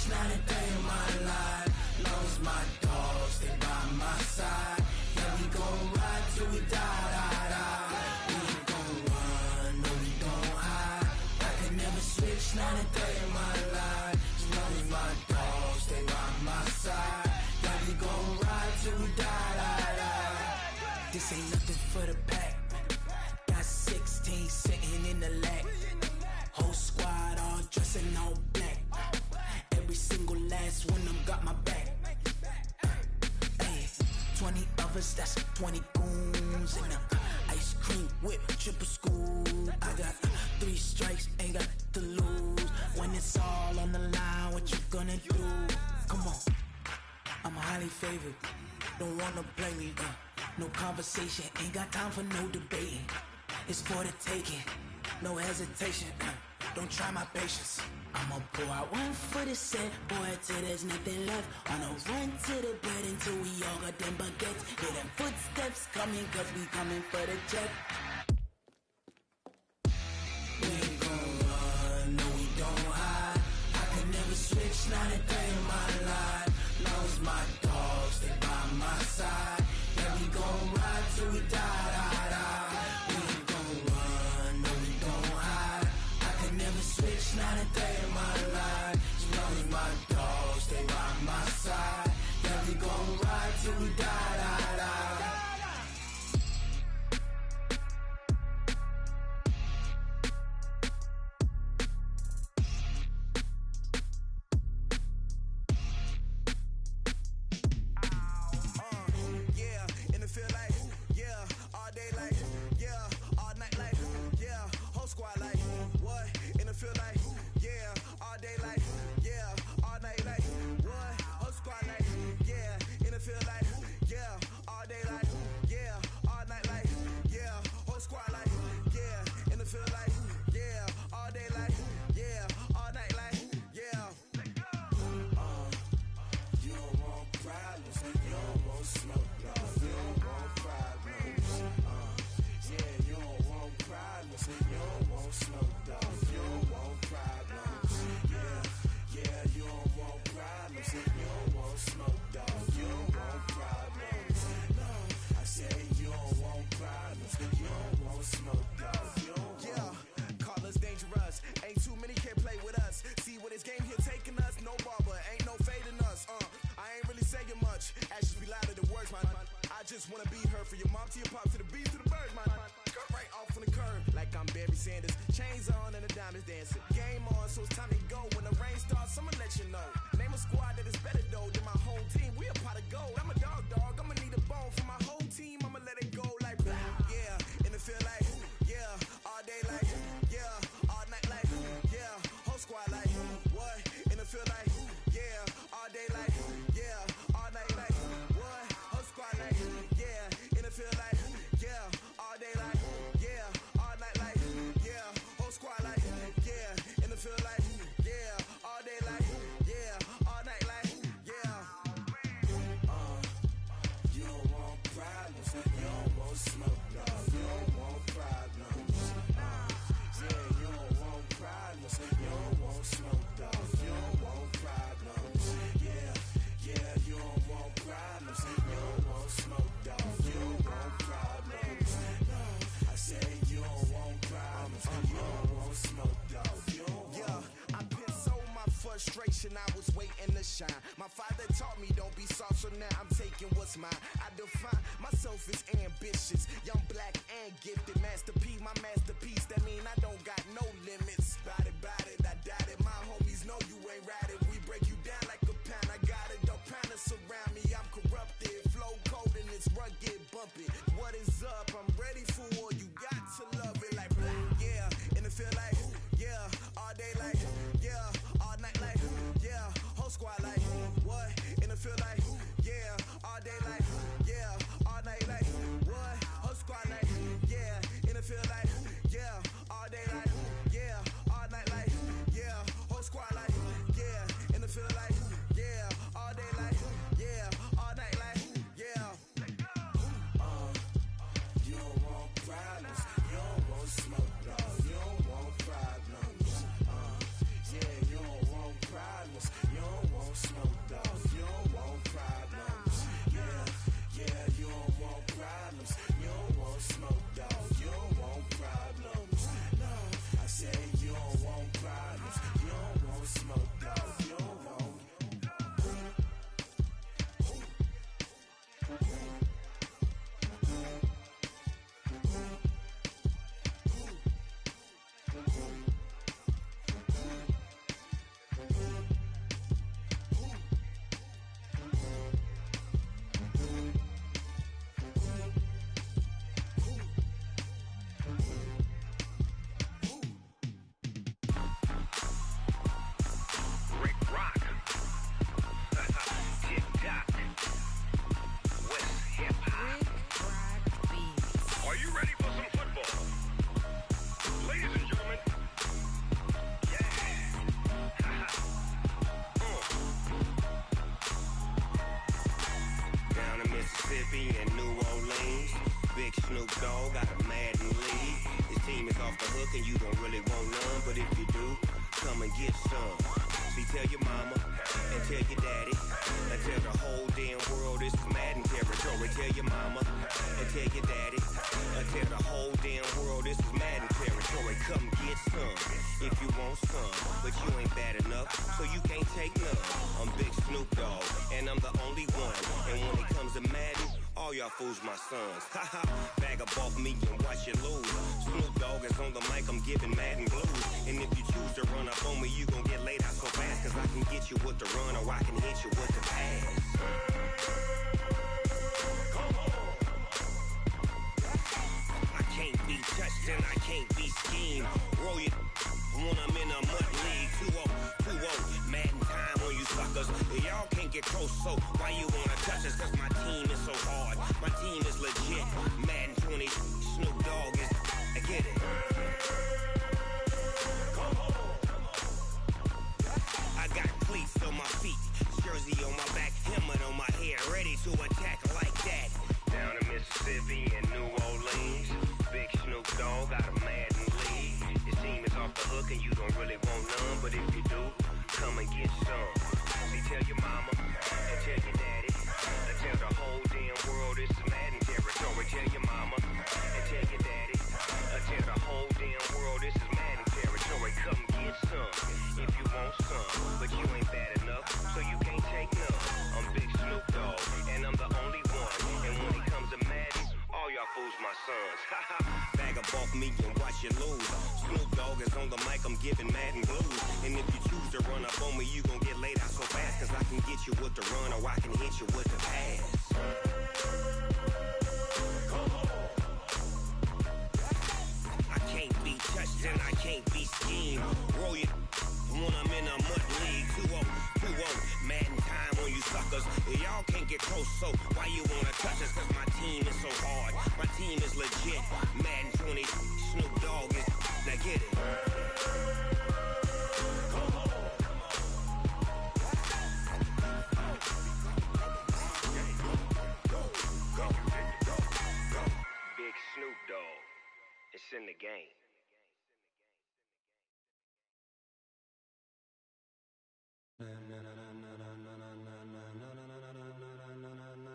Speaker 9: Not a day in my life. Lost my dogs, they by my side. Yeah, we gon' ride till we die. We ain't gon' run, no, we don't hide. I can never switch, not a day in my life. As long as my dogs, they by my side. Yeah, we gon' ride till we die. This ain't nothing for the pack. Got 16 sitting in the lap. Whole squad all dressing all black. Every single last one of them got my back. Hey, 20 of us, that's 20 goons. And ice cream whip, triple scoop. I got 3 strikes, ain't got to lose. When it's all on the line, what you gonna do? Come on, I'm highly favored. Don't wanna play me, no conversation. Ain't got time for no debating. It's for the taking, no hesitation. Don't try my patience. I'ma pour out one for the set, boy, till there's nothing left. On a run to the bed until we all got them baguettes. Hear them footsteps coming, cause we coming for the jet. We ain't gon' run, no, we don't hide. I can never switch, not a day in my life. Lost my dogs, they by my side. Yeah, we gon' ride till we die. We ain't gon' run, no, we don't hide. I can never switch, not a day in my life. As long as my dogs stay by my side. Yeah, we gon' ride till we die.
Speaker 10: day like, yeah, all night like, yeah, whole squad like, what? In the field like, yeah, all day like, yeah, all night like, what? Whole squad like, yeah, in the field like, yeah, all day like, yeah, all night like, yeah, whole squad like, yeah, in the field like, yeah, all day like, yeah, all night like, yeah. You don't want problems, you don't want smoke, dog. You don't want problems, yeah, you don't want problems, you don't want smoke, dog. You don't want problems, yeah, you don't want problems, you don't want smoke, dog. You don't want problems, no, I say you don't want problems, you don't want smoke, dog. You don't want. Call us dangerous, ain't too many can play with us. See what this game here taking us, no barber, ain't no fading us. I ain't really saying much, actions be louder than words, man. I just wanna be heard for your mom to your pop to the beat to the birds, man. Cut right off on the curb, like I'm Barry Sanders. Chains on and the diamonds dancing. Game on, so it's time to go. When the rain starts, I'ma let you know. Name a squad that is better though than my whole team. We a pot of gold. I'm a dog. I'ma need a bone for my whole team. I'ma let it go like blah. Yeah, in the feel like yeah, all day like yeah, all night like yeah, whole squad like what? In the feel like yeah, all day like yeah, all night like what? Whole squad like yeah, in the feel like yeah, all day like yeah, all night like yeah, whole squad like yeah, in the feel like yeah, all day like yeah, all night like yeah. You don't want problems, you don't want smoke, dog. You don't want problems, yeah, you don't want problems, you don't want smoke, dog. You don't want problems, yeah, you don't want problems, you don't want smoke, dog. You don't want problems, no, I say you don't want problems, you don't want smoke, dog. You don't want. Yeah, I put so my frustration, I was waiting to shine. My father taught me don't be soft, so now I'm taking what's mine. I define myself as ambitious, young, black, and gifted. Master P, my masterpiece. That mean I don't got no limits. Bout it, I doubt it. My homies know you ain't ratted. We break you down like a pound. I got it, dog pounders surround me. I'm corrupted, flow cold and it's rugged, bumpy. What is up? I'm ready for war. You got to love it like blah. Yeah, and it feel like yeah, all day like yeah, all night like yeah, whole squad like what? And it feel like yeah, all day like yeah, all night like what? Whole squad like yeah, and it feel like yeah, all day like yeah, all night like yeah, whole squad like yeah, and it feel like yeah, all day like yeah, all night like yeah. You don't want problems, you don't want smoke, dog. You don't want problems, yeah, you don't want problems, you don't want smoke, dog. You don't want problems, yeah, you don't want problems, you don't want smoke, dog. You don't want problems, no, I say you don't want problems, you don't want smoke, dog. You don't want.
Speaker 18: Rick Rock. Tick-tock. West hip-hop. Are you ready for some football? Ladies and gentlemen. Yeah.
Speaker 19: Down in Mississippi and New Orleans, Big Snoop Dogg got a Madden lead. His team is off the hook and you don't really want none, but if you do, come and get some. See, tell your mama and tell your daddy and tell the whole damn world this is Madden territory. Tell your mama and tell your daddy and tell the whole damn world this is Madden territory. Come get some if you want some, but you ain't bad enough, so you can't take none. I'm Big Snoop Dogg and I'm the only one. And when it comes to Madden, all y'all fools my sons. Haha, bag up off me and watch you lose. Snoop Dogg is on the mic, I'm giving Madden blues. And if you choose to run up on me, you gon' get laid out so fast, cause I can get you with the run or I can hit you with the pass. Y'all can't get close, so why you wanna touch us? Cause my team is so hard. My team is legit. Madden 20, Snoop Dogg is. I get it. I got cleats on my feet, jersey on my back, helmet on my head, ready to attack like that. Down in Mississippi and New Orleans, big Snoop Dogg got a Madden league. Your team is off the hook and you don't really want none, but if you do, come and get some. See, tell your mama and tell your daddy, and tell the whole damn world it's Madden territory. Tell your mama and tell your daddy, and tell the whole damn world this is Madden territory. Come get some if you want some, but you ain't bad enough, so you can't take none. I'm Big Snoop Dogg, and I'm the only one. And when it comes to Madden, all y'all fools my sons. Bag up off me and watch you lose. Snoop Dogg is on the mic, I'm giving Madden blues. And if you choose to run up on me, you gon' get laid out so fast. Cause I can get you with the run or I can hit you with the pass. I can't be touched and I can't be schemed. Roll you when I'm in a mud league. 2-0, 2-0, Madden time on you suckers. Y'all can't get close, so why you wanna touch us? Cause my team is so hard. My team is legit. Madden 20, Snoop Dogg is. Now get it. Big Snoop Dogg. It's in the game.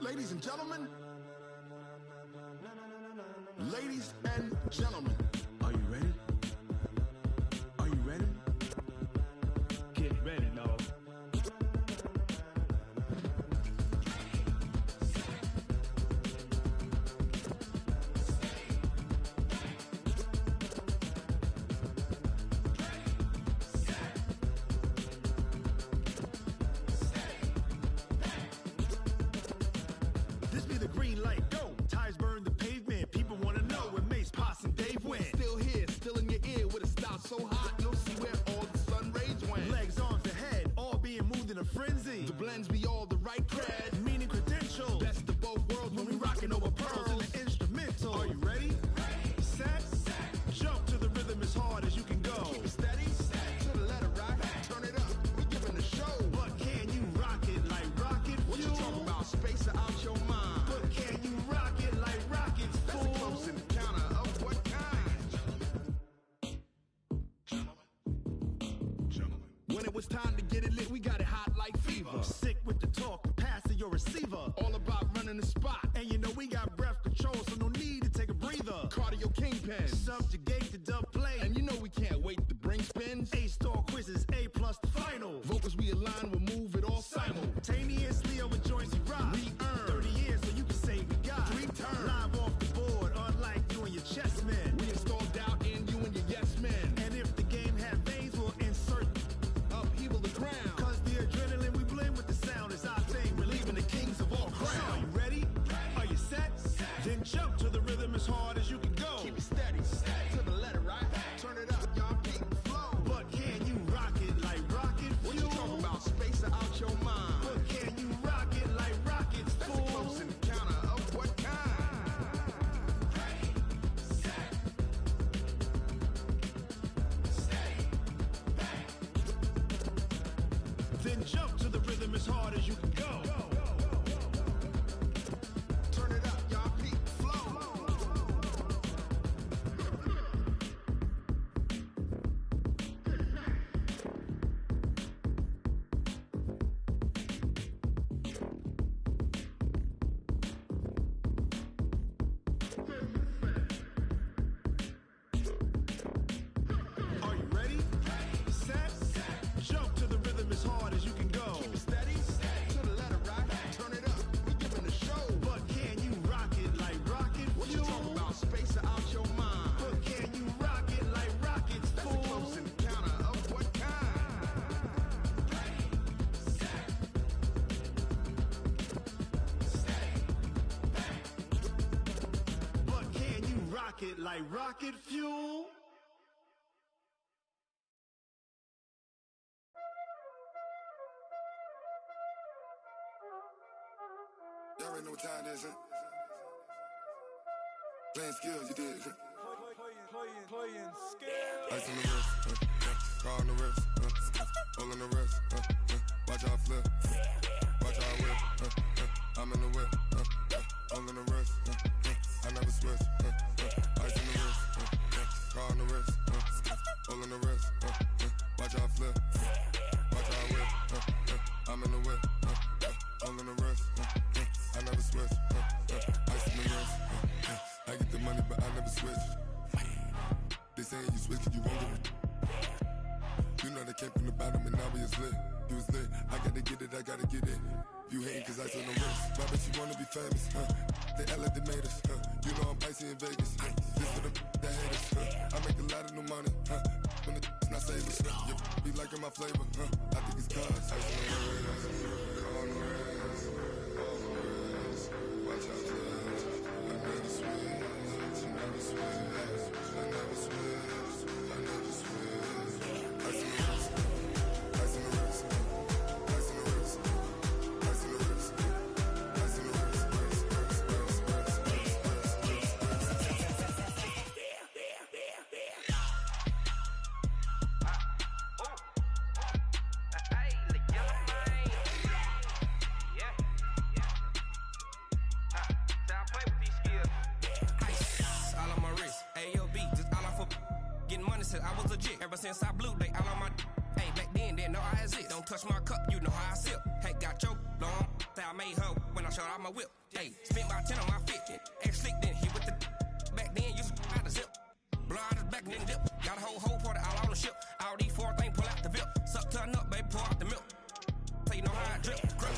Speaker 16: Ladies and gentlemen, ladies and gentlemen, are you ready? Are you ready? Get ready, no.
Speaker 20: This be the green light, go. Tires burn the pavement. People wanna know where Mace, Potts, and Dave went.
Speaker 16: Still here, still in your ear with a style so hot, you'll see where all the sun rays went.
Speaker 20: Legs, arms, and head, all being moved in a frenzy.
Speaker 16: The blends be all the right cred,
Speaker 20: meaning credentials.
Speaker 16: best of both worlds when we rockin' over pearls.
Speaker 20: In the instrumental.
Speaker 16: Are you ready?
Speaker 20: Set, jump to the rhythm as hard as you can go.
Speaker 16: Keep it steady, to the letter right, turn it up, we giving the show.
Speaker 20: But can you rock it like rocket fuel?
Speaker 16: What you talking about, space out your mind?
Speaker 20: But can you rock it like rockets,
Speaker 16: That's
Speaker 20: fool?
Speaker 16: a close encounter of what kind?
Speaker 20: When it was time to get it lit, we got it hot like fever. Sick with the talk, pass to your receiver.
Speaker 16: All about running the spot,
Speaker 20: And you know we got breath control, so no need to take a breather.
Speaker 16: cardio kingpin.
Speaker 20: Subjugate the dub play.
Speaker 16: And you know we can't wait to bring spins.
Speaker 20: A-star quizzes, A+ the final.
Speaker 16: Vocals we align, we'll move it all
Speaker 20: Simultaneously over joints we rock.
Speaker 16: We earn
Speaker 20: 30 years, so you can say we got
Speaker 16: 3 turns.
Speaker 20: Live off the board, unlike you and your chess men.
Speaker 16: We install doubt in you and your yes men.
Speaker 20: And if the game had veins, we'll insert
Speaker 16: Upheaval the ground.
Speaker 20: Cause the adrenaline we blend with the sound is our thing. We're leaving the kings of all crowns. So are you ready? Are you set? Then jump to the rhythm as hard as you can go.
Speaker 16: Keep it steady, to the letter right. Turn it up, y'all keep the flow.
Speaker 20: But can you rock it like rocket fuel?
Speaker 16: What you talking about, space out your mind?
Speaker 20: But can you rock it like rockets,
Speaker 16: That's a
Speaker 20: fool?
Speaker 16: close encounter of what kind?
Speaker 20: Then jump to the rhythm as hard as you can go.
Speaker 16: Turn it up, y'all keep the flow.
Speaker 20: Are you ready? Set, jump to the rhythm as hard as you can go.
Speaker 16: Keep it steady, to the letter right. Turn it up, we giving the show.
Speaker 20: But can you rock it like rocket
Speaker 16: What you
Speaker 20: fuel?
Speaker 16: talking about, space out your mind?
Speaker 20: But can you rock it like rockets,
Speaker 16: That's a
Speaker 20: fool?
Speaker 16: close encounter of what kind?
Speaker 20: But can you rock it like rocket fuel?
Speaker 16: Y'all already know what time it is, huh? Playing skills, you did, huh?
Speaker 9: Playing skills.
Speaker 16: Ice on the wrist, car on the wrist, hole in the wrist, watch how I flip, watch how I whip, I'm in the whip, hole in the wrist, I never switch, ice in the wrist, car on the wrist, hole in the wrist, watch how I flip, watch how I whip, I'm in the whip, hole in the wrist, I never switch, ice in the wrist, I get the money but I never switch. They saying you switch cause you won't get it. You know they came from the bottom and now we is lit. You was lit, I gotta get it, I gotta get it. You hating cause ice on the wrist. Why bet you wanna be famous, huh? They act like they made us, huh? You know I'm icy in Vegas, this for the that hate us, huh? I make a lot of new money, huh? When the not savers, you be liking my flavor, huh? I think it's cause ice on the wrist, on the wrist, on the wrist. Watch out, cuz I never switch, I never switch.
Speaker 9: Ever since I blew, they all on my hey, back then, didn't know I exist. Don't touch my cup, you know how I sip. Hey, got your long, say I made her when I showed out my whip. Hey, spent my 10 on my 50. Ex-slick, then hit with the back then, used to out the zip. Blow out his back and then dip. Got a whole party all on the ship. All these 4 things, pull out the VIP. Suck to a nut, baby, pour out the milk. So you know how I drip. Grip.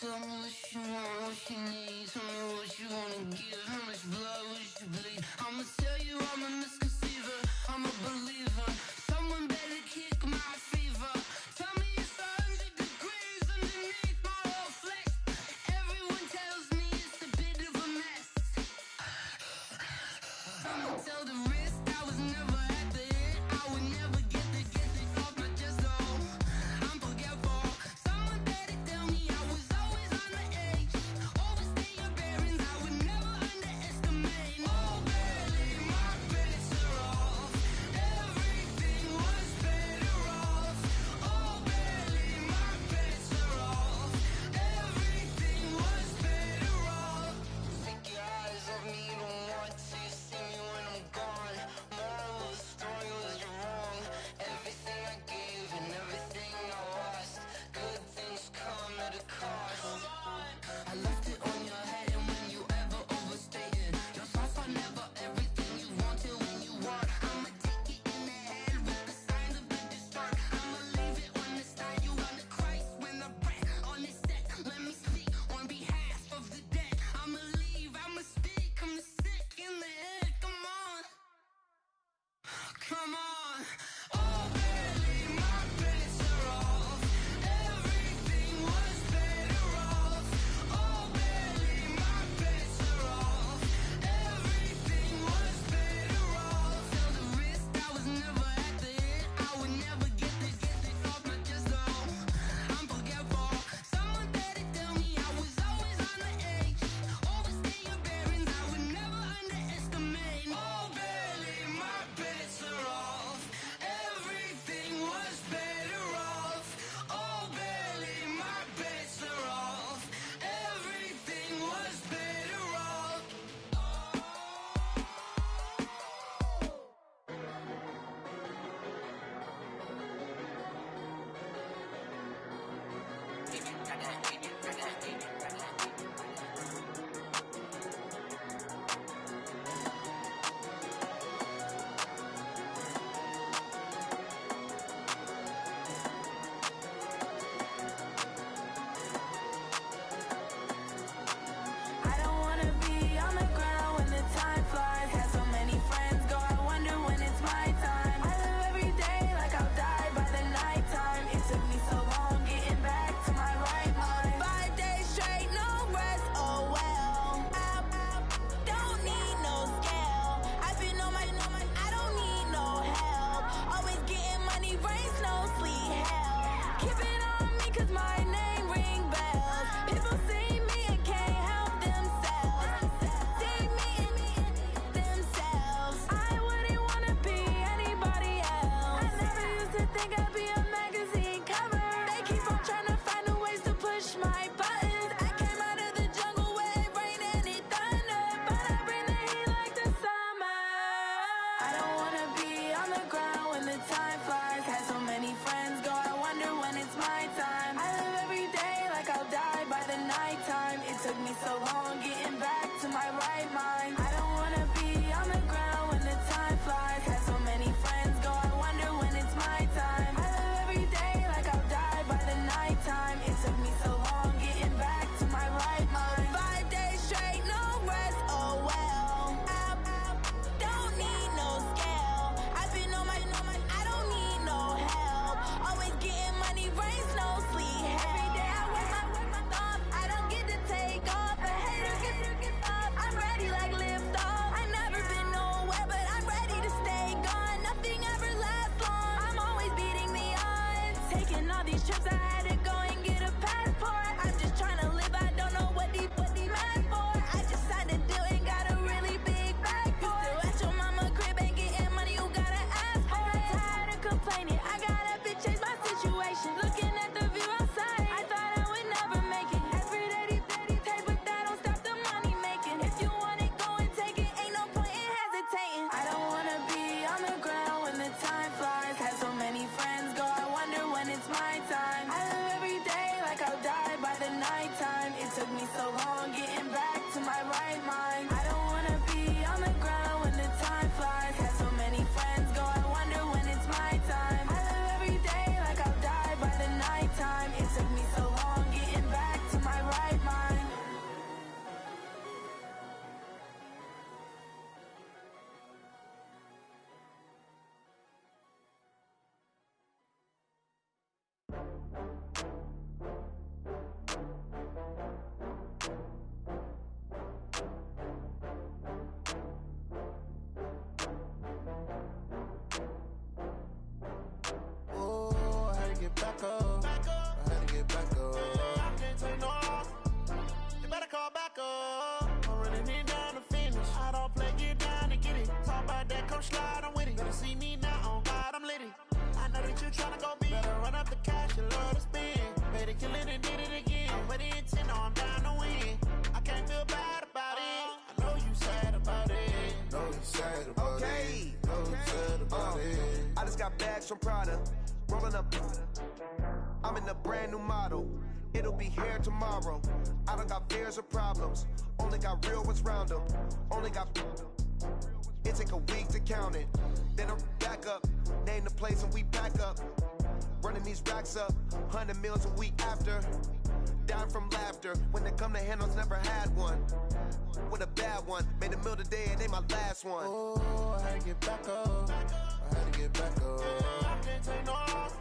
Speaker 6: Tell me what you want, what you need. Tell me what you wanna give. How much blood would you bleed? I'ma tell you I'm a misconceiver. I'm a believer. Someone better kick my fever. Tell me it's 100 degrees underneath my whole flesh. Everyone tells me it's a bit of a mess. Someone tell the risk I was never at the end. I would never get the off my chest though. I'm forgetful. Someone better tell me I was always on the edge. Overstay your bearings, I would never underestimate. Oh, barely, my bets are off. Every
Speaker 21: all these trips, I had to go and get a passport. I'm just trying to live, I don't know what they mad for. I just signed a deal and got a really big bag for it. You still at your mama crib and getting money, you gotta ask for it. I'm tired of complaining, I got up and changed my situation. Looking at the view outside, I thought I would never make it. Every day they take, but that don't stop the money making. If you want it, go and take it, ain't no point in hesitating. I don't wanna be on the ground when the time flies. Had so many friends go, I wonder when it's my time. I live every day like I'll die by the nighttime. It took me so long getting back to my right mind. I don't wanna be on the ground when the time flies. Had so many friends go, I wonder when it's my time. I live every day like I'll die by the nighttime. It took me so long getting back to my right mind.
Speaker 4: Oh, I had to get back up. I had to get back up. I can't take no loss. You better call back up. I'm running it down to finish. I don't play, get down and get it. Talk about that, come slide, I'm with it. Better see me now, on God, I'm litty. I know that you tryna go big. Better run up the cash, you love to spend. Better kill it and did it again. But the intent, no, I'm down to win. I can't feel bad about it. I know you sad about it.
Speaker 22: Know you sad about it. Know you sad about it. I just got bags from Prada. Rolling up. I'm in a brand new model. It'll be here tomorrow. I don't got fears or problems. Only got real ones round them. Only got. It take a week to count it. Then I'm back up. Name the place and we back up. Running these racks up. 100 meals a week after. Down from laughter. When they come to handles, never had one. With a bad one. Made a meal today and they my last one.
Speaker 4: Oh, I had to get back up. I had to get back up. I can't take no loss.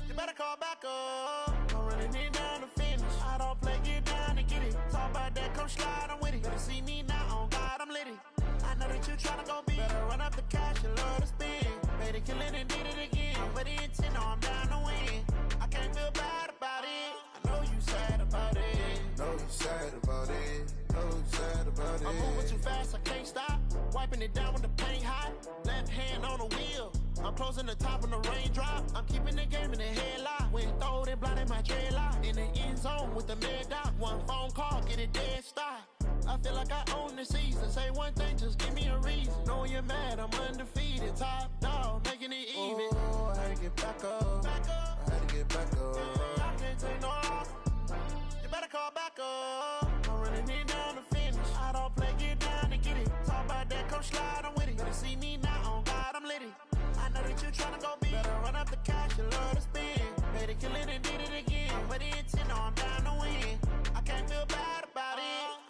Speaker 4: You better call back up. I'm running it down to finish. I don't play, get down and get it. Talk about that, come slide, I'm with it. Better see me now, on God, I'm litty. I know that you tryna go big. Better run up the cash, you love to spend. Better kill it and did it again. But the intent, no, I'm down to win. I can't feel bad about it. I know you sad about it.
Speaker 22: Know you sad about it. Know you sad about it.
Speaker 4: I'm moving too fast, I can't stop. Wiping it down when the paint hot. Left hand on the wheel. I'm closing the top when the raindrop. I'm keeping the game in the headlock. When throwed and blinded my dreadlock. In the end zone with the mad dot. One phone call, get it dead stop. I feel like I own the season. Say one thing, just give me a reason. Knowing you're mad, I'm undefeated. Top dog, making it even.
Speaker 22: Oh, I had to get back up. I had to get back up.
Speaker 4: I can't take no loss. You better call back up. I'm running it down to finish. I don't play, get down and get it. Talk about that, come slide, I'm with it. Better see me now, on God, I'm litty. I know that you tryna go big. Better run up the cash, you love to spend. Better kill it and did it again. But the intent, no, I'm down to win. I can't feel bad about it.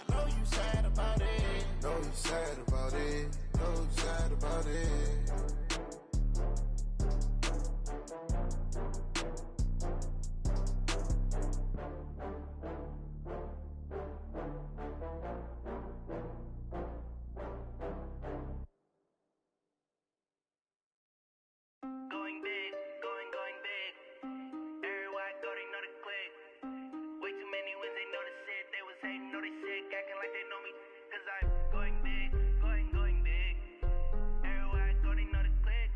Speaker 4: I know you sad about it.
Speaker 22: Know you sad about it. Know you sad about it.
Speaker 23: Going big, going big. Everywhere I go, they know the click. Way too many wins, they know the shit. They was hating, know they sick, acting like they know me. Cause I'm going big, going big. Everywhere I go, they know the click.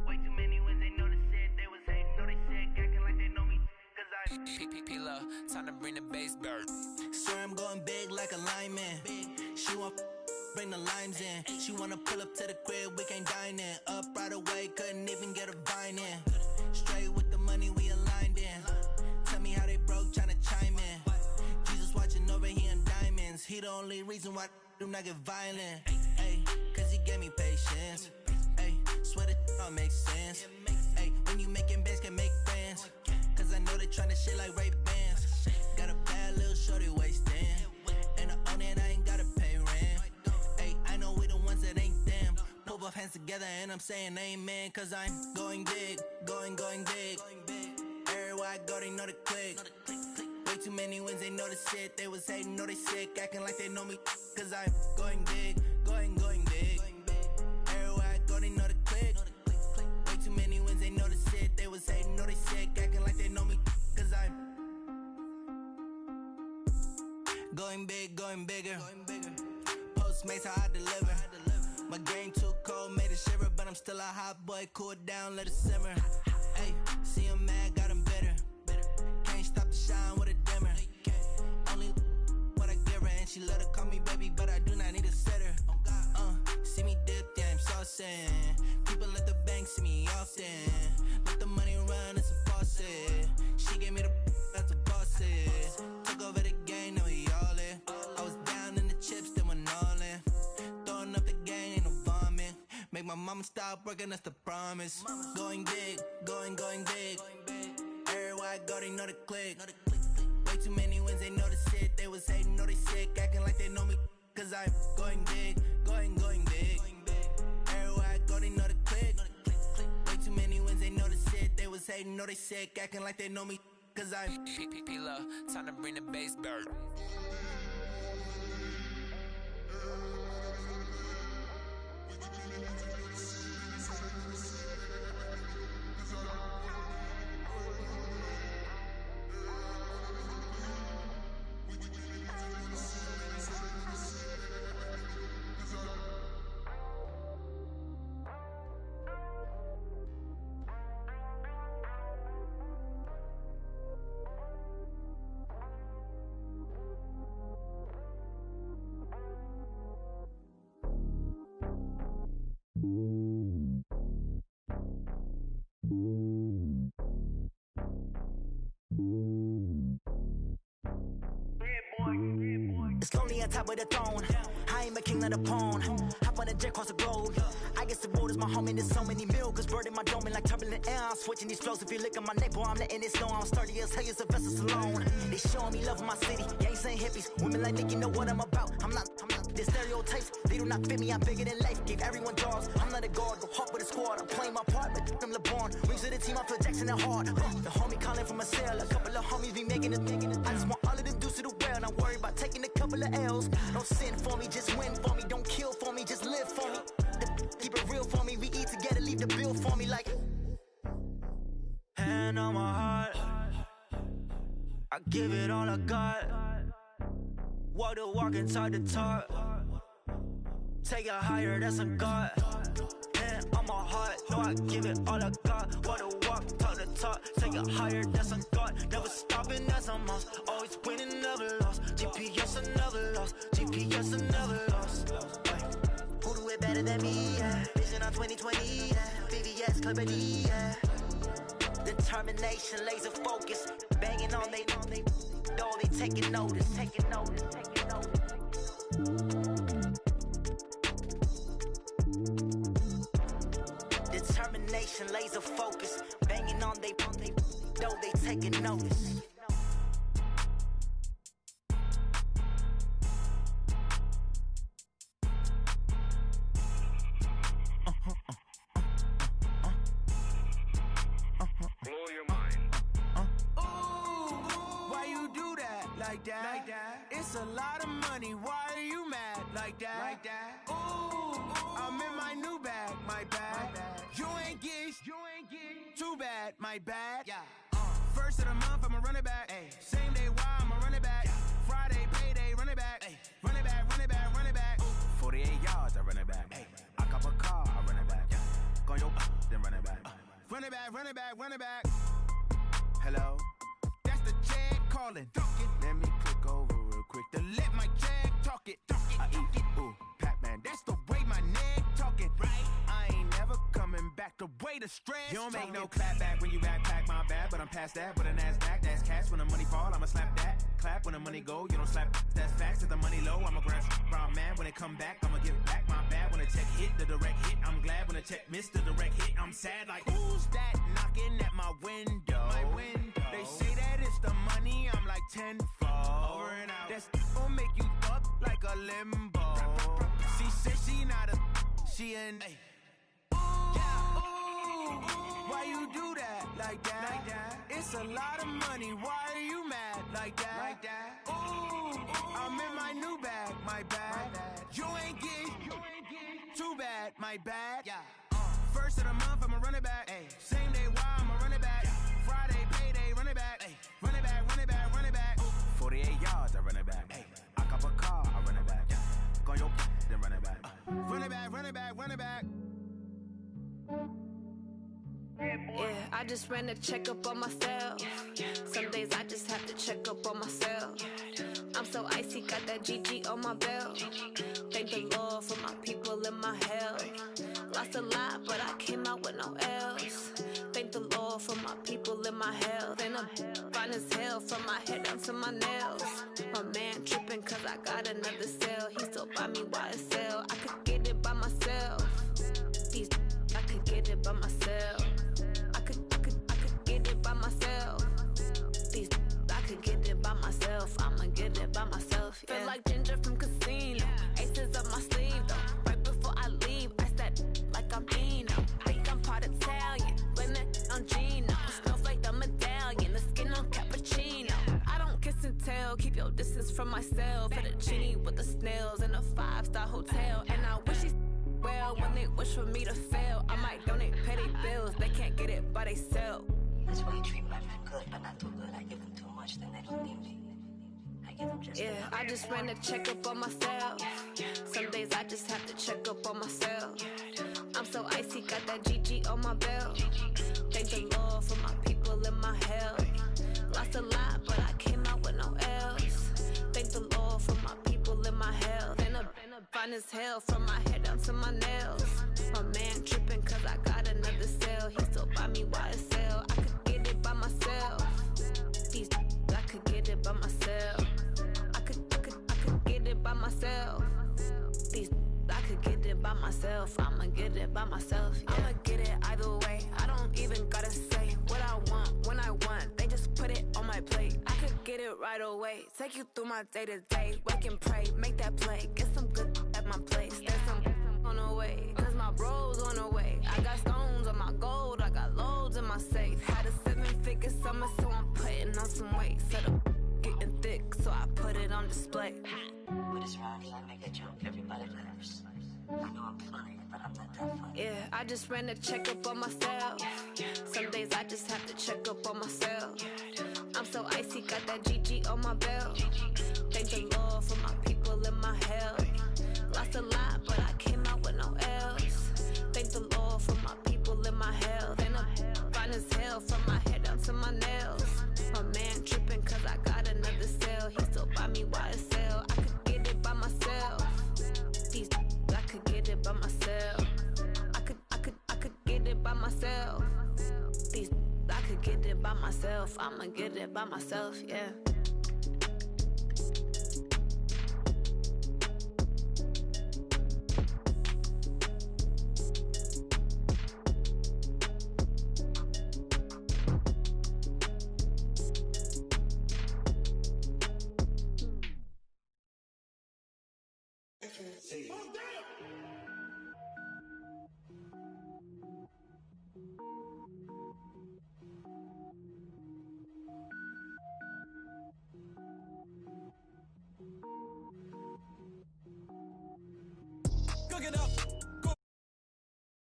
Speaker 23: Way too many wins, they know the shit. They was hating, know they sick, acting like they know me. Cause I'm
Speaker 10: P-P-P-Love, time to bring the bass bird. Swear I'm going big like a lineman. She want bring the limes in. She wanna pull up to the crib, we can't dine in. Up right away, couldn't even get a vine in. Straight with the money we aligned in. Tell me how they broke, tryna chime in. Jesus watching over here in diamonds. He the only reason why do not get violent. Ay, cause he gave me patience. Ay, swear that all makes sense. Ay, when you making bands, can make friends. Cause I know they tryna shit like Ray Bans. Got a bad little shorty wasting. And I own it, I ain't gotta pay rent. Ay, I know we the ones that ain't them. Pull both hands together and I'm saying amen. Cause I'm going big, going big. Everywhere I go, they know the click. Way too many wins, they know the shit. They was hating, know they sick, acting like they know me. Cause I'm going big, going big. Everywhere I go, they know the click. Way too many wins, they know the shit. They was hating, know they sick, acting like Going big, going bigger. Postmates, how I deliver. My game too cold, made it shiver, but I'm still a hot boy. Cool it down, let it simmer. Hey, see him mad, got him bitter. Can't stop the shine with a dimmer. Only what I give her, and she let her call me baby, but I do not need a sitter. See me dip, yeah, I'm saucing. People at the bank see me often. Let the money run, it's a faucet. She gave me the that's a boss it. Took over the game, now we all in. I was down in the chips, then went all in. Throwing up the game, ain't no vomit. Make my mama stop working, that's the promise. Going big, going big. Everywhere I go, they know the click. Way too many wins, they know the shit. They was hating, know they sick, acting like they know me. Cause I'm going big, going big. Everywhere I go, they know the click. Way too many wins, they know the shit. They was hating, know they sick, acting like they know me. Cause I'm P-P-P-Love, time to bring the bass bird.
Speaker 1: It's lonely on top of the throne. I ain't a king of the pawn. Hop on a jet across the globe. I guess the road is my home and there's so many milkers burning my dome like turbulent air. I'm switching these flows. If you look at my neck, boy, I'm letting it snow. I'm sturdy as hell, it's a vessel alone. They showing me love in my city. Gangsta and hippies. Women like Nick, you know what I'm about. I'm not the stereotypes. They do not fit me. I'm bigger than life. Gave everyone jobs. I'm not a guard. Go hard with a squad. I'm playing my part, but I'm LeBron. Wings of the team, I feel Jackson and hard. The homie calling from a cell. A couple of homies be making it. I just want all of them dudes to the well. Not worry about taking a couple of L's. Don't sin for me, just win for me. Don't kill for me, just live for me. Keep it real for me. We eat together, leave the bill for me like. Hand on my heart, I give it all I got. Walk the walk and talk the talk. Take it higher, that's a God. Hand on my heart, no, I give it all I got. Walk the walk, talk the talk. Take it higher, that's a God. Never stopping, that's a must. Always winning, never lost. GPS, I never lost. GPS, I never lost. Who do it better than me? Yeah. Vision on 2020. Yeah. VVS, Clarity. Yeah. Determination, laser focus. Banging on they door, they taking notice. Taking notice. Determination, laser focus. Banging on they door, they taking notice.
Speaker 10: Like that. It's a lot of money. Why are you mad like that? Ooh, I'm in my new bag, my bad. You ain't get too bad, my bad. Yeah. First of the month, I'ma run it back. Ay. Same day, why I'ma run it back. Friday, payday, run it back. Ay. Run it back, run it back, run it back. 48 yards, I run it back. Ay. I cop a car, I run it back. Yeah. Go your then run it back. Run it back, run it back, run it back. Hello? That's the check calling. Let me click over real quick to let my check talk it. I eat it, ooh, Pac-Man. That's the way my neck talking. Right? I ain't never coming back the way the stress. You don't make no clap back when you backpack, my bad. But I'm past that. But a NASDAQ, that's cash. When the money fall, I'ma slap that. Clap when the money go, you don't slap. That's facts. If the money low, I'ma grab brown man. When it come back, I'ma give back my bad. When the check hit, the direct hit. I'm glad when the check missed the direct hit. I'm sad like, who's that knocking at my window? My window. They say that it's the money, I'm like tenfold. Over and out. That's gon' make you up like a limbo. She said she not a, she an. Ooh, ooh, why you do that like that? It's a lot of money, why are you mad like that? Ooh, I'm in my new bag, my bad. You ain't get too bad, my bad. Yeah. First of the month, I'ma run it back. Ay. Same day, why I'ma run it back. Friday, payday, run it back. Ay. Run it back, run it back, run it back. 48 yards, I run it back. Ay. I
Speaker 3: I just ran a checkup on myself. Some days I just have to check up on myself. I'm so icy, got that GG on my belt. Thank the Lord for my people in my health. Lost a lot, but I came out with no L's. Thank the Lord for my people in my health. And I'm fine as hell from my head down to my nails. My man tripping cause I got another cell. He still buy me YSL. I could get it by myself. These I could get it by myself. I could get it by myself. These I could get it by myself. I'ma get it by myself. Yeah. Feel like Ginger from Casino. Aces up my sleeve though. Right before I leave, I said like I'm Dino. Think I'm part Italian. Blame it on Gino. Snowflake the medallion. The skin on cappuccino. I don't kiss and tell. Keep your distance from myself. Fettuccine with the snails in a 5-star hotel. And I wish he's well when they wish for me to fail. I might donate, pay their bills. They can't get it by they sell.
Speaker 8: That's why you treat my friend good, but not too good. I give them too much, then they don't need me. I give them just enough.
Speaker 3: I just ran a checkup on myself. Some days I just have to check up on myself. I'm so icy, got that GG on my belt. Thank the Lord for my people in my health. Lost a lot, but I came out with no L's. Thank the Lord for my people in my health. And I'm fine as hell from my head down to my nails. My man tripping cause I got another cell. He still buy me YSL. I could get it by myself. These I could get it by myself. I could get it by myself. These I could get it by myself. I'ma get it by myself. Yeah. I'ma get it either way. I don't even gotta say what I want when I want. They just put it on my plate. I could get it right away. Take you through my day to day. Wake and pray, make that play. Get some good at my place. There's some on the way. Cause my bros on the way. I got stones on my gold. I got loads in my safe. Had a 7-figure summer, so I'm putting on some weight. Set up getting thick, so I put it on display.
Speaker 8: With this round here, I make a joke. Everybody laughs. I know I'm funny, but I'm not that funny.
Speaker 3: Yeah, I just ran a checkup on myself. Some days I just have to check up on myself. I'm so icy, got that GG on my belt. Thank the Lord for my people in my health. Lost a lot, but I came out with no L's. Thank the Lord for my people in my health. And I'm fine as hell from my head down to my nails. My man tripping cause I got another cell. He still buy me YSL. I could get it by myself. These I could get it by myself. I could get it by myself. These I could get it by myself. I'ma get it by myself, yeah.
Speaker 9: Cook it up.